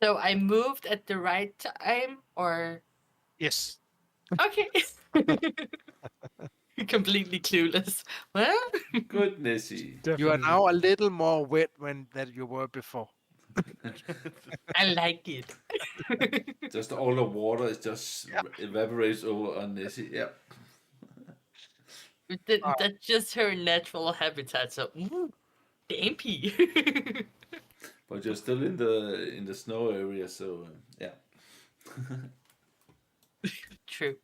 So I moved at the right time, or Yes. okay, completely clueless. Well, Good, Nessie. You are Definitely. now a little more wet than you were before. I like it. Just all the water is just evaporates over on Nessie. Yeah. That's just her natural habitat. So, ooh. Dampy. But you're still in the snow area, so yeah. True.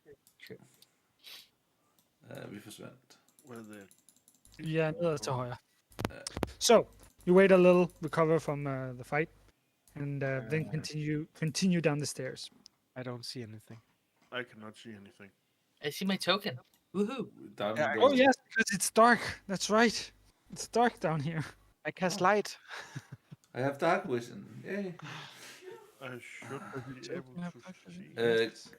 Vi forsvandt. Where the Yeah, ned til højre. So you wait a little, recover from the fight, and then continue down the stairs. I don't see anything. I cannot see anything. I see my token. Woohoo! Down Yeah, the Oh yes, because it's dark. That's right. It's dark down here. I cast light. I have dark vision. Yay. I should be able to see.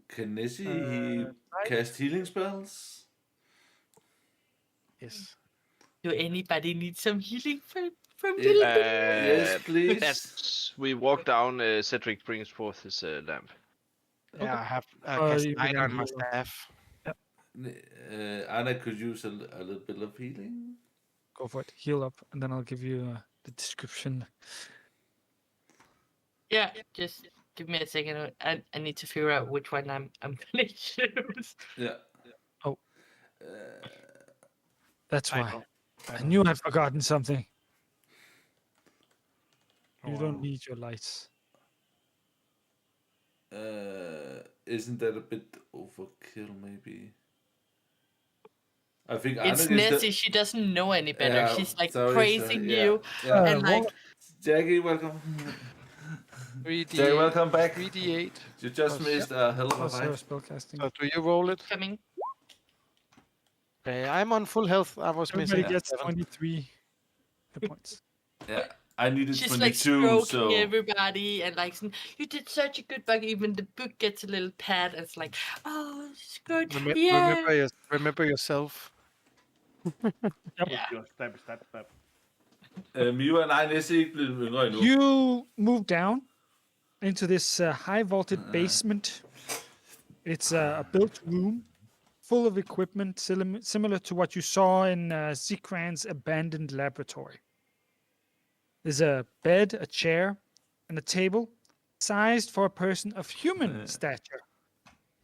Can Nessie he cast healing spells? Yes. Do anybody need some healing from Yeah. little? Yes, please. As we walk down, Cedric brings forth his lamp. Yeah, I have Oh, cast you light can on my heal. staff. Anna could use a little bit of healing. Go for it. Heal up, and then I'll give you the description. Yeah, just give me a second. I need to figure out which one I'm gonna choose. Yeah. Oh. That's I why. don't- I knew I'd forgotten something. You Oh, don't wow. need your lights. Isn't that a bit overkill, maybe? I think It's Anna is Nessie. She doesn't know any better. Yeah, She's like sorry, praising yeah, you, Yeah. and like, Jackie, welcome. 3d8. Jackie, welcome back. 3d8. You just missed a hell of a Also fight. spellcasting. So do you roll it? coming. I'm on full health. I was Everybody missing. gets 7. 23 hit points. Yeah, I needed She's like 22, stroking so everybody and like, saying, you did such a good book. Even the book gets a little pat. And it's like, oh, it's good. Yeah. Remember yourself. Yeah. Stab. Miu og jeg er næsten ikke blevet yngre endnu. You move down into this high vaulted basement. It's a built room full of equipment similar to what you saw in Zikran's abandoned laboratory. There's a bed, a chair, and a table sized for a person of human stature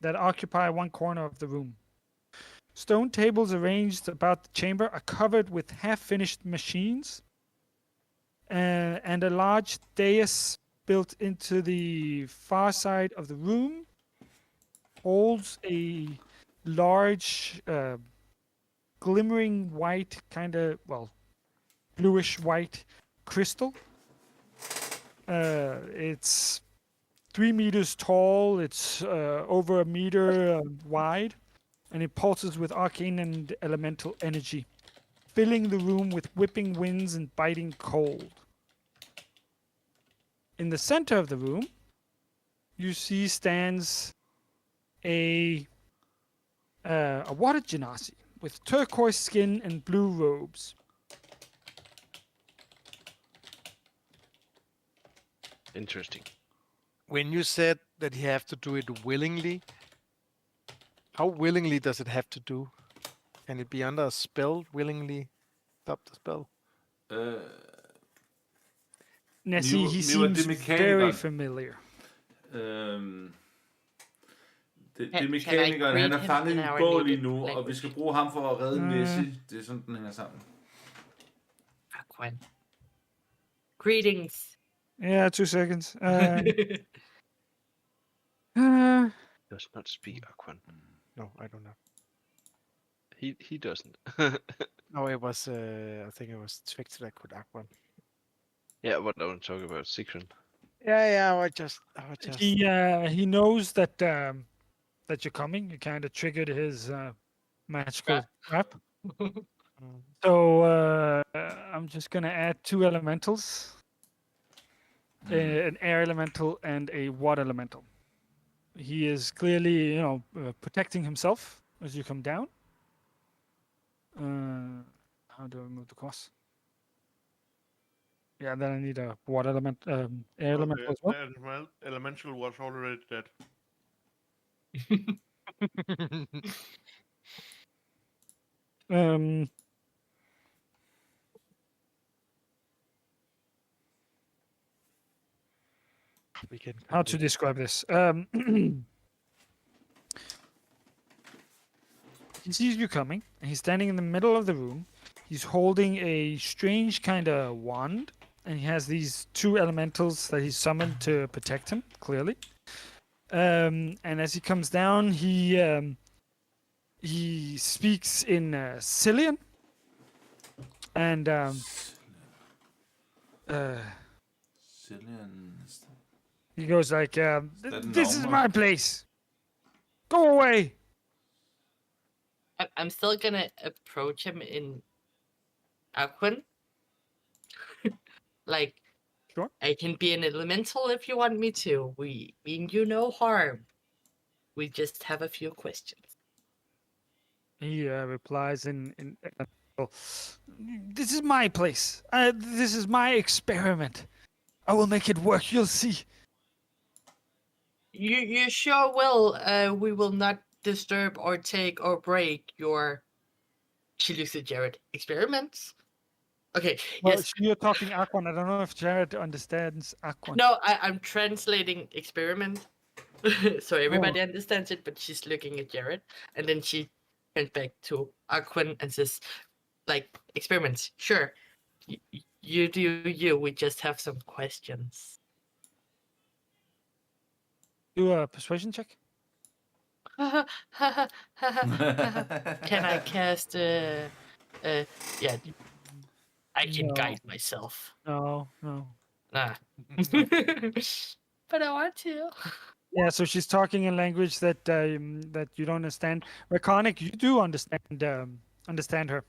that occupy one corner of the room. Stone tables arranged about the chamber are covered with half-finished machines, and a large dais built into the far side of the room holds a large, glimmering white, bluish white crystal. It's 3 meters tall. It's over a meter wide, and it pulses with arcane and elemental energy, filling the room with whipping winds and biting cold. In the center of the room, you see stands a water genasi with turquoise skin and blue robes. Interesting. When you said that you have to do it willingly, how willingly does it have to do? Can it be under a spell? Willingly stop the spell? Nessie, he Miu er seems det very mekanikeren. familiar. Det Can er I mekanikeren, han greet er him fanget i in en our bål native lige nu, og vi language? skal bruge ham for at redde Nessie. Det er sådan, den hænger sammen. Aquan. Greetings. Yeah, 2 seconds. Does not speak Aquan. No, I don't know. He doesn't. No, it was. I think it was Twix that could Aquan. Yeah, what I want to talk about, Secret. Yeah. I just. He knows that that you're coming. You kind of triggered his magical trap. So I'm just gonna add 2 elementals, an air elemental and a water elemental. He is clearly, protecting himself as you come down. How do I move the cross? Yeah, then I need a water element, air elemental as well. The elemental was already dead. We can. How to describe this? He sees you coming, and he's standing in the middle of the room. He's holding a strange kind of wand, and he has these two elementals that he summoned to protect him, clearly. And as he comes down, he speaks in Cillian, and Cillian. he goes like, that "This is normal? my place. Go away." I'm still gonna approach him in Aquan. Like, Sure. I can be an elemental if you want me to. We mean you no harm. We just have a few questions. He replies in "This is my place. This is my experiment. I will make it work. You'll see." You sure will. We will not disturb or take or break your, she looks at Jared, experiments. Okay, Well, yes. you're talking Aquan. I don't know if Jared understands Aquan. No, I'm translating experiment. So everybody understands it, but she's looking at Jared, and then she turns back to Aquan and says, like, experiments, sure. You do you, we just have some questions. Do a persuasion check. Can I cast yeah, I can No. guide myself. No. Nah. But I want to. Yeah, so she's talking in language that that you don't understand. Raconic, you do understand her.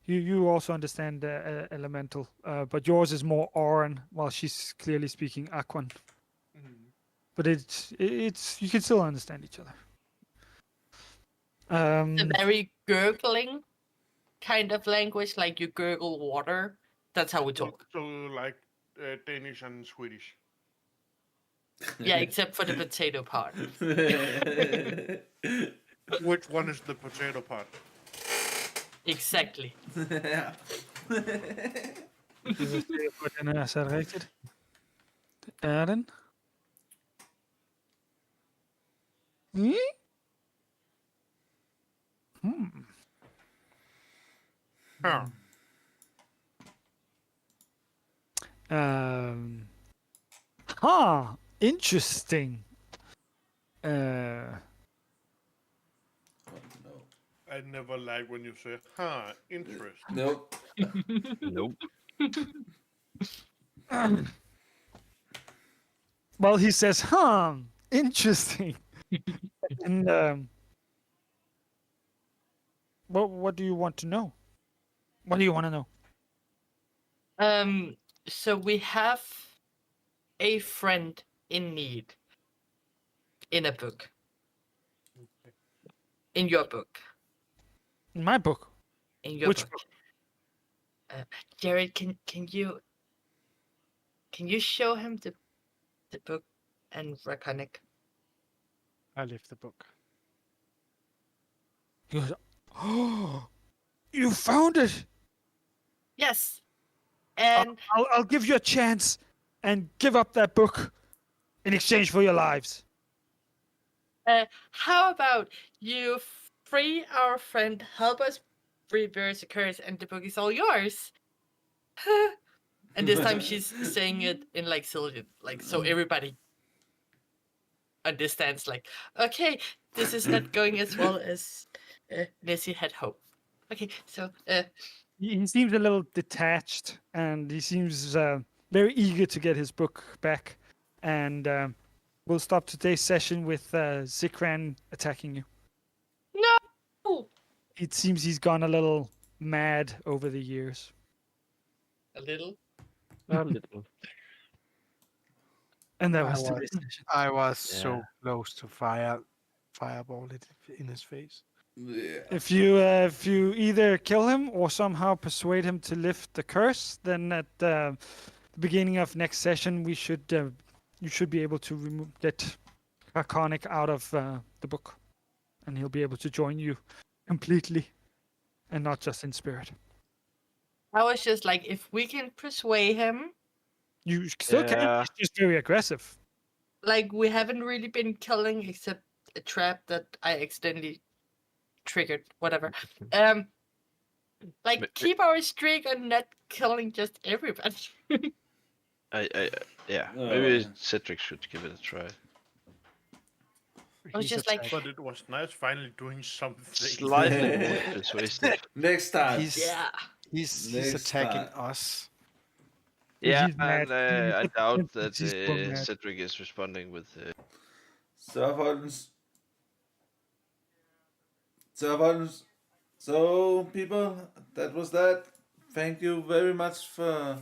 You also understand elemental, but yours is more Auran, while she's clearly speaking Aquan. But it's you can still understand each other. A very gurgling kind of language, like you gurgle water. That's how we talk. So like Danish and Swedish. Yeah, except for the potato part. Which one is the potato part? Exactly. Vi vil se, på den er sat rigtigt. Det er den. Huh. Interesting. I never like when you say, huh, interesting. Nope. Nope. Well, he says, interesting. And what do you want to know? What do you want to know? So we have a friend in need in a book. In your book. In my book. In your Which book. Jared, can you show him the book and Raconic? I lift the book. He goes, "Oh, you found it! Yes. And I'll give you a chance and give up that book in exchange for your lives." how about you free our friend, help us reverse the curse, and the book is all yours. And this time she's saying it in like Cillian, like so everybody understands. Like, okay, this is not going as well as Nessie had hoped. Okay, so He seems a little detached, and he seems very eager to get his book back. And we'll stop today's session with Zikran attacking you. no, It seems he's gone a little mad over the years. a little. A little. And that I was was- today's session. I was so Yeah. close to fireball it in his face. Yeah. If you either kill him or somehow persuade him to lift the curse, then at the beginning of next session we should you should be able to get Arconic out of the book, and he'll be able to join you completely, and not just in spirit. I was just like, if we can persuade him, You still can. Yeah. He's just very aggressive. like we haven't really been killing except a trap that I accidentally triggered, whatever. Like, keep our streak and not killing just everybody. Yeah, Oh, maybe yeah. Cedric should give it a try. was He's just like- attacking- But it was nice finally doing something. Slightly more persuasive. Next time. he's Yeah. he's Next attacking time. us. Yeah, He's mad. and I He's doubt that he's so mad. Cedric is responding with. Så folkens. So people, that was that. Thank you very much for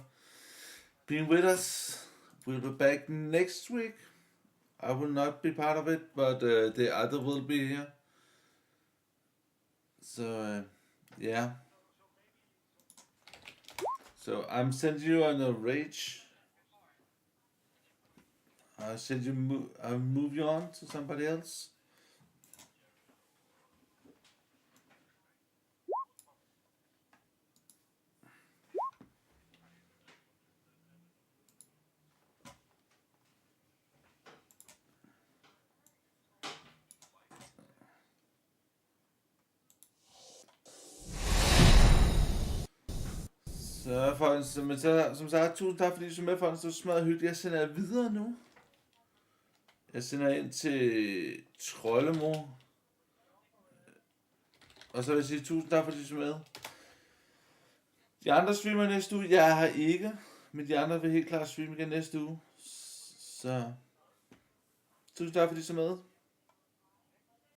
being with us. We'll be back next week. I will not be part of it, but the other will be here. So yeah. So I'm sending you on a rage. I'll move you on to somebody else. Så folkens, som sagt, tusind tak fordi I så med, folkens. Det var smadret hyggeligt. Jeg sender jer videre nu. Jeg sender ind til Troldemor. Og så vil jeg sige tusind tak fordi I så med. De andre streamer næste uge. Jeg er her ikke, men de andre vil helt klart streame igen næste uge. Så tusind tak fordi I så med.